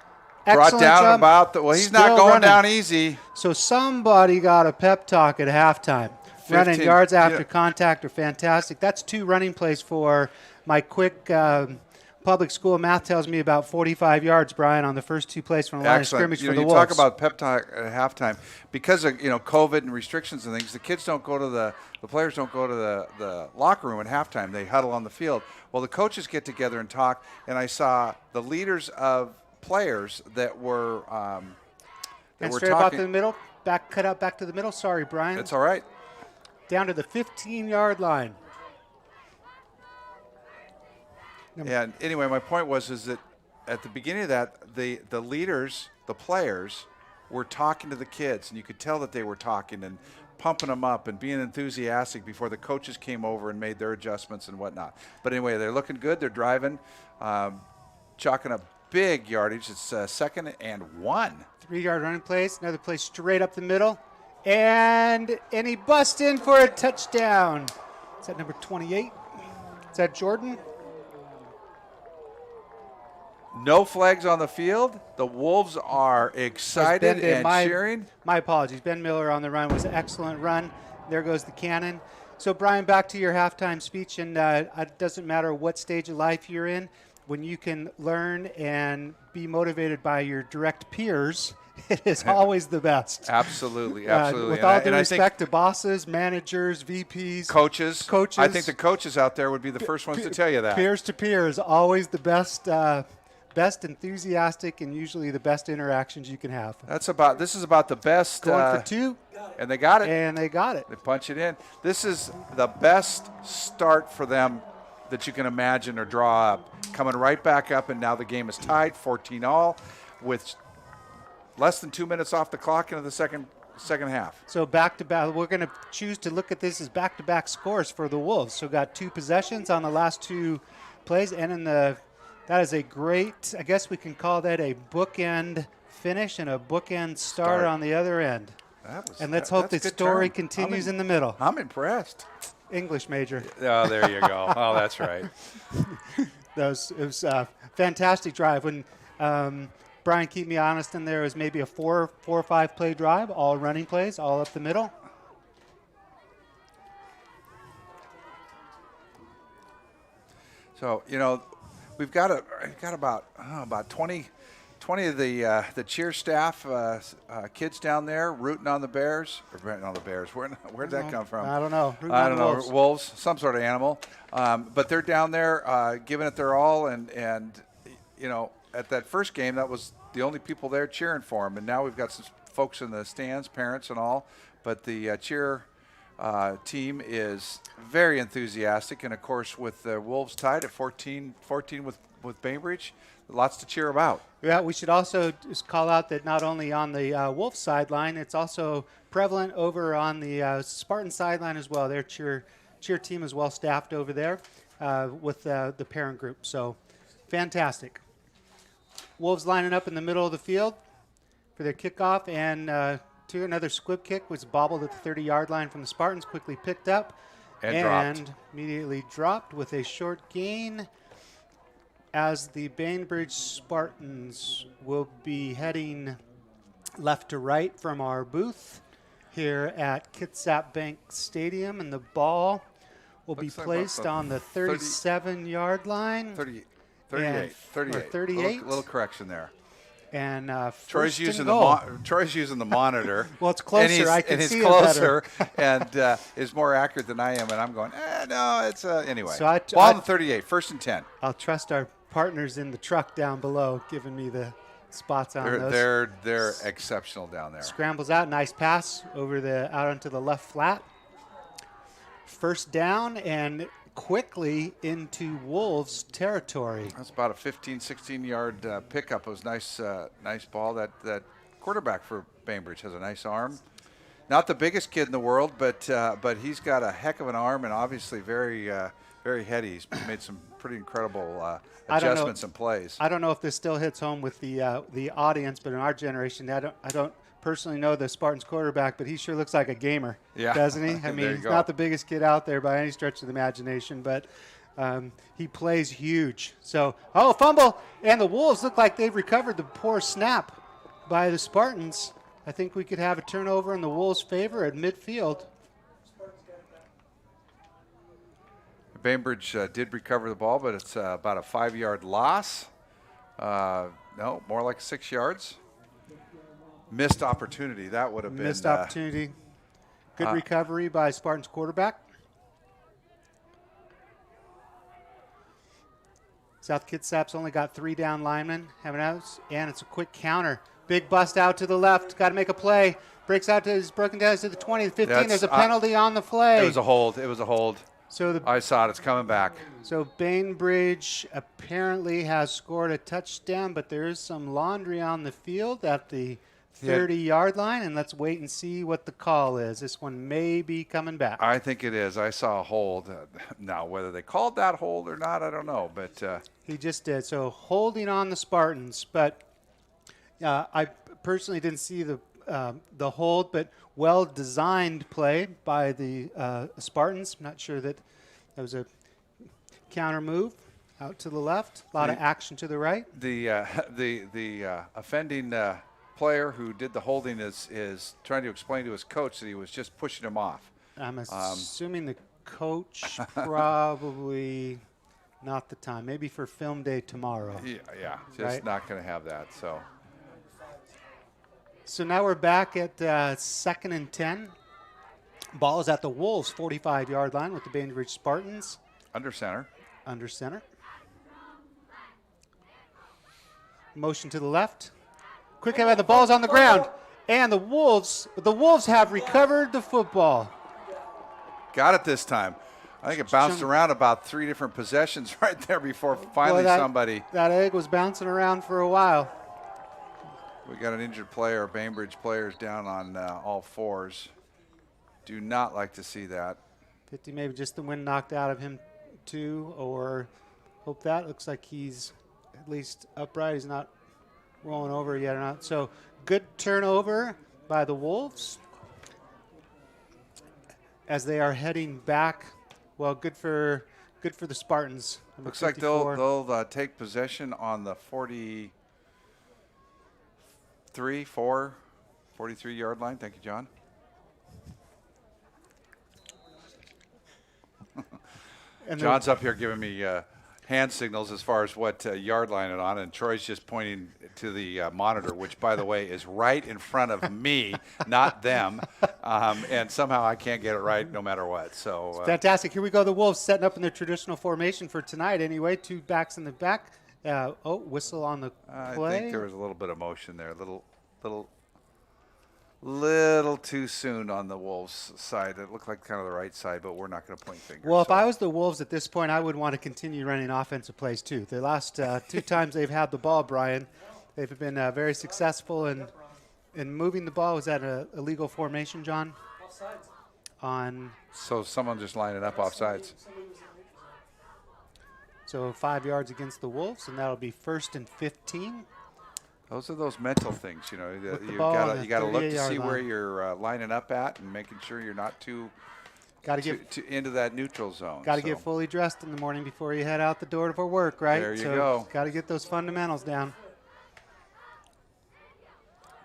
Brought Excellent down job. about the he's not Still going running. down easy. So somebody got a pep talk at halftime. 15, Running yards after yeah. contact are fantastic. That's 2 running plays for my quick public school math tells me about 45 yards, Brian, on the first 2 plays from the line of scrimmage for the you Wolves. talk about pep talk at halftime because of COVID and restrictions and things. The kids don't go to the players don't go to the locker room at halftime. They huddle on the field. Well, the coaches get together and talk. And I saw the leaders of players that were and straight up to the middle, cut out back to the middle. Sorry, Brian. That's all right. Down to the 15-yard line. And anyway, my point is that at the beginning of that, the leaders, the players, were talking to the kids, and you could tell that they were talking and pumping them up and being enthusiastic before the coaches came over and made their adjustments and whatnot. But anyway, they're looking good. They're driving, chalking up big yardage. It's 2nd and 1. 3-yard running plays. Another play straight up the middle. And he busts in for a touchdown. Is that number 28? Is that Jordan? No flags on the field. The Wolves are excited and cheering. My apologies. Ben Miller on the run was an excellent run. There goes the cannon. So, Brian, back to your halftime speech. And it doesn't matter what stage of life you're in. When you can learn and be motivated by your direct peers, it is always the best. Absolutely, absolutely. With all due respect to bosses, managers, VPs, coaches. I think the coaches out there would be the first ones to tell you that. Peers to peers, always the best enthusiastic, and usually the best interactions you can have. This is about the best. Going for 2. And they got it. And they got it. They punch it in. This is the best start for them that you can imagine or draw up. Coming right back up, and now the game is tied, 14-all, with less than 2 minutes off the clock into the second half. So back-to-back, we're going to choose to look at this as back-to-back scores for the Wolves. So got 2 possessions on the last 2 plays, and that is a great, I guess we can call that a bookend finish and a bookend start on the other end. And let's hope the story continues in the middle. I'm impressed. English major. Oh, there you go. Oh, that's right. It was a fantastic drive. When Brian, keep me honest, in there was maybe a 4 or 5 play drive, all running plays, all up the middle. So, we've got about 20 20 of the cheer staff, kids down there rooting on the Bears. Or rooting on the Bears. Where'd that come from? I don't know. I don't know. Wolves, some sort of animal. But they're down there giving it their all. And you know, at that first game, that was the only people there cheering for them. And now we've got some folks in the stands, parents and all. But the cheer team is very enthusiastic. And, of course, with the Wolves tied at 14 with Bainbridge, lots to cheer about. Yeah, we should also just call out that not only on the Wolf sideline, it's also prevalent over on the Spartan sideline as well. Their cheer team is well staffed over there with the parent group. So fantastic. Wolves lining up in the middle of the field for their kickoff, and to another squib kick was bobbled at the 30-yard line from the Spartans, quickly picked up and immediately dropped with a short gain, as the Bainbridge Spartans will be heading left to right from our booth here at Kitsap Bank Stadium, and the ball will be placed on the 37-yard line. 38. Little correction there. And Troy's using the monitor. Well, it's closer. I can see it better. And is more accurate than I am. And I'm going, no, it's anyway. So ball on the 38, 1st and 10. I'll trust our partners in the truck down below giving me the spots on those. They're exceptional down there. Scrambles out, nice pass out onto the left flat. First down and quickly into Wolves territory. That's about a 15, 16-yard pickup. It was nice ball. That quarterback for Bainbridge has a nice arm. Not the biggest kid in the world, but he's got a heck of an arm and obviously very heady. He's made some pretty incredible adjustments and plays. I don't know if this still hits home with the audience, but in our generation, I don't personally know the Spartans quarterback, but he sure looks like a gamer, doesn't he? I mean, he's not the biggest kid out there by any stretch of the imagination, but he plays huge. So, fumble, and the Wolves look like they've recovered the poor snap by the Spartans. I think we could have a turnover in the Wolves' favor at midfield. Bainbridge did recover the ball, but it's about a 5-yard loss. No, more like 6 yards. Missed opportunity. That would have been missed opportunity. Good recovery by Spartans quarterback. South Kitsap's only got 3 down linemen. And it's a quick counter. Big bust out to the left. Got to make a play. Breaks out broken down to the 20, the 15. There's a penalty on the play. It was a hold. So I saw it. It's coming back. So Bainbridge apparently has scored a touchdown, but there is some laundry on the field at the 30-yard line, and let's wait and see what the call is. This one may be coming back. I think it is. I saw a hold. Now, whether they called that hold or not, I don't know. But he just did. So holding on the Spartans, but I personally didn't see the hold, but well-designed play by the Spartans. I'm not sure that was a counter move out to the left. A lot of action to the right. The offending player who did the holding is trying to explain to his coach that he was just pushing him off. I'm assuming the coach probably not the time. Maybe for film day tomorrow. Yeah, just not going to have that. So now we're back at 2nd and 10. Ball is at the Wolves' 45-yard line with the Bainbridge Spartans. Under center. Motion to the left. Quick the ball's on the ground. And the Wolves have recovered the football. Got it this time. I think it bounced around about 3 different possessions right there before finally somebody. That egg was bouncing around for a while. We got an injured player. Bainbridge players down on all 4s. Do not like to see that. 50, maybe just the wind knocked out of him too, or hope that. Looks like he's at least upright. He's not rolling over yet or not. So good turnover by the Wolves as they are heading back. Well, good for the Spartans. Looks like they'll take possession on the 43-yard line. Thank you, John. And John's up here giving me hand signals as far as what yard line it on, and Troy's just pointing to the monitor, which, by the way, is right in front of me, not them. And somehow I can't get it right no matter what. So fantastic. Here we go. The Wolves setting up in their traditional formation for tonight anyway. 2 backs in the back. Whistle on the play. I think there was a little bit of motion there. Little too soon on the Wolves side. It looked like kind of the right side, but we're not going to point fingers. Well, if I was the Wolves at this point, I would want to continue running offensive plays too. The last 2 times they've had the ball, Brian, they've been very successful in moving the ball. Was that a illegal formation, John? Offsides. So someone just lining up offsides. So 5 yards against the Wolves, and that'll be 1st and 15. Those are those mental things, you know. You got to look to see where you're lining up at and making sure you're not too into that neutral zone. Got to get fully dressed in the morning before you head out the door for work, right? There you go. Got to get those fundamentals down.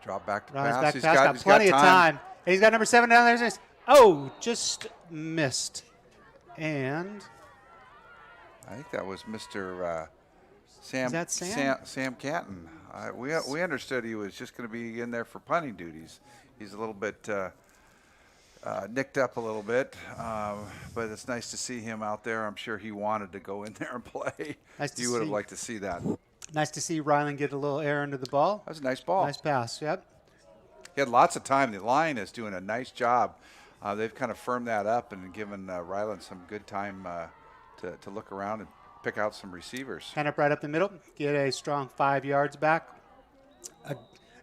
Drop back to Ryan's pass. Back He's pass. got Plenty of time. And he's got number 7 down there. Oh, just missed. And I think that was Mr. Sam. Is that Sam? Sam Canton. We understood he was just going to be in there for punting duties. He's a little bit nicked up a little bit, but it's nice to see him out there. I'm sure he wanted to go in there and play. You would have liked to see that. Nice to see Ryland get a little air into the ball. That was a nice ball. Nice pass, yep. He had lots of time. The line is doing a nice job. They've kind of firmed that up and given Ryland some good time to look around and pick out some receivers. Hand up right up the middle. Get a strong 5 yards back.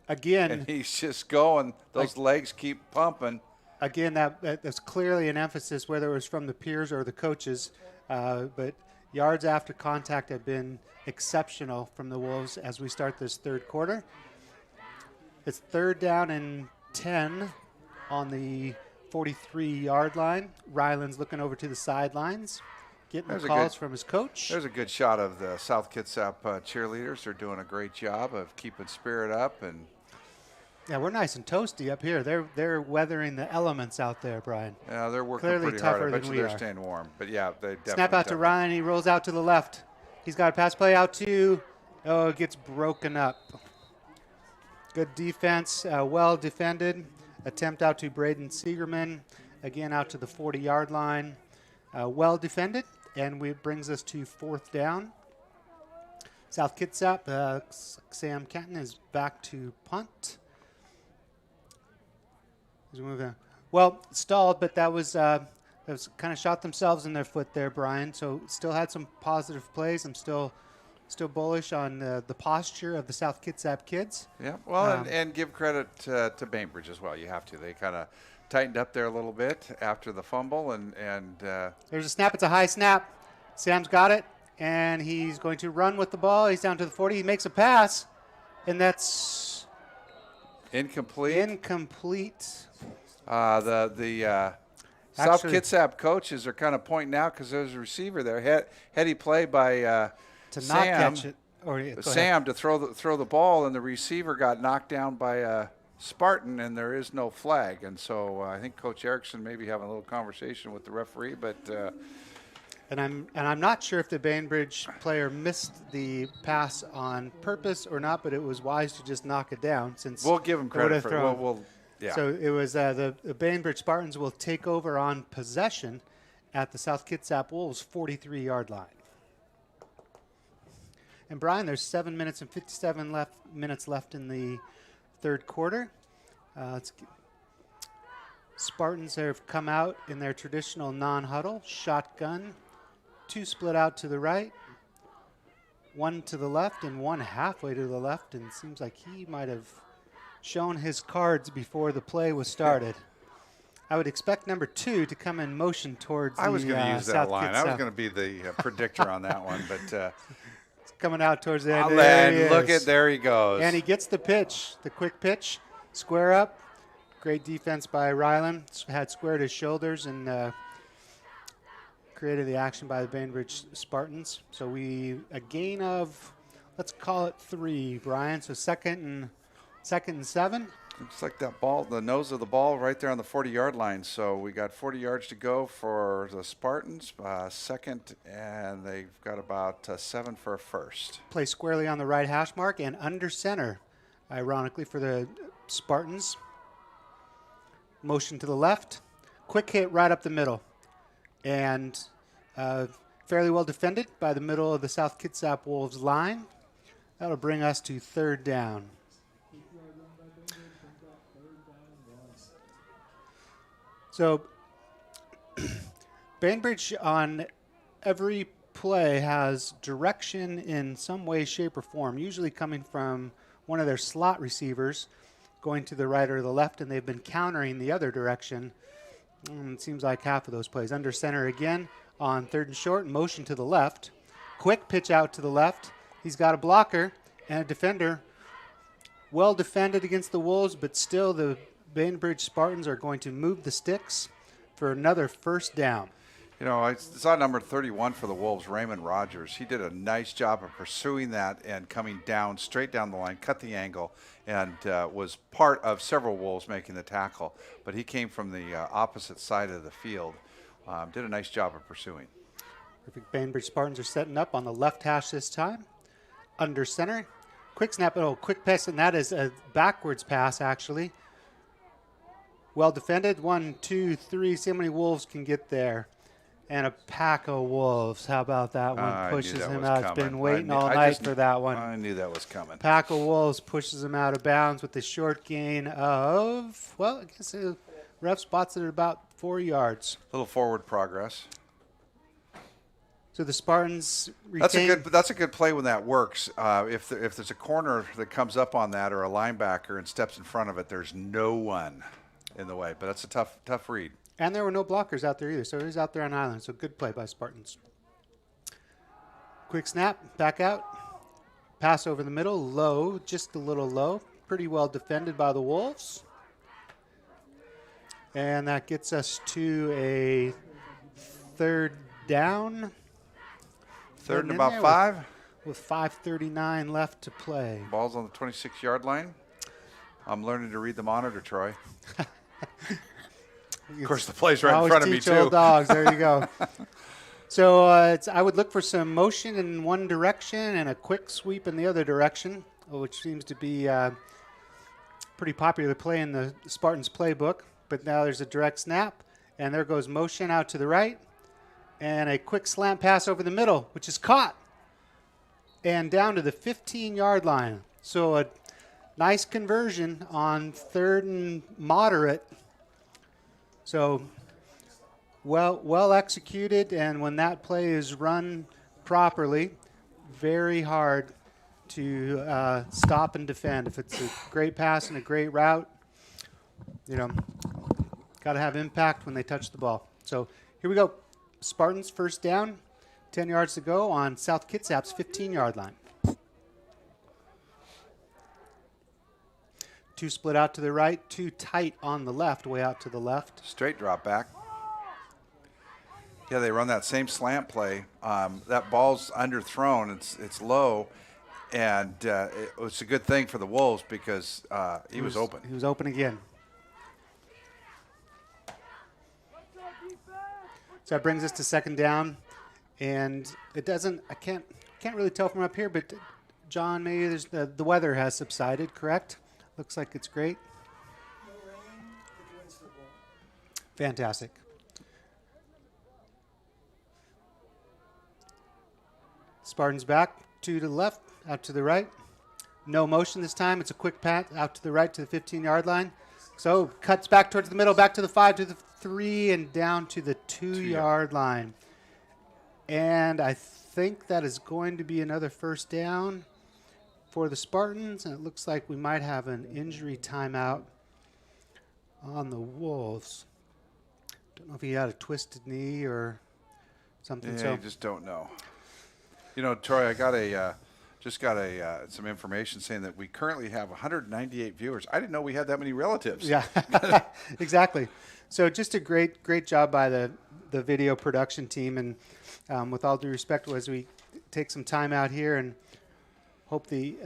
Again. And he's just going. Those legs keep pumping. Again, that's clearly an emphasis, whether it was from the peers or the coaches. But yards after contact have been exceptional from the Wolves as we start this 3rd quarter. It's 3rd down and 10 on the 43-yard line. Ryland's looking over to the sidelines, getting the calls from his coach. There's a good shot of the South Kitsap cheerleaders. They're doing a great job of keeping spirit up. And yeah, we're nice and toasty up here. They're weathering the elements out there, Brian. Yeah, they're working clearly pretty tougher hard. I bet than you we they're are. staying warm. But yeah, they definitely. Snap out to Ryan. He rolls out to the left. He's got a pass play out to. Oh, it gets broken up. Good defense. Well defended. Attempt out to Braden Seegerman. Again, out to the 40-yard line. Well defended. And it brings us to 4th down. South Kitsap. Sam Canton is back to punt. He's moving. Well, stalled, but that was kind of shot themselves in their foot there, Brian. So still had some positive plays. I'm still bullish on the posture of the South Kitsap kids. Yeah, well, and give credit to Bainbridge as well. You have to. They kind of tightened up there a little bit after the fumble. And there's a snap. It's a high snap. Sam's got it, and he's going to run with the ball. He's down to the 40. He makes a pass, and that's incomplete. The South Kitsap coaches are kind of pointing out because there's a receiver there. Heady play by to Sam, not catch it. Sam to throw the ball, and the receiver got knocked down by Spartan, and there is no flag. And so I think Coach Erickson may be having a little conversation with the referee, but. And I'm not sure if the Bainbridge player missed the pass on purpose or not, but it was wise to just knock it down since we'll give him credit for it. Yeah. So it was the Bainbridge Spartans will take over on possession at the South Kitsap Wolves 43-yard line. And Brian, there's 7 minutes and 57 minutes left in the 3rd quarter. Spartans have come out in their traditional non-huddle shotgun. 2 split out to the right, 1 to the left, and 1 halfway to the left. And it seems like he might have shown his cards before the play was started. I would expect number 2 to come in motion towards I was going to use that line. I was Kitsap. going to be the predictor on that one, but it's coming out towards the end. There he goes. And he gets the pitch, the quick pitch, square up. Great defense by Ryland. Had squared his shoulders and created the action by the Bainbridge Spartans. So a gain of, let's call it 3, Brian. So second and 7. Looks like that ball, the nose of the ball right there on the 40-yard line. So we got 40 yards to go for the Spartans, second, and they've got about 7 for a first. Play squarely on the right hash mark and under center, ironically, for the Spartans. Motion to the left. Quick hit right up the middle. And fairly well defended by the middle of the South Kitsap Wolves line. That'll bring us to third down. So Bainbridge on every play has direction in some way, shape, or form, usually coming from one of their slot receivers going to the right or the left, and they've been countering the other direction. It seems like half of those plays. Under center again on third and short, motion to the left. Quick pitch out to the left. He's got a blocker and a defender. Well defended against the Wolves, but still the Bainbridge Spartans are going to move the sticks for another first down. You know, I saw number 31 for the Wolves, Raymond Rogers. He did a nice job of pursuing that and coming down, straight down the line, cut the angle, and was part of several Wolves making the tackle. But he came from the opposite side of the field. Did a nice job of pursuing. Perfect. Bainbridge Spartans are setting up on the left hash this time. Under center. Quick snap, quick pass, and that is a backwards pass, actually. Well defended. 1, 2, 3. See how many Wolves can get there. And a pack of Wolves. How about that one? Pushes him out. It's been waiting all night for that one. I knew that was coming. Pack of Wolves pushes him out of bounds with a short gain of, well, I guess the ref spots it at about 4 yards. Little forward progress. So the Spartans retain. That's a good play when that works. If there's a corner that comes up on that or a linebacker and steps in front of it, there's no one in the way. But that's a tough read. And there were no blockers out there either, so he's out there on island. So good play by Spartans. Quick snap, back out. Pass over the middle, low, just a little low. Pretty well defended by the Wolves. And that gets us to a third down. Third and about 5. With 5:39 left to play. Ball's on the 26-yard line. I'm learning to read the monitor, Troy. Of course, the play's right in front of me, too. Old dogs. There you go. So I would look for some motion in one direction and a quick sweep in the other direction, which seems to be pretty popular play in the Spartans playbook. But now there's a direct snap, and there goes motion out to the right, and a quick slant pass over the middle, which is caught, and down to the 15-yard line. So a nice conversion on third and moderate. So well executed, and when that play is run properly, very hard to stop and defend. If it's a great pass and a great route, you know, got to have impact when they touch the ball. So here we go. Spartans first down, 10 yards to go on South Kitsap's 15-yard line. 2 split out to the right, 2 tight on the left, way out to the left. Straight drop back. Yeah, they run that same slant play. That ball's underthrown. It's low, and it's a good thing for the Wolves because he was open. He was open again. So that brings us to second down, and it doesn't. I can't really tell from up here, but John, maybe there's the weather has subsided, correct? Looks like it's great. Fantastic. Spartans back, 2 to the left, out to the right. No motion this time. It's a quick pass out to the right to the 15-yard line. So cuts back towards the middle, back to the 5, to the 3, and down to the 2-yard line. And I think that is going to be another first down for the Spartans, and it looks like we might have an injury timeout on the Wolves. Don't know if he had a twisted knee or something. Yeah, so you just don't know. You know, Troy, I got some information saying that we currently have 198 viewers. I didn't know we had that many relatives. Yeah, exactly. So just a great job by the video production team, and with all due respect, as we take some time out here and Hope the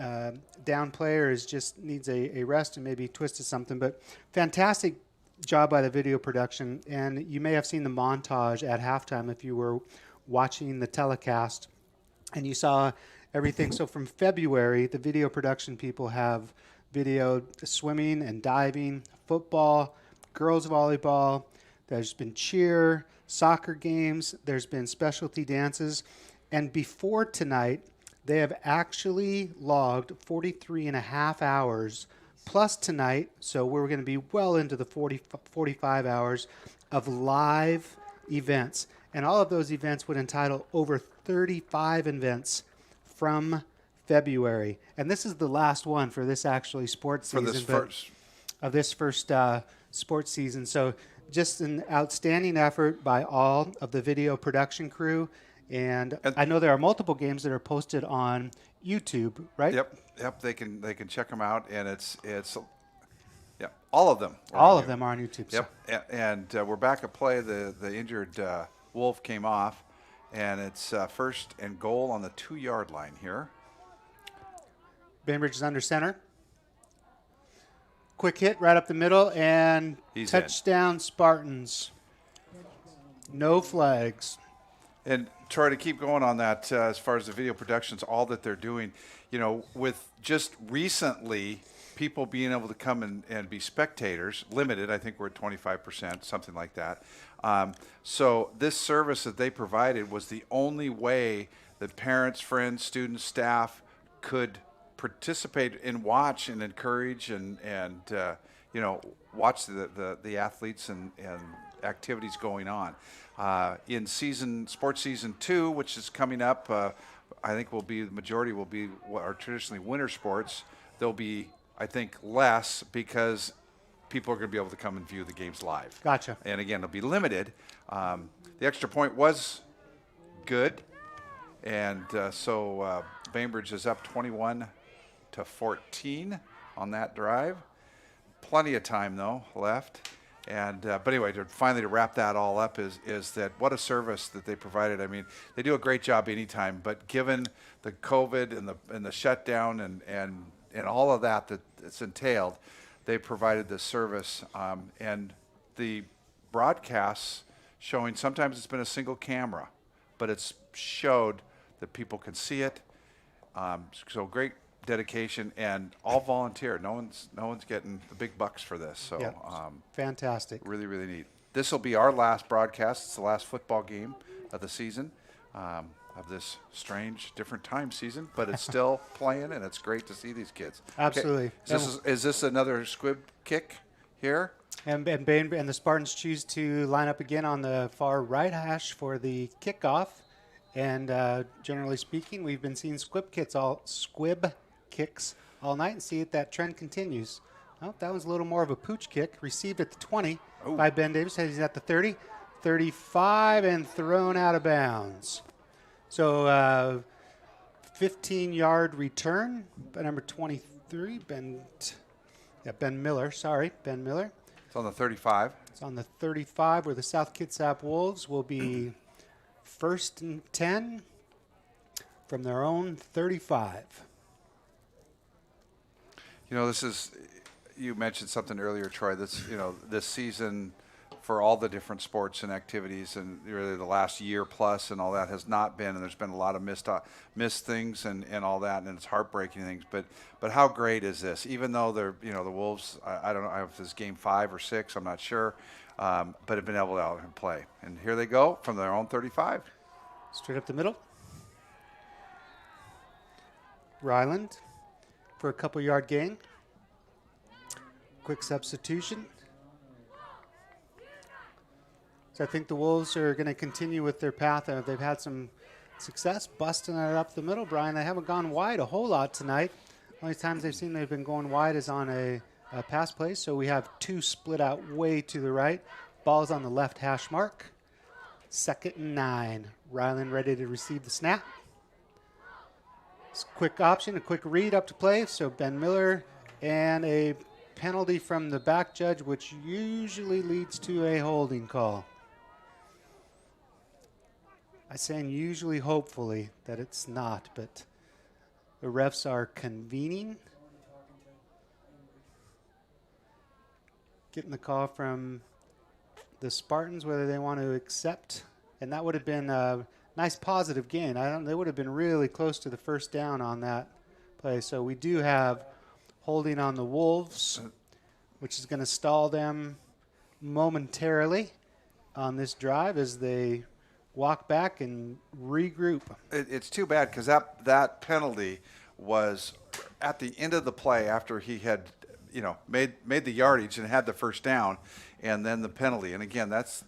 down player needs a rest and maybe twisted something. But fantastic job by the video production. And you may have seen the montage at halftime if you were watching the telecast. And you saw everything. So from February, the video production people have videoed swimming and diving, football, girls volleyball. There's been cheer, soccer games. There's been specialty dances. And before tonight, they have actually logged 43 and a half hours plus tonight. So we're going to be well into the 45 hours of live events. And all of those events would entitle over 35 events from February. And this is the last one for this actually sports season. Of this first sports season. So just an outstanding effort by all of the video production crew. And I know there are multiple games that are posted on YouTube, right? Yep. They can check them out, and it's all of them. All of them are on YouTube. Yep. So. And we're back at play. The injured Wolf came off, and it's first and goal on the 2-yard line here. Bainbridge is under center. Quick hit right up the middle, and touchdown Spartans. No flags. And Troy, to keep going on that, as far as the video productions, all that they're doing, with just recently people being able to come and be spectators, limited, I think we're at 25%, something like that. So this service that they provided was the only way that parents, friends, students, staff could participate and watch and encourage and watch the athletes and activities going on. In sports season 2, which is coming up, I think the majority will be what are traditionally winter sports. There'll be, I think, less because people are going to be able to come and view the games live. Gotcha. And again, it'll be limited. The extra point was good, and so Bainbridge is up 21-14 on that drive. Plenty of time though left. And but anyway, finally to wrap that all up is that what a service that they provided. I mean, they do a great job anytime, but given the COVID and the shutdown and all of that's entailed, they provided this service. And the broadcasts showing, sometimes it's been a single camera, but it's showed that people can see it. So great dedication, and all volunteer. No one's getting the big bucks for this. So fantastic. Really, really neat. This will be our last broadcast. It's the last football game of the season, of this strange, different time season, but it's still playing, and it's great to see these kids. Absolutely. Okay. Is this another squib kick here? And the Spartans choose to line up again on the far right hash for the kickoff. And generally speaking, we've been seeing squib kicks all night, and see if that trend continues. Oh, that was a little more of a pooch kick. Received at the 20 by Ben Davis. He's at the 30, 35, and thrown out of bounds. So 15-yard return by number 23, Ben Miller. Sorry, Ben Miller. It's on the 35. It's on the 35, where the South Kitsap Wolves will be 1st and 10 from their own 35. You mentioned something earlier, Troy. This season for all the different sports and activities, and really the last year plus and all that has not been, and there's been a lot of missed things and all that, and it's heartbreaking things. But how great is this? Even though they're, the Wolves, I don't know if it's game 5 or 6, I'm not sure, but have been able to out and play. And here they go from their own 35. Straight up the middle. Ryland for a couple-yard gain. Quick substitution. So I think the Wolves are going to continue with their path. They've had some success busting it up the middle, Brian. They haven't gone wide a whole lot tonight. Only times they've been going wide is on a pass play. So we have 2 split out way to the right. Ball's on the left hash mark. 2nd and 9. Ryland ready to receive the snap. It's a quick option, a quick read up to play. So Ben Miller, and a penalty from the back judge, which usually leads to a holding call. I'm saying usually, hopefully, that it's not, but The refs are convening. Getting the call from the Spartans whether they want to accept. And that would have been a nice positive gain. They would have been really close to the first down on that play. So we do have holding on the Wolves, which is going to stall them momentarily on this drive as they walk back and regroup. It's too bad because that penalty was at the end of the play after he had, made the yardage and had the first down, and then the penalty. And again, that's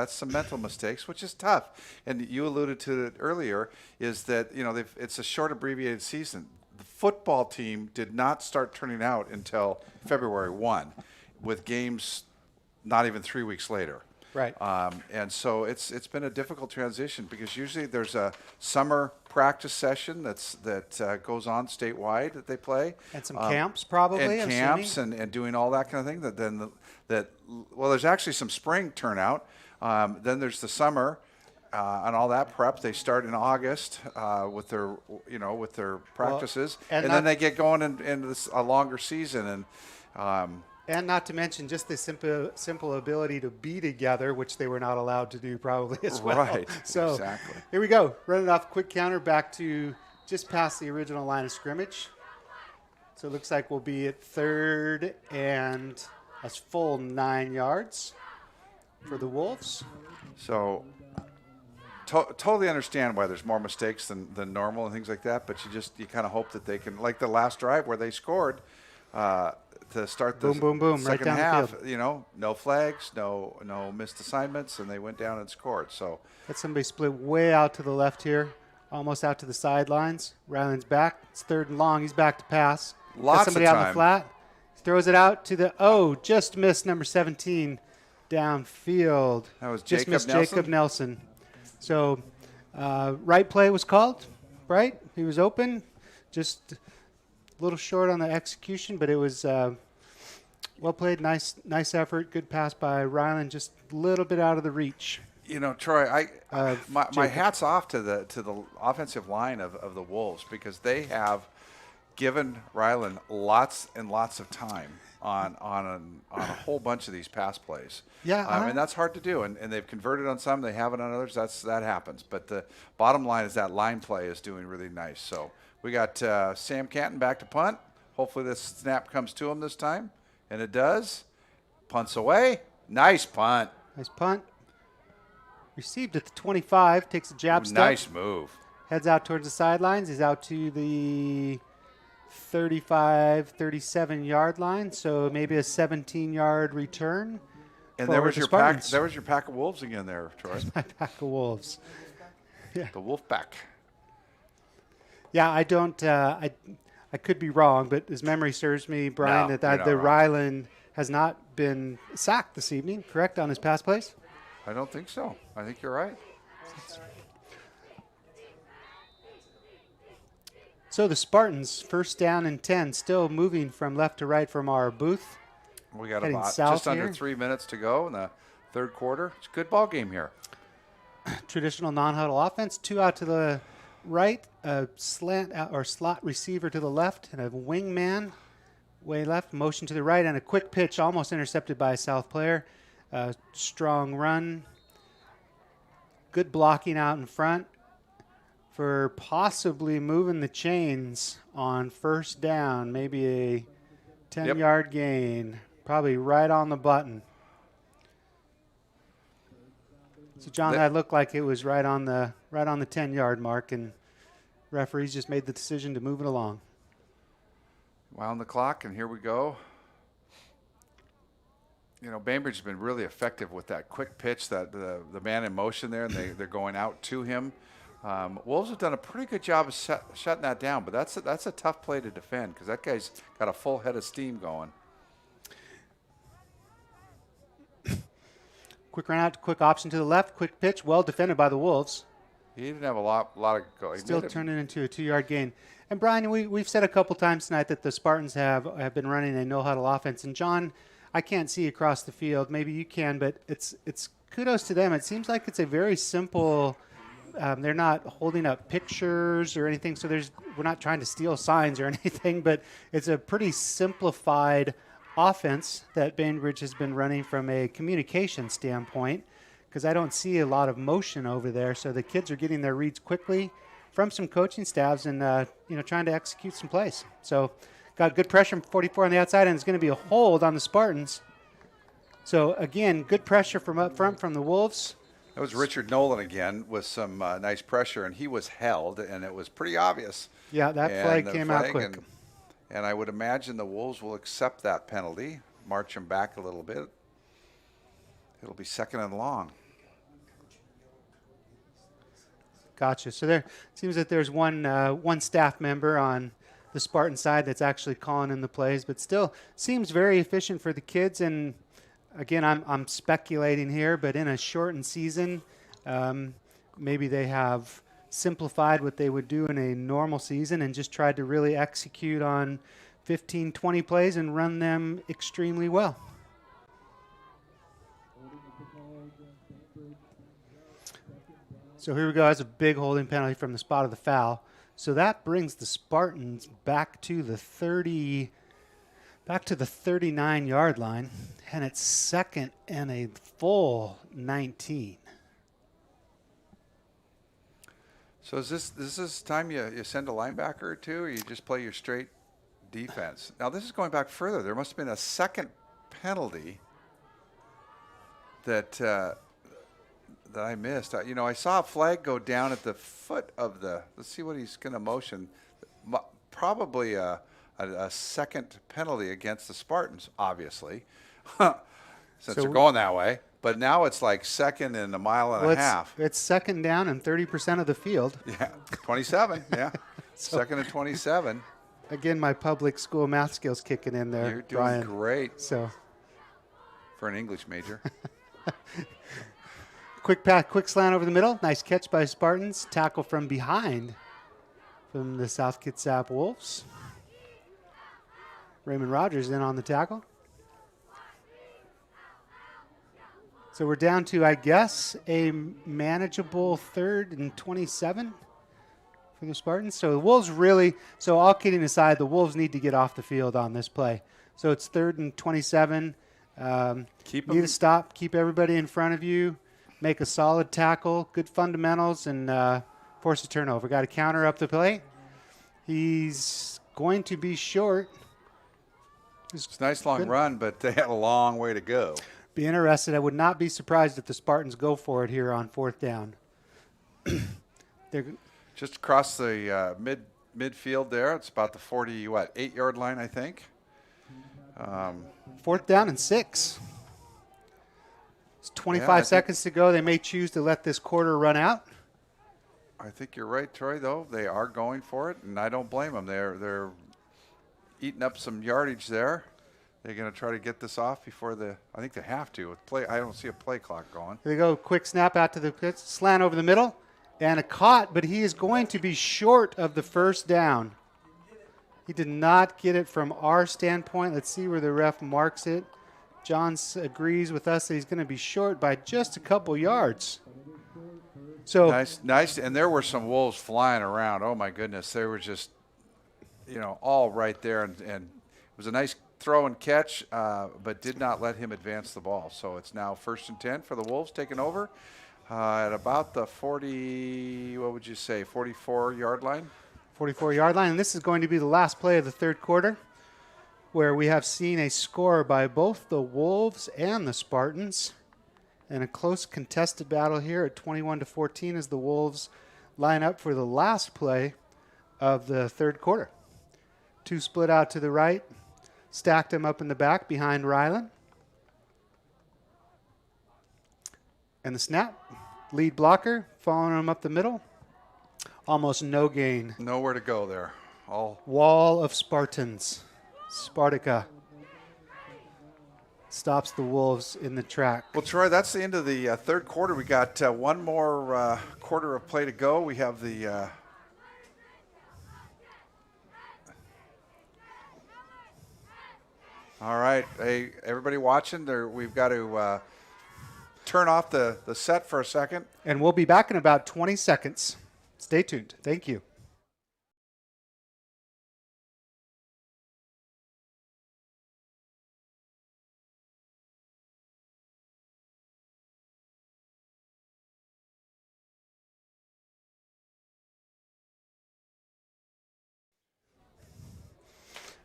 some mental mistakes, which is tough. And you alluded to it earlier, is that it's a short abbreviated season. The football team did not start turning out until February 1, with games not even 3 weeks later. Right. And so it's been a difficult transition because usually there's a summer practice session that goes on statewide that they play. And some camps probably. And camps and doing all that kind of thing. There's actually some spring turnout. Then there's the summer and all that prep. They start in August with their practices. Well, and then they get going into a longer season. And not to mention just the simple ability to be together, which they were not allowed to do probably as well. Right, so exactly. Here we go. Running off quick counter back to just past the original line of scrimmage. So it looks like we'll be at third and a full 9 yards for the Wolves. So totally understand why there's more mistakes than normal and things like that, but you kind of hope that they can, like the last drive where they scored, to start the boom, second right down half, the field. No flags, no missed assignments, and they went down and scored. So got somebody split way out to the left here, almost out to the sidelines. Ryland's back. It's third and long. He's back to pass. Lots got somebody of out in the time. flat. Throws it out to the just missed number 17 downfield. That was just Jacob missed Nelson? Jacob Nelson. So right play was called. Right, he was open. Just a little short on the execution, but it was well played. Nice effort. Good pass by Ryland. Just a little bit out of the reach. Troy, my hat's off to the offensive line of the Wolves because they have given Ryland lots and lots of time on a whole bunch of these pass plays. Yeah, and that's hard to do. And they've converted on some, they haven't on others. That happens. But the bottom line is that line play is doing really nice. So we got Sam Canton back to punt. Hopefully this snap comes to him this time, and it does. Punts away. Nice punt. Nice punt. Received at the 25. Takes a jab step. Nice move. Heads out towards the sidelines. He's out to the 35, 37 yard line. So maybe a 17-yard return. And there was your pack. There was your pack of wolves again, there, Troy. There's my pack of wolves. Yeah. The wolf pack. Yeah, I don't. I could be wrong, but as memory serves me, Brian, No, that you're not wrong. Ryland has not been sacked this evening. Correct on his pass plays. I don't think so. I think you're right. So the Spartans, first down and 10, still moving from left to right from our booth. We got Heading about south just under here. 3 minutes to go in the third quarter. It's a good ball game here. Traditional non-huddle offense. Two out to the right, a slant out or slot receiver to the left, and a wingman way left, motion to the right, and a quick pitch almost intercepted by a South player. Strong run. Good blocking out in front for possibly moving the chains on first down. Maybe a 10-yard gain. Probably right on the button. So, John, that looked like it was right on the 10-yard mark, and referees just made the decision to move it along. Wound the clock, and here we go. Bainbridge has been really effective with that quick pitch, that the man in motion there, and they're going out to him. Wolves have done a pretty good job of shutting that down, but that's a tough play to defend because that guy's got a full head of steam going. Quick run out, quick option to the left, quick pitch, well defended by the Wolves. He didn't have a lot of go. Still turned it into a 2-yard gain. And Brian, we've said a couple times tonight that the Spartans have been running a no-huddle offense. And John, I can't see across the field. Maybe you can, but it's kudos to them. It seems like it's a very simple they're not holding up pictures or anything, so we're not trying to steal signs or anything, but it's a pretty simplified offense that Bainbridge has been running from a communication standpoint, because I don't see a lot of motion over there, so the kids are getting their reads quickly from some coaching staffs and trying to execute some plays. So got good pressure from 44 on the outside, and it's going to be a hold on the Spartans. So again, good pressure from up front from the Wolves. That was Richard Nolan again with some nice pressure, and he was held, and it was pretty obvious. Yeah, that flag came out quick. And I would imagine the Wolves will accept that penalty, march him back a little bit. It'll be 2nd and long. Gotcha. So there seems that there's one staff member on the Spartan side that's actually calling in the plays, but still seems very efficient for the kids. And again, I'm speculating here, but in a shortened season, maybe they have simplified what they would do in a normal season and just tried to really execute on 15, 20 plays and run them extremely well. So here we go. That's a big holding penalty from the spot of the foul. So that brings the Spartans back to the 39-yard line, and it's 2nd and a full 19. So is this time you send a linebacker or two, or you just play your straight defense? Now this is going back further. There must have been a second penalty that I missed. I saw a flag go down at the foot of the. Let's see what he's going to motion. Probably a second penalty against the Spartans, obviously, since they're going that way. But now it's like 2nd and a mile and a half. It's 2nd down and 30% of the field. Yeah, 27. Yeah, so 2nd and 27. Again, my public school math skills kicking in there. You're doing Brian. Great. So, for an English major. Quick pass, quick slant over the middle. Nice catch by Spartans. Tackle from behind from the South Kitsap Wolves. Raymond Rogers in on the tackle. So we're down to, I guess, a manageable 3rd and 27 for the Spartans. So the Wolves really, so all kidding aside, the Wolves need to get off the field on this play. So it's 3rd and 27. Need to stop, keep everybody in front of you, make a solid tackle, good fundamentals, and force a turnover. Got to counter up the play. He's going to be short. It's a nice long run, but they had a long way to go. Be interested. I would not be surprised if the Spartans go for it here on 4th down. They're just across the midfield there. It's about the 8-yard line, I think. 4th down and 6. It's 25 seconds to go. They may choose to let this quarter run out. I think you're right, Troy, though. They are going for it, and I don't blame them. They're eating up some yardage there. They're going to try to get this off before I think they have to. I don't see a play clock going. Here they go. Quick snap out to the slant over the middle. And a caught, but he is going to be short of the 1st down. He did not get it from our standpoint. Let's see where the ref marks it. John agrees with us that he's going to be short by just a couple yards. So nice. And there were some Wolves flying around. Oh, my goodness. They were just, all right there. And it was a nice throw and catch, but did not let him advance the ball. So it's now 1st and 10 for the Wolves, taking over at about the 44-yard line. 44-yard line, and this is going to be the last play of the 3rd quarter, where we have seen a score by both the Wolves and the Spartans, and a close contested battle here at 21-14 as the Wolves line up for the last play of the 3rd quarter. 2 split out to the right. Stacked him up in the back behind Ryland. And the snap. Lead blocker, following him up the middle. Almost no gain. Nowhere to go there. Wall of Spartans. Spartica stops the Wolves in the track. Well, Troy, that's the end of the 3rd quarter. We got one more quarter of play to go. We have the... All right. Hey, everybody watching, we've got to turn off the set for a second. And we'll be back in about 20 seconds. Stay tuned. Thank you.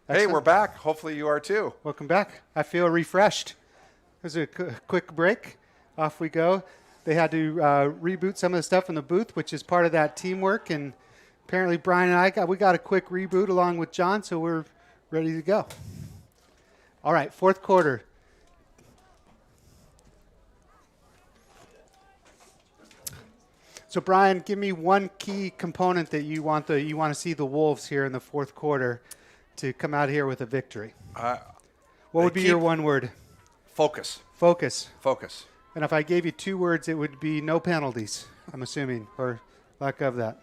Hey, Excellent. we're back. Hopefully you are too. Welcome back. I feel refreshed. There's a quick break. Off we go. They had to reboot some of the stuff in the booth, which is part of that teamwork. And apparently Brian and I got a quick reboot along with John, so we're ready to go. All right, fourth quarter. So Brian, give me one key component that you want to see the Wolves here in the fourth quarter to come out here with a victory. What would be your one word? Focus. Focus. Focus. And if I gave you 2 words, it would be no penalties, I'm assuming, or lack of that.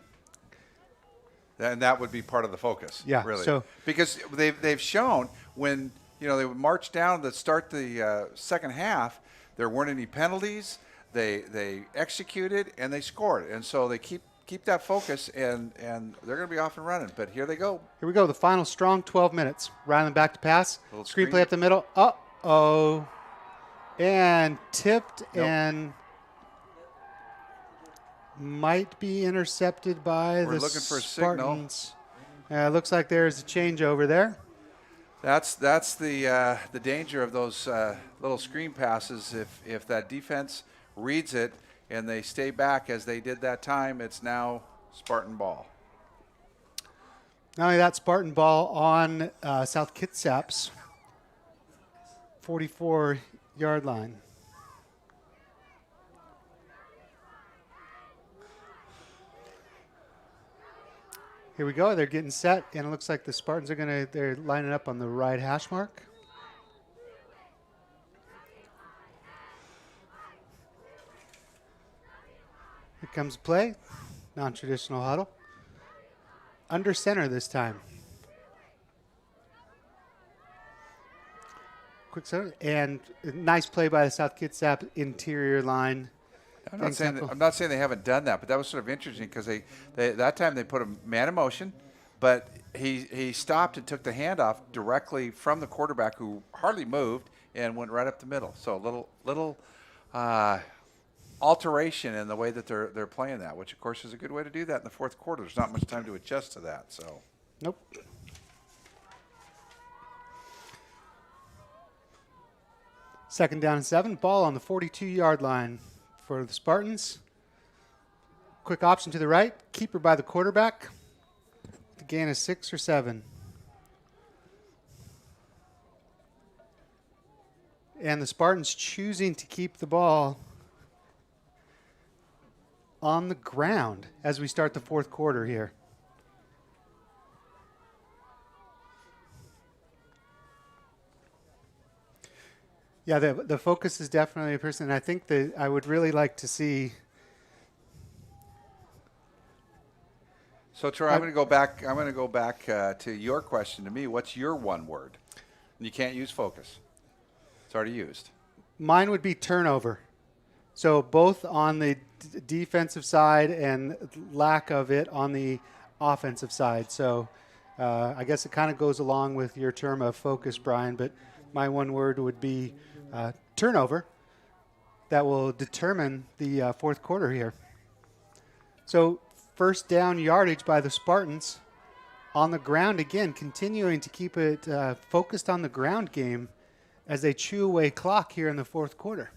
And that would be part of the focus. Yeah. Really. So because they've shown when they would march down to start the second half, there weren't any penalties. They executed and they scored, and so they keep that focus, and they're going to be off and running. But here they go. Here we go. The final strong 12 minutes. Ryland back to pass. Screenplay up the middle. Uh-oh. And tipped and might be intercepted by We're the looking for a Spartans. Looks like there's a changeover there. That's the danger of those little screen passes. If that defense reads it and they stay back as they did that time, it's now Spartan ball. Not only that, Spartan ball on South Kitsap's 44-yard line. Here we go. They're getting set, and it looks like the Spartans they're lining up on the right hash mark. Here comes play. Non-traditional huddle. Under center this time. Quick center. And nice play by the South Kitsap interior line. I'm not saying they haven't done that, but that was sort of interesting because they that time they put a man in motion, but he stopped and took the handoff directly from the quarterback who hardly moved and went right up the middle. So a little alteration in the way that they're playing that, which of course is a good way to do that in the fourth quarter. There's not much time to adjust to that. So nope. Second down and 7. Ball on the 42-yard line for the Spartans. Quick option to the right. Keeper by the quarterback. The gain is 6 or 7. And the Spartans choosing to keep the ball on the ground as we start the fourth quarter here. Yeah, the focus is definitely a person. I think that I would really like to see. So Troy, I'm going to go back. I'm going to go back to your question to me. What's your one word? And you can't use focus. It's already used. Mine would be turnover. So both on the defensive side and lack of it on the offensive side. So I guess it kind of goes along with your term of focus, Brian. But my one word would be turnover. That will determine the fourth quarter here. So first down yardage by the Spartans on the ground again, continuing to keep it focused on the ground game as they chew away clock here in the fourth quarter.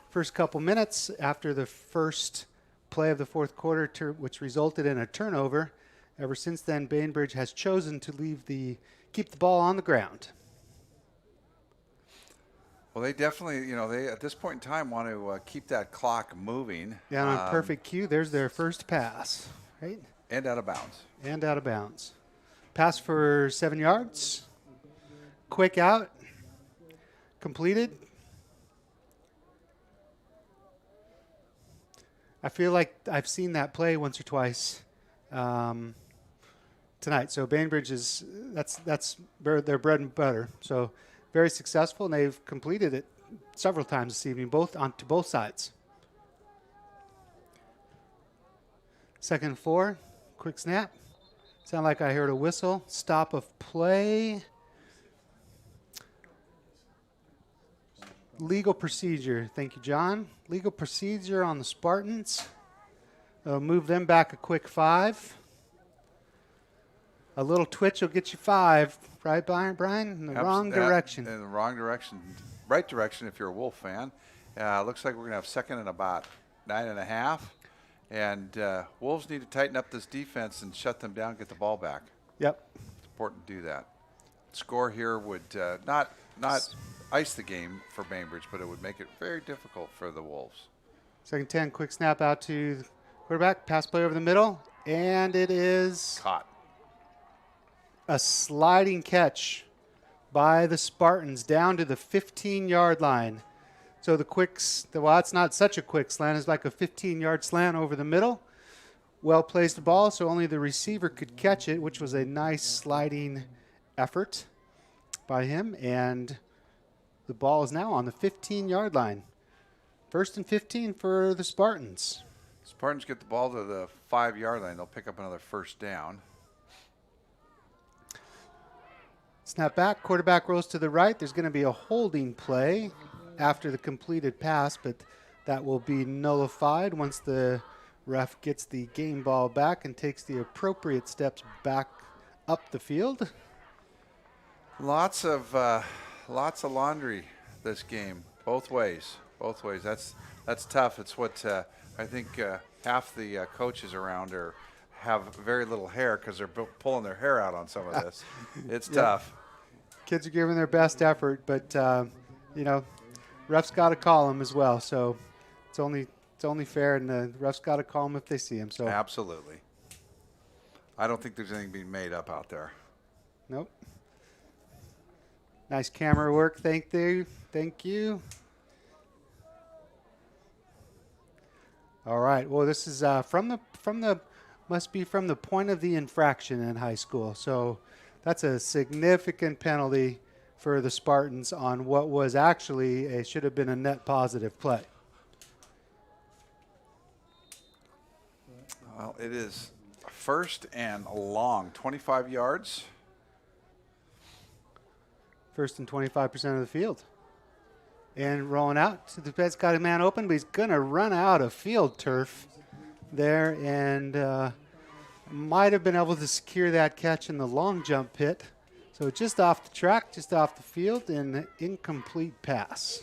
First couple minutes after the first play of the fourth quarter, which resulted in a turnover. Ever since then, Bainbridge has chosen to keep the ball on the ground. Well, they definitely, they at this point in time want to keep that clock moving. Yeah, on perfect cue, there's their first pass, right? And out of bounds. And out of bounds. Pass for 7 yards. Quick out. Completed. I feel like I've seen that play once or twice tonight. So Bainbridge that's their bread and butter. So very successful, and they've completed it several times this evening, both to both sides. 2nd and 4, quick snap. Sound like I heard a whistle. Stop of play. Legal procedure. Thank you, John. Legal procedure on the Spartans. Move them back a quick 5. A little twitch will get you 5, right, Brian? In the wrong direction. In the wrong direction. Right direction if you're a Wolf fan. Looks like we're going to have 2nd and about 9.5. And Wolves need to tighten up this defense and shut them down, get the ball back. Yep. It's important to do that. Score here would not ice the game for Bainbridge, but it would make it very difficult for the Wolves. 2nd 10, quick snap out to the quarterback, pass play over the middle, and it is caught. A sliding catch by the Spartans down to the 15-yard line. So it's not such a quick slant. It's like a 15-yard slant over the middle. Well-placed ball, so only the receiver could catch it, which was a nice sliding effort by him. And the ball is now on the 15-yard line. 1st and 15 for the Spartans. Spartans get the ball to the 5-yard line. They'll pick up another 1st down. Snap back, quarterback rolls to the right. There's going to be a holding play after the completed pass, but that will be nullified once the ref gets the game ball back and takes the appropriate steps back up the field. Lots of laundry this game, both ways. That's tough. It's what I think half the coaches around have very little hair because they're pulling their hair out on some of this. It's tough. Kids are giving their best effort, but refs got to call them as well. So it's only fair, and the refs got to call them if they see them. So absolutely. I don't think there's anything being made up out there. Nope. Nice camera work. Thank you. All right. Well, this is must be from the point of the infraction in high school. So that's a significant penalty for the Spartans on what was actually should have been a net positive play. Well, it is 1st and long, 25 yards. 1st and 25% of the field. And rolling out. The Pet's got a man open, but he's going to run out of field turf there and might have been able to secure that catch in the long jump pit. So just off the track, just off the field, and incomplete pass.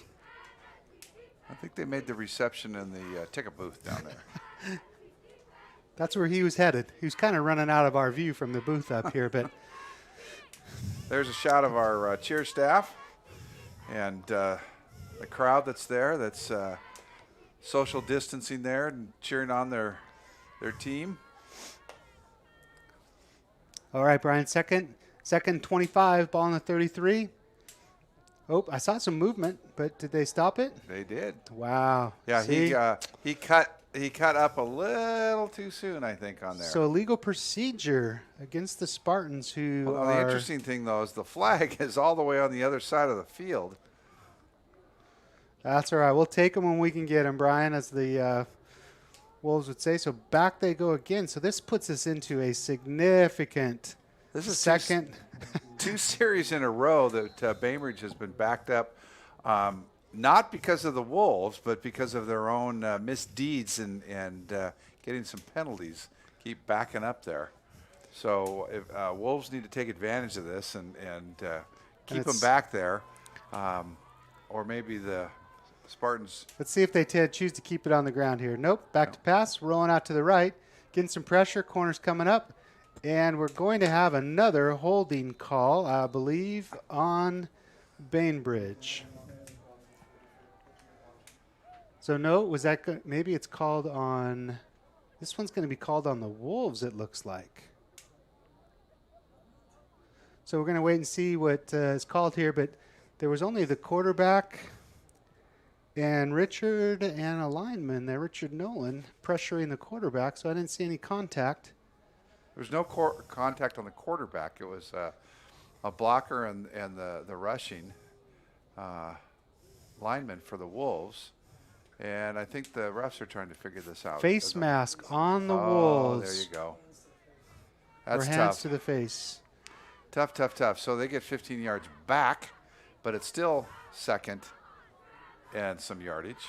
I think they made the reception in the ticket booth down there. That's where he was headed. He was kind of running out of our view from the booth up here, but there's a shot of our cheer staff and the crowd that's there. That's social distancing there and cheering on their team. All right, Brian. Second 25, ball on the 33. Oh, I saw some movement, but did they stop it? They did. Wow. Yeah, he cut up a little too soon, I think, on there. So illegal procedure against the Spartans who are... The interesting thing, though, is the flag is all the way on the other side of the field. That's all right. We'll take them when we can get them, Brian, as the Wolves would say. So back they go again. So this puts us into a significant second. Two series in a row that Bainbridge has been backed up, not because of the Wolves, but because of their own misdeeds and getting some penalties. Keep backing up there. So if, Wolves need to take advantage of this and keep them back there, or maybe the Spartans. Let's see if they choose to keep it on the ground here. Nope. Back to pass. Rolling out to the right. Getting some pressure. Corner's coming up. And we're going to have another holding call, I believe, on Bainbridge. So no, was that maybe it's called on. This one's going to be called on the Wolves, it looks like. So we're going to wait and see what is called here. But there was only the quarterback and Richard and a lineman there, Richard Nolan, pressuring the quarterback. So I didn't see any contact. There was no contact on the quarterback. It was a blocker and the rushing. lineman for the Wolves. And I think the refs are trying to figure this out. Face mask on the Wolves. There you go. Or That's hands tough. to the face. Tough, tough, tough. So they get 15 yards back, but it's still second and some yardage.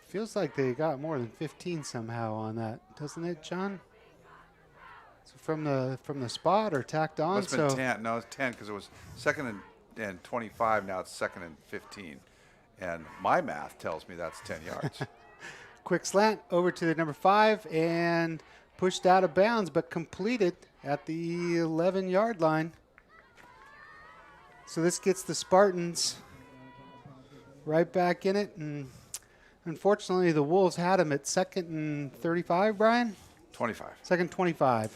Feels like they got more than 15 somehow on that, doesn't it, John? So from the spot or tacked on? Must have been 10. No, it's 10 because it was second and 25. Now it's second and 15. And my math tells me that's 10 yards. Quick slant over to the number 5 and pushed out of bounds, but completed at the 11-yard line. So this gets the Spartans right back in it. And unfortunately, the Wolves had him at second and 35, Brian? 25. Second 25.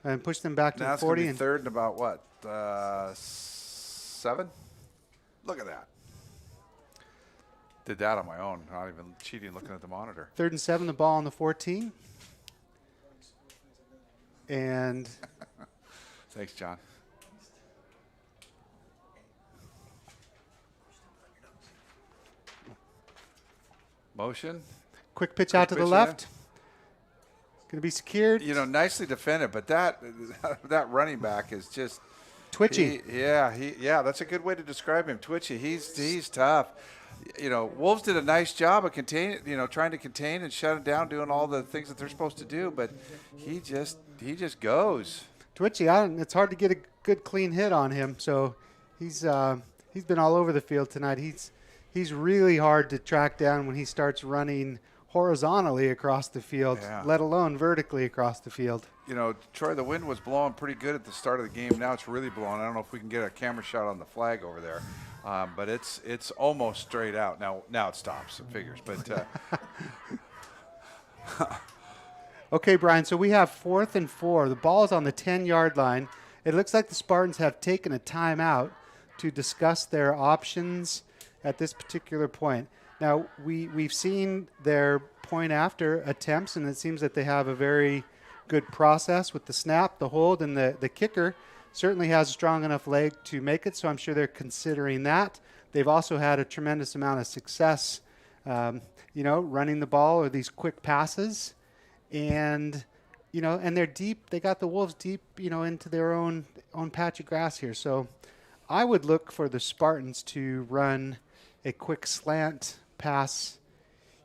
And pushed them back to Now the it's going 40. to be And third and about what? 7? Look at that. Did that on my own. Not even cheating looking at the monitor. 3rd and 7, the ball on the 14. And thanks, John. Motion. Quick pitch out to the left. Going to be secured. You know, nicely defended, but that running back is just twitchy. Yeah, that's a good way to describe him. Twitchy. He's tough. You know, Wolves did a nice job of trying to contain and shut him down, doing all the things that they're supposed to do, but he just goes. Twitchy. It's hard to get a good clean hit on him. So he's been all over the field tonight. He's really hard to track down when he starts running horizontally across the field, let alone vertically across the field. You know, Troy, the wind was blowing pretty good at the start of the game. Now it's really blowing. I don't know if we can get a camera shot on the flag over there, but it's almost straight out. Now it stops. It figures, but. Okay, Brian, so we have 4th and 4. The ball is on the 10-yard line. It looks like the Spartans have taken a timeout to discuss their options at this particular point. Now, we've seen their point after attempts, and it seems that they have a very good process with the snap, the hold, and the kicker certainly has a strong enough leg to make it, so I'm sure they're considering that. They've also had a tremendous amount of success, running the ball or these quick passes. And, and they're deep. They got the Wolves deep, into their own patch of grass here. So I would look for the Spartans to run a quick slant pass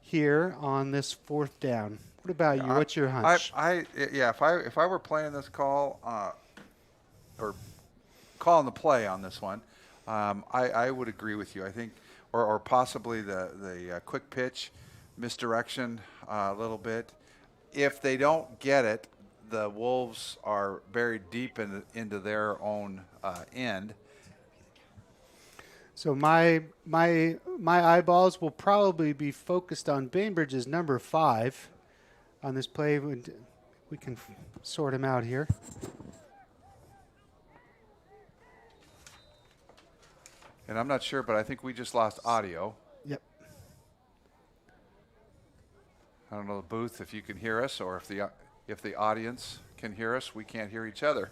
here on this 4th down. What about you? What's your hunch? If I were playing this call or calling the play on this one, I would agree with you. I think, or possibly the quick pitch, misdirection a little bit. If they don't get it, the Wolves are buried deep into their own end. So my eyeballs will probably be focused on Bainbridge's number 5 on this play. We can sort him out here. And I'm not sure, but I think we just lost audio. Yep. I don't know, the booth, if you can hear us, or if the audience can hear us. We can't hear each other.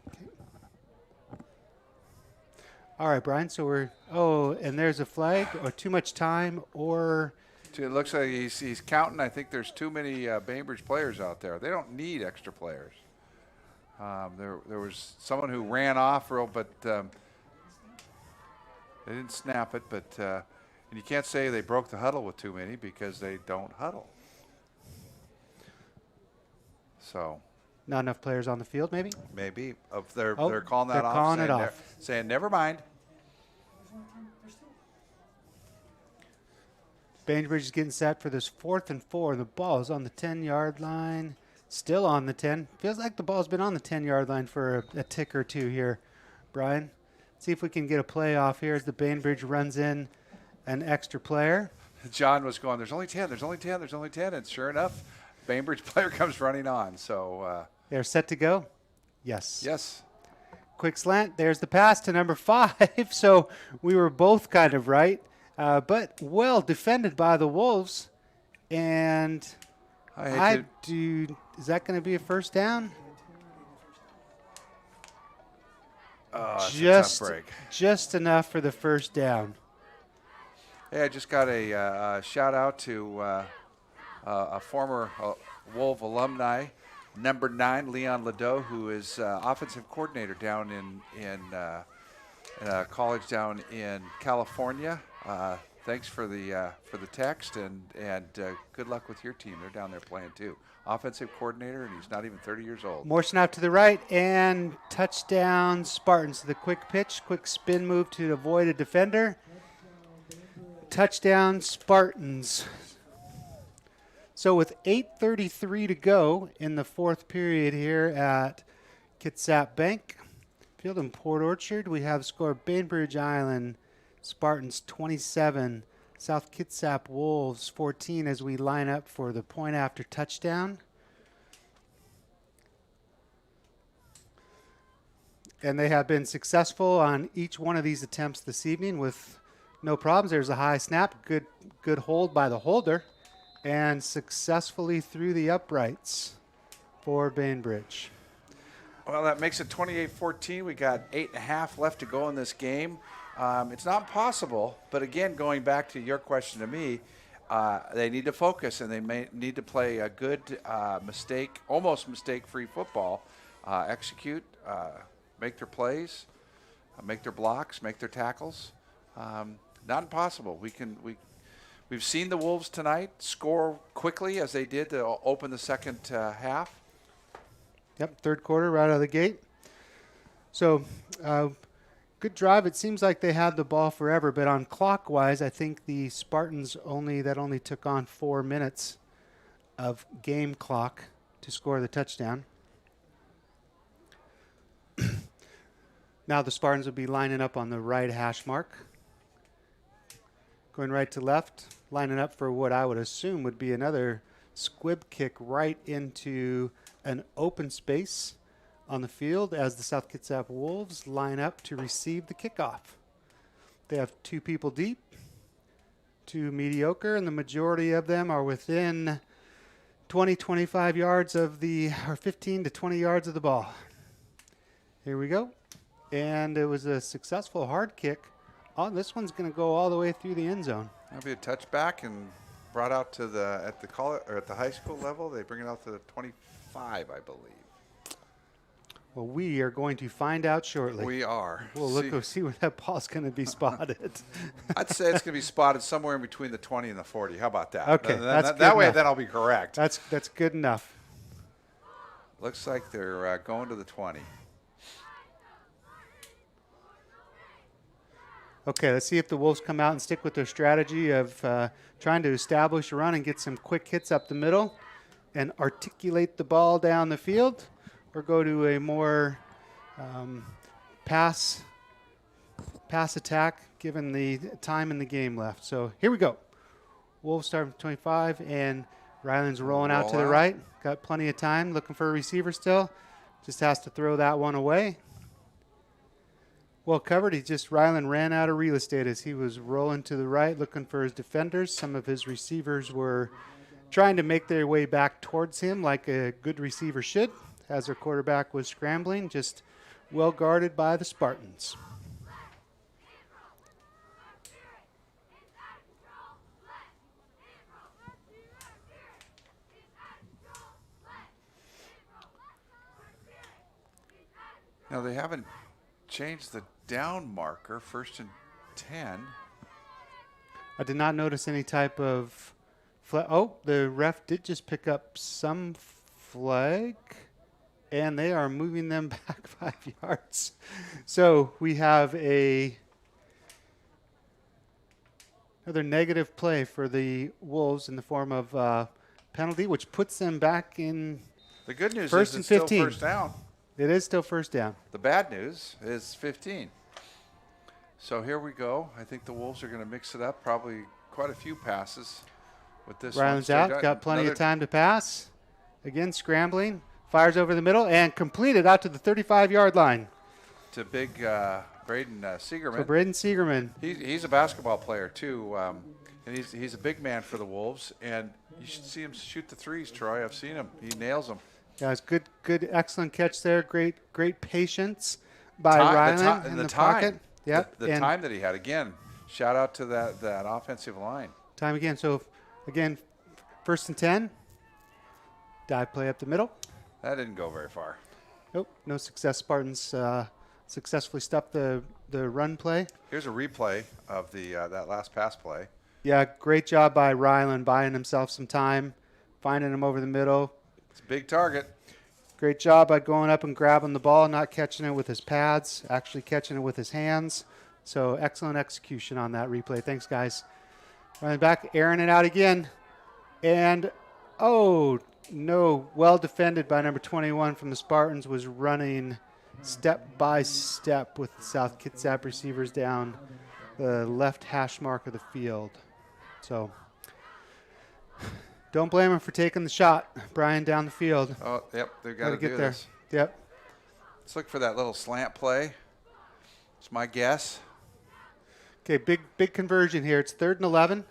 Okay. All right, Brian. So and there's a flag, or too much time, or. It looks like he's counting. I think there's too many Bainbridge players out there. They don't need extra players. There was someone who ran off but they didn't snap it. But and you can't say they broke the huddle with too many because they don't huddle. So. Not enough players on the field, maybe? Maybe. They're calling that off. Calling it off. Saying never mind. Bainbridge is getting set for this 4th and 4. The ball is on the 10-yard line. Still on the 10. Feels like the ball's been on the 10-yard line for a tick or two here, Brian. See if we can get a play off here as the Bainbridge runs in an extra player. John was going, there's only 10, there's only 10, there's only 10. And sure enough, Bainbridge player comes running on. So they're set to go? Yes. Yes. Quick slant. There's the pass to number 5. So we were both kind of right. But well defended by the Wolves. And is that going to be a first down? Oh, that's a tough break. Just enough for the first down. Hey, I just got a shout out to a former Wolf alumni, number 9, Leon Ladeau, who is offensive coordinator down in a college down in California. Thanks for the text, and good luck with your team. They're down there playing too. Offensive coordinator, and he's not even 30 years old. More snap to the right, and touchdown Spartans. The quick pitch, quick spin move to avoid a defender. Touchdown Spartans. So with 8:33 to go in the fourth period here at Kitsap Bank Field in Port Orchard, we have score Bainbridge Island Spartans 27, South Kitsap Wolves 14 as we line up for the point after touchdown. And they have been successful on each one of these attempts this evening with no problems. There's a high snap, good hold by the holder, and successfully through the uprights for Bainbridge. Well, that makes it 28-14. We got 8.5 left to go in this game. It's not possible, but again, going back to your question to me, they need to focus, and they may need to play a good almost mistake-free football, execute, make their plays, make their blocks, make their tackles. Not impossible. We've seen the Wolves tonight score quickly as they did to open the second half. Yep, third quarter right out of the gate. So good drive. It seems like they had the ball forever, but on clock-wise, I think the Spartans only took on 4 minutes of game clock to score the touchdown. Now the Spartans will be lining up on the right hash mark. Going right to left, lining up for what I would assume would be another squib kick right into an open space on the field as the South Kitsap Wolves line up to receive the kickoff. They have 2 people deep, 2 mediocre, and the majority of them are within 20-25 yards of or 15 to 20 yards of the ball. Here we go. And it was a successful hard kick. Oh, this one's going to go all the way through the end zone. That'll be a touchback and brought out to at the high school level. They bring it out to the 25, I believe. Well, we are going to find out shortly. We are. We'll see where that ball's going to be spotted. I'd say it's going to be spotted somewhere in between the 20 and the 40. How about that? Okay, that way, then I'll be correct. That's good enough. Looks like they're going to the 20. Okay, let's see if the Wolves come out and stick with their strategy of trying to establish a run and get some quick hits up the middle and articulate the ball down the field, or go to a more pass attack given the time in the game left. So here we go. Wolves start from 25, and Ryland's rolling out to the right. Got plenty of time, looking for a receiver still. Just has to throw that one away. Well covered. Ryland ran out of real estate as he was rolling to the right, looking for his defenders. Some of his receivers were trying to make their way back towards him like a good receiver should, as their quarterback was scrambling, just well guarded by the Spartans. Now they haven't changed the down marker, 1st and 10. I did not notice any type of flag. Oh, the ref did just pick up some flag, and they are moving them back 5 yards. So we have another negative play for the Wolves in the form of penalty, which puts them back in the good news first is and it's 15. Still first down. It is still first down. The bad news is 15. So here we go. I think the Wolves are going to mix it up. Probably quite a few passes with this one. Ryland's out. Got plenty of time to pass. Again, scrambling. Fires over the middle and completed out to the 35-yard line. To big Braden Seagerman. So Braden Seagerman. He's a basketball player, too. And he's a big man for the Wolves. And you should see him shoot the threes, Troy. I've seen him. He nails them. Yeah, it's good, excellent catch there. Great patience by time, Ryland in the pocket. Yep. The time that he had. Again, shout out to that offensive line. Time again. So, again, 1st and 10. Dive play up the middle. That didn't go very far. Nope. No success. Spartans successfully stopped the run play. Here's a replay of that last pass play. Yeah, great job by Ryland buying himself some time, finding him over the middle. It's a big target. Great job by going up and grabbing the ball, not catching it with his pads, actually catching it with his hands. So excellent execution on that replay. Thanks, guys. Running back, airing it out again. And, oh, no, well defended by number 21 from the Spartans, was running step by step with the South Kitsap receivers down the left hash mark of the field. So don't blame him for taking the shot, Brian, down the field. Oh, yep, they've got to get do there. this. Yep. Let's look for that little slant play. It's my guess. Okay, big conversion here. It's 3rd and 11.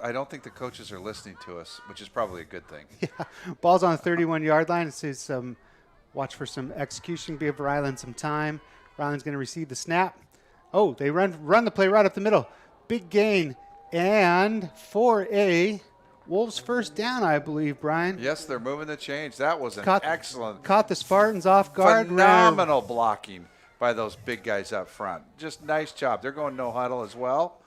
I don't think the coaches are listening to us, which is probably a good thing. Yeah, ball's on the 31-yard line. It says watch for some execution, give Ryland some time. Ryland's going to receive the snap. Oh, they run the play right up the middle. Big gain, and for a Wolves first down, I believe, Brian. Yes, they're moving the change. That was excellent. Caught the Spartans off guard. Phenomenal blocking by those big guys up front. Just nice job. They're going no huddle as well.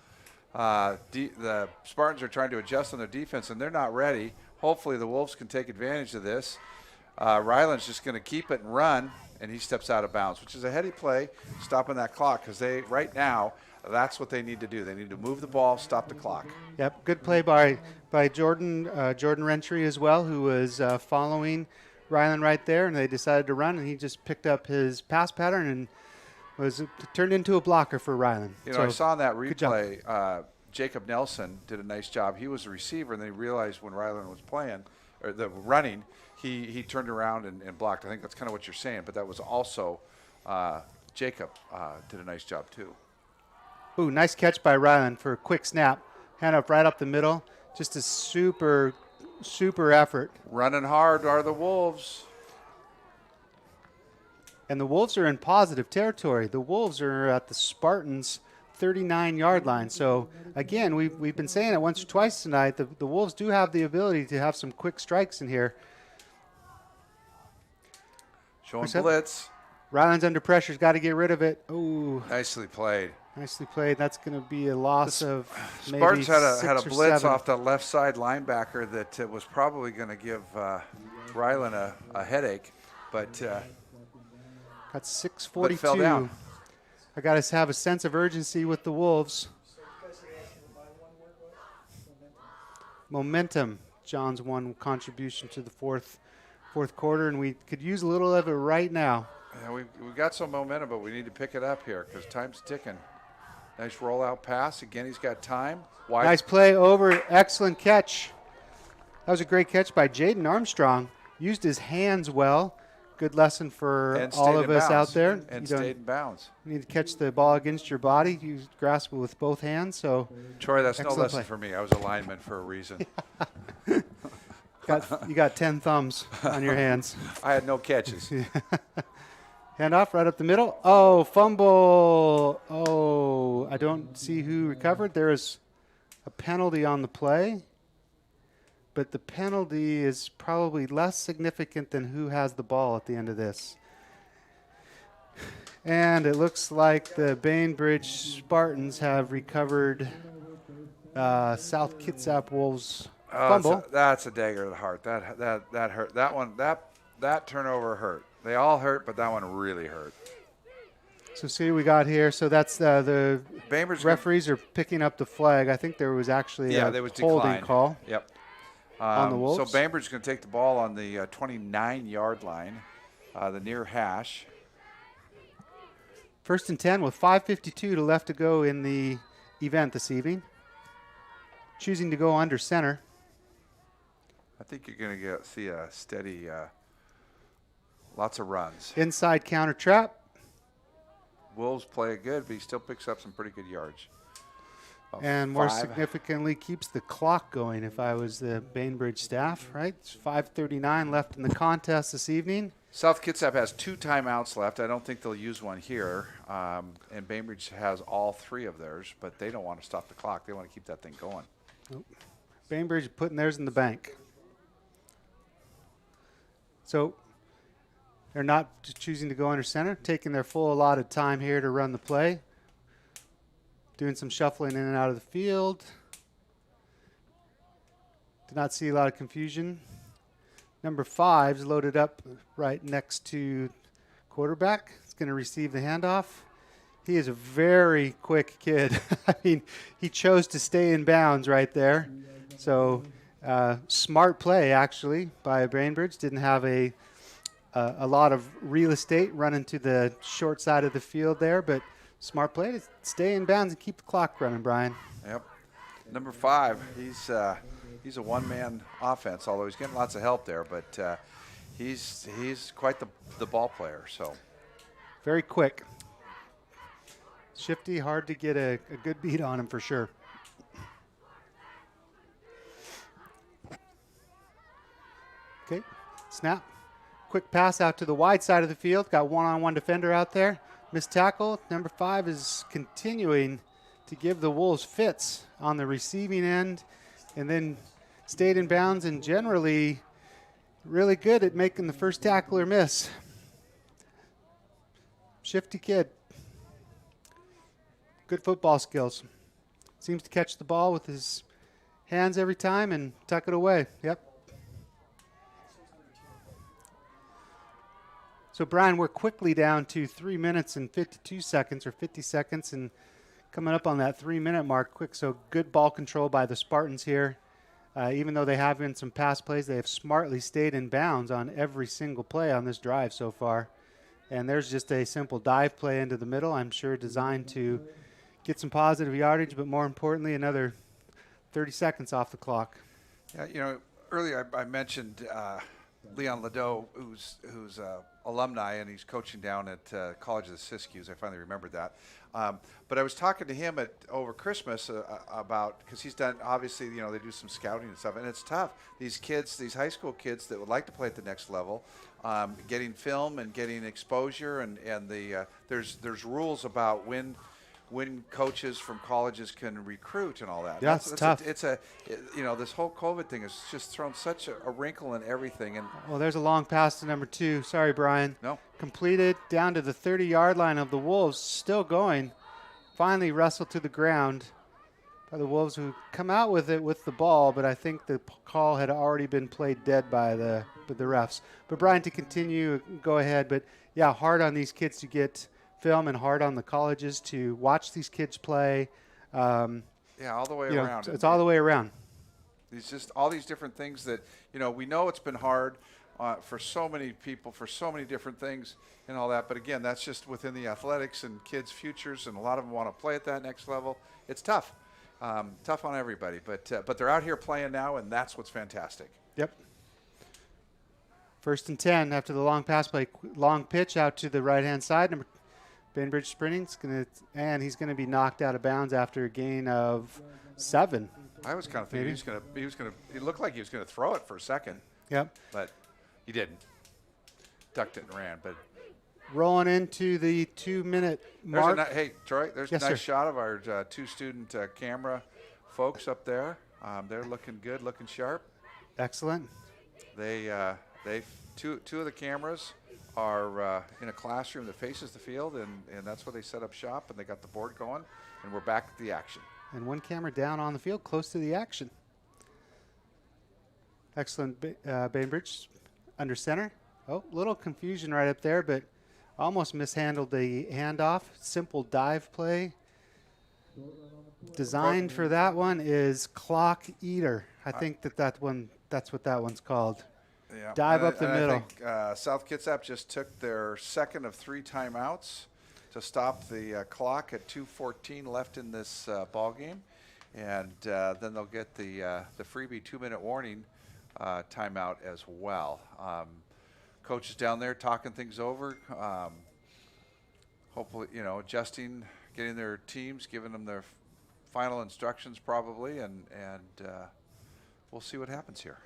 The Spartans are trying to adjust on their defense, and they're not ready. Hopefully the Wolves can take advantage of this. Ryland's just going to keep it and run, and he steps out of bounds, which is a heady play, stopping that clock, because right now that's what they need to do. They need to move the ball, stop the clock. Yep, good play by Jordan Rentry as well, who was following Ryland right there, and they decided to run, and he just picked up his pass pattern and was turned into a blocker for Ryland. You know, I saw in that replay, Jacob Nelson did a nice job. He was a receiver, and they realized when Ryland was playing, or the running, he turned around and blocked. I think that's kind of what you're saying, but that was also Jacob did a nice job too. Ooh, nice catch by Ryland for a quick snap. Hand up right up the middle. Just a super effort. Running hard are the Wolves. And the Wolves are in positive territory. The Wolves are at the Spartans' 39-yard line. So, again, we've been saying it once or twice tonight. The Wolves do have the ability to have some quick strikes in here. Showing blitz. Ryland's under pressure. He's got to get rid of it. Ooh. Nicely played. Nicely played. That's going to be a loss of maybe Spartans had a 6 or blitz 7. off the left side linebacker that was probably going to give Ryland a headache, but got 6:42. fell down. I got to have a sense of urgency with the Wolves. Momentum. John's one contribution to the fourth quarter, and we could use a little of it right now. Yeah, we've got some momentum, but we need to pick it up here because time's ticking. Nice rollout pass. Again, he's got time. Wide. Nice play over. Excellent catch. That was a great catch by Jaden Armstrong. Used his hands well. Good lesson for all of us out there. And stayed in bounds. You need to catch the ball against your body. You grasp it with both hands. So, Troy, that's no lesson play. for me. I was a lineman for a reason. You got 10 thumbs on your hands. I had no catches. Handoff right up the middle. Oh, fumble. Oh, I don't see who recovered. There is a penalty on the play, but the penalty is probably less significant than who has the ball at the end of this. And it looks like the Bainbridge Spartans have recovered South Kitsap Wolves' fumble. That's a dagger to the heart. That hurt. That one, that turnover hurt. They all hurt, but that one really hurt. So see what we got here. So that's the Bainbridge referees are picking up the flag. I think there was actually a holding call. Yep. On the Wolves. So Bainbridge is going to take the ball on the 29-yard line, the near hash. 1st and 10 with 5:52 to left to go in the event this evening. Choosing to go under center. I think you're going to see a steady, lots of runs. Inside counter trap. Wolves play it good, but he still picks up some pretty good yards. And more significantly, keeps the clock going if I was the Bainbridge staff, right? It's 5:39 left in the contest this evening. South Kitsap has 2 timeouts left. I don't think they'll use one here. And Bainbridge has all 3 of theirs, but they don't want to stop the clock. They want to keep that thing going. Nope. Bainbridge putting theirs in the bank. So they're not choosing to go under center, taking their full allotted time here to run the play. Doing some shuffling in and out of the field. Did not see a lot of confusion. Number 5's loaded up right next to quarterback. He's going to receive the handoff. He is a very quick kid. I mean, he chose to stay in bounds right there. So smart play, actually, by Bainbridge. Didn't have a lot of real estate running to the short side of the field there, but smart play to stay in bounds and keep the clock running, Brian. Yep. Number 5, he's a one-man offense, although he's getting lots of help there, but he's quite the ball player. So very quick. Shifty, hard to get a good beat on him for sure. Okay, snap. Quick pass out to the wide side of the field. Got one-on-one defender out there. Missed tackle. Number 5 is continuing to give the Wolves fits on the receiving end, and then stayed in bounds and generally really good at making the first tackler miss. Shifty kid. Good football skills. Seems to catch the ball with his hands every time and tuck it away. Yep. So, Brian, we're quickly down to 3 minutes and 52 seconds or 50 seconds and coming up on that 3-minute mark quick. So, good ball control by the Spartans here. Even though they have been some pass plays, they have smartly stayed in bounds on every single play on this drive so far. And there's just a simple dive play into the middle, I'm sure designed to get some positive yardage, but more importantly, another 30 seconds off the clock. Yeah, you know, earlier I mentioned Leon Ladeau, who's alumni, and he's coaching down at College of the Siskiyous. I finally remembered that. But I was talking to him over Christmas about, because he's done, obviously, you know, they do some scouting and stuff, and it's tough. These kids, these high school kids that would like to play at the next level, getting film and getting exposure, and there's rules about when coaches from colleges can recruit and all that. Yeah, it's tough. You know, this whole COVID thing has just thrown such a wrinkle in everything. And well, there's a long pass to number 2. Sorry, Brian. No. Completed down to the 30-yard line of the Wolves. Still going. Finally wrestled to the ground by the Wolves, who come out with it with the ball, but I think the call had already been played dead by the refs. But Brian, to continue, go ahead. But yeah, hard on these kids to get film and hard on the colleges to watch these kids play. Yeah, all the way around. It's all the way around. It's just all these different things that, you know, we know it's been hard for so many people, for so many different things and all that. But again, that's just within the athletics and kids' futures, and a lot of them want to play at that next level. It's tough. Tough on everybody. But they're out here playing now, and that's what's fantastic. Yep. 1st and 10 after the long pass play. Long pitch out to the right-hand side. Number Bainbridge sprinting, and he's going to be knocked out of bounds after a gain of 7. I was kind of thinking he looked like he was going to throw it for a second. Yep. But he didn't. Ducked it and ran. But rolling into the 2-minute mark. Hey, Troy, there's yes, a nice sir. shot of our 2 student camera folks up there. They're looking good, looking sharp. Excellent. Two of the cameras are in a classroom that faces the field, and that's where they set up shop, and they got the board going, and we're back at the action. And 1 camera down on the field, close to the action. Excellent, Bainbridge under center. Oh, little confusion right up there, but almost mishandled the handoff. Simple dive play. Designed for that one is Clock Eater. I think that's what that one's called. Yeah. Dive up the middle. I think South Kitsap just took their 2nd of 3 timeouts to stop the clock at 2:14 left in this ball game, and then they'll get the freebie 2-minute warning timeout as well. Coach is down there talking things over, hopefully, you know, adjusting, getting their teams, giving them their final instructions probably, and we'll see what happens here.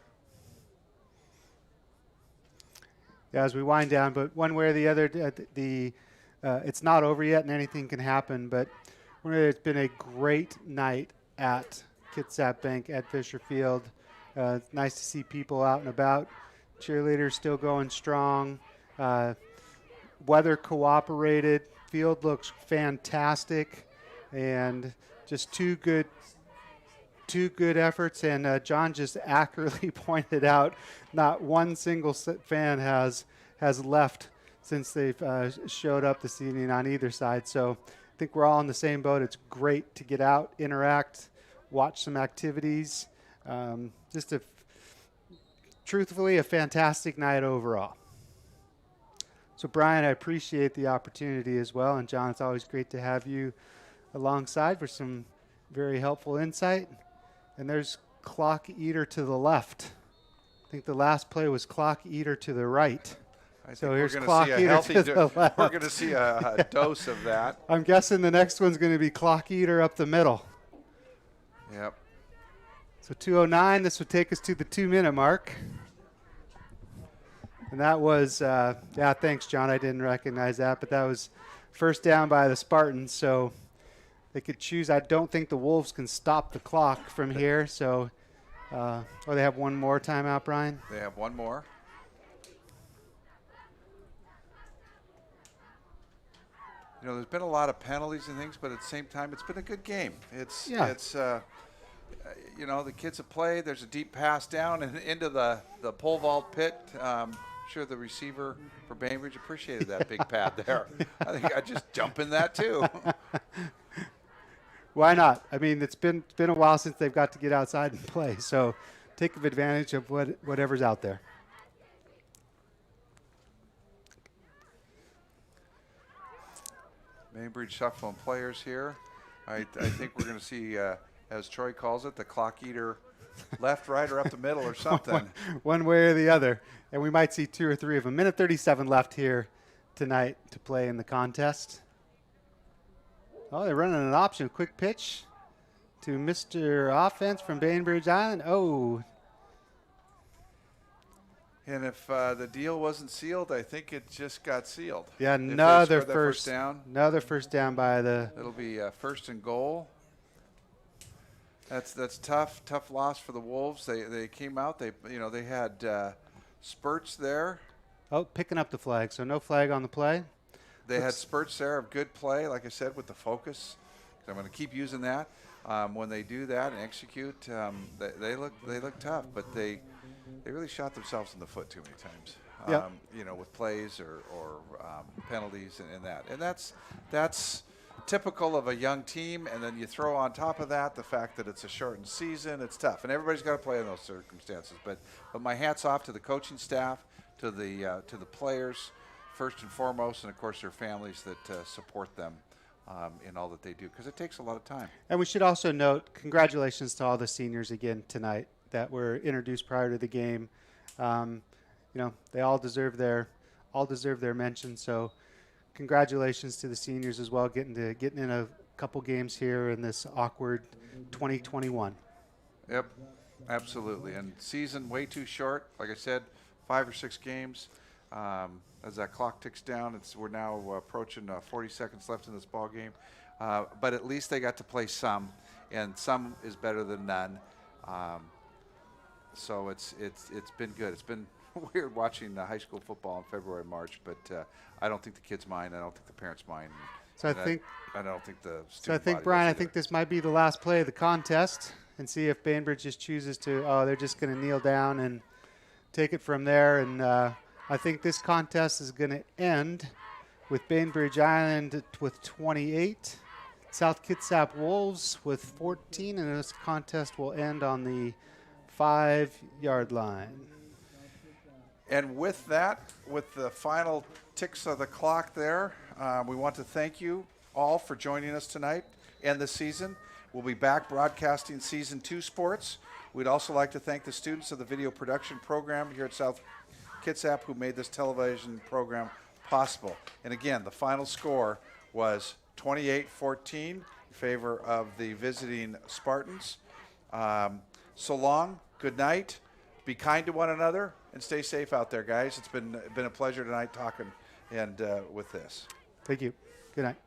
as we wind down. But one way or the other, it's not over yet, and anything can happen. But it's been a great night at Kitsap Bank at Fisher Field. It's nice to see people out and about. Cheerleaders still going strong. Weather cooperated. Field looks fantastic, and just two good efforts. And John just accurately pointed out, not one single fan has left since they've showed up this evening on either side. So I think we're all in the same boat. It's great to get out, interact, watch some activities. Truthfully, a fantastic night overall. So, Brian, I appreciate the opportunity as well. And, John, it's always great to have you alongside for some very helpful insight. And there's Clock Eater to the left. I think the last play was Clock Eater to the right. So here's Clock Eater to the left. We're going to see a dose of that. I'm guessing the next one's going to be Clock Eater up the middle. Yep. So 2:09, this would take us to the 2-minute mark. And that was, thanks, John. I didn't recognize that, but that was first down by the Spartans. So they could choose. I don't think the Wolves can stop the clock from here. So, they have one more timeout, Brian? They have one more. You know, there's been a lot of penalties and things, but at the same time, it's been a good game. It's you know, the kids have played. There's a deep pass down and into the pole vault pit. Sure, the receiver for Bainbridge appreciated that big pad there. I think I'd just jump in that too. Why not? I mean, it's been a while since they've got to get outside and play. So take advantage of whatever's out there. Bainbridge shuffling players here. I think we're going to see, as Troy calls it, the Clock Eater left, right, or up the middle or something. One way or the other. And we might see 2 or 3 of them. 1:37 left here tonight to play in the contest. Oh, they're running an option. Quick pitch to Mr. Offense from Bainbridge Island. Oh. And if the deal wasn't sealed, I think it just got sealed. Yeah, If they another score that first down. Another first down by the. It'll be first and goal. That's tough loss for the Wolves. They came out. They had spurts there. Oh, picking up the flag. So no flag on the play. They had spurts there of good play, like I said, with the focus. I'm going to keep using that. When they do that and execute, they look tough, but they really shot themselves in the foot too many times. Yep. You know, with plays or penalties and that. And that's typical of a young team, and then you throw on top of that the fact that it's a shortened season. It's tough, and everybody's got to play in those circumstances. But my hat's off to the coaching staff, to the players, first and foremost, and of course their families that support them in all that they do, because it takes a lot of time. And we should also note, congratulations to all the seniors again tonight that were introduced prior to the game. You know, they all deserve their mention. So congratulations to the seniors as well, getting in a couple games here in this awkward 2021. Yep, absolutely. And season way too short. Like I said, 5 or 6 games. As that clock ticks down, we're now approaching 40 seconds left in this ball game. But at least they got to play some, and some is better than none. So it's been good. It's been weird watching high school football in February, March, but I don't think the kids mind. I don't think the parents mind. So I don't think the student So I think, body Brian, does I think this might be the last play of the contest, and see if Bainbridge just chooses to, they're just going to kneel down and take it from there. And I think this contest is going to end with Bainbridge Island with 28, South Kitsap Wolves with 14, and this contest will end on the 5-yard line. And with that, with the final ticks of the clock there, we want to thank you all for joining us tonight and this season. We'll be back broadcasting Season 2 sports. We'd also like to thank the students of the video production program here at South Kitsap who made this television program possible. And again, the final score was 28-14 in favor of the visiting Spartans. So long, good night. be kind to one another and stay safe out there, guys. It's been a pleasure tonight talking and with this. Thank you. Good night.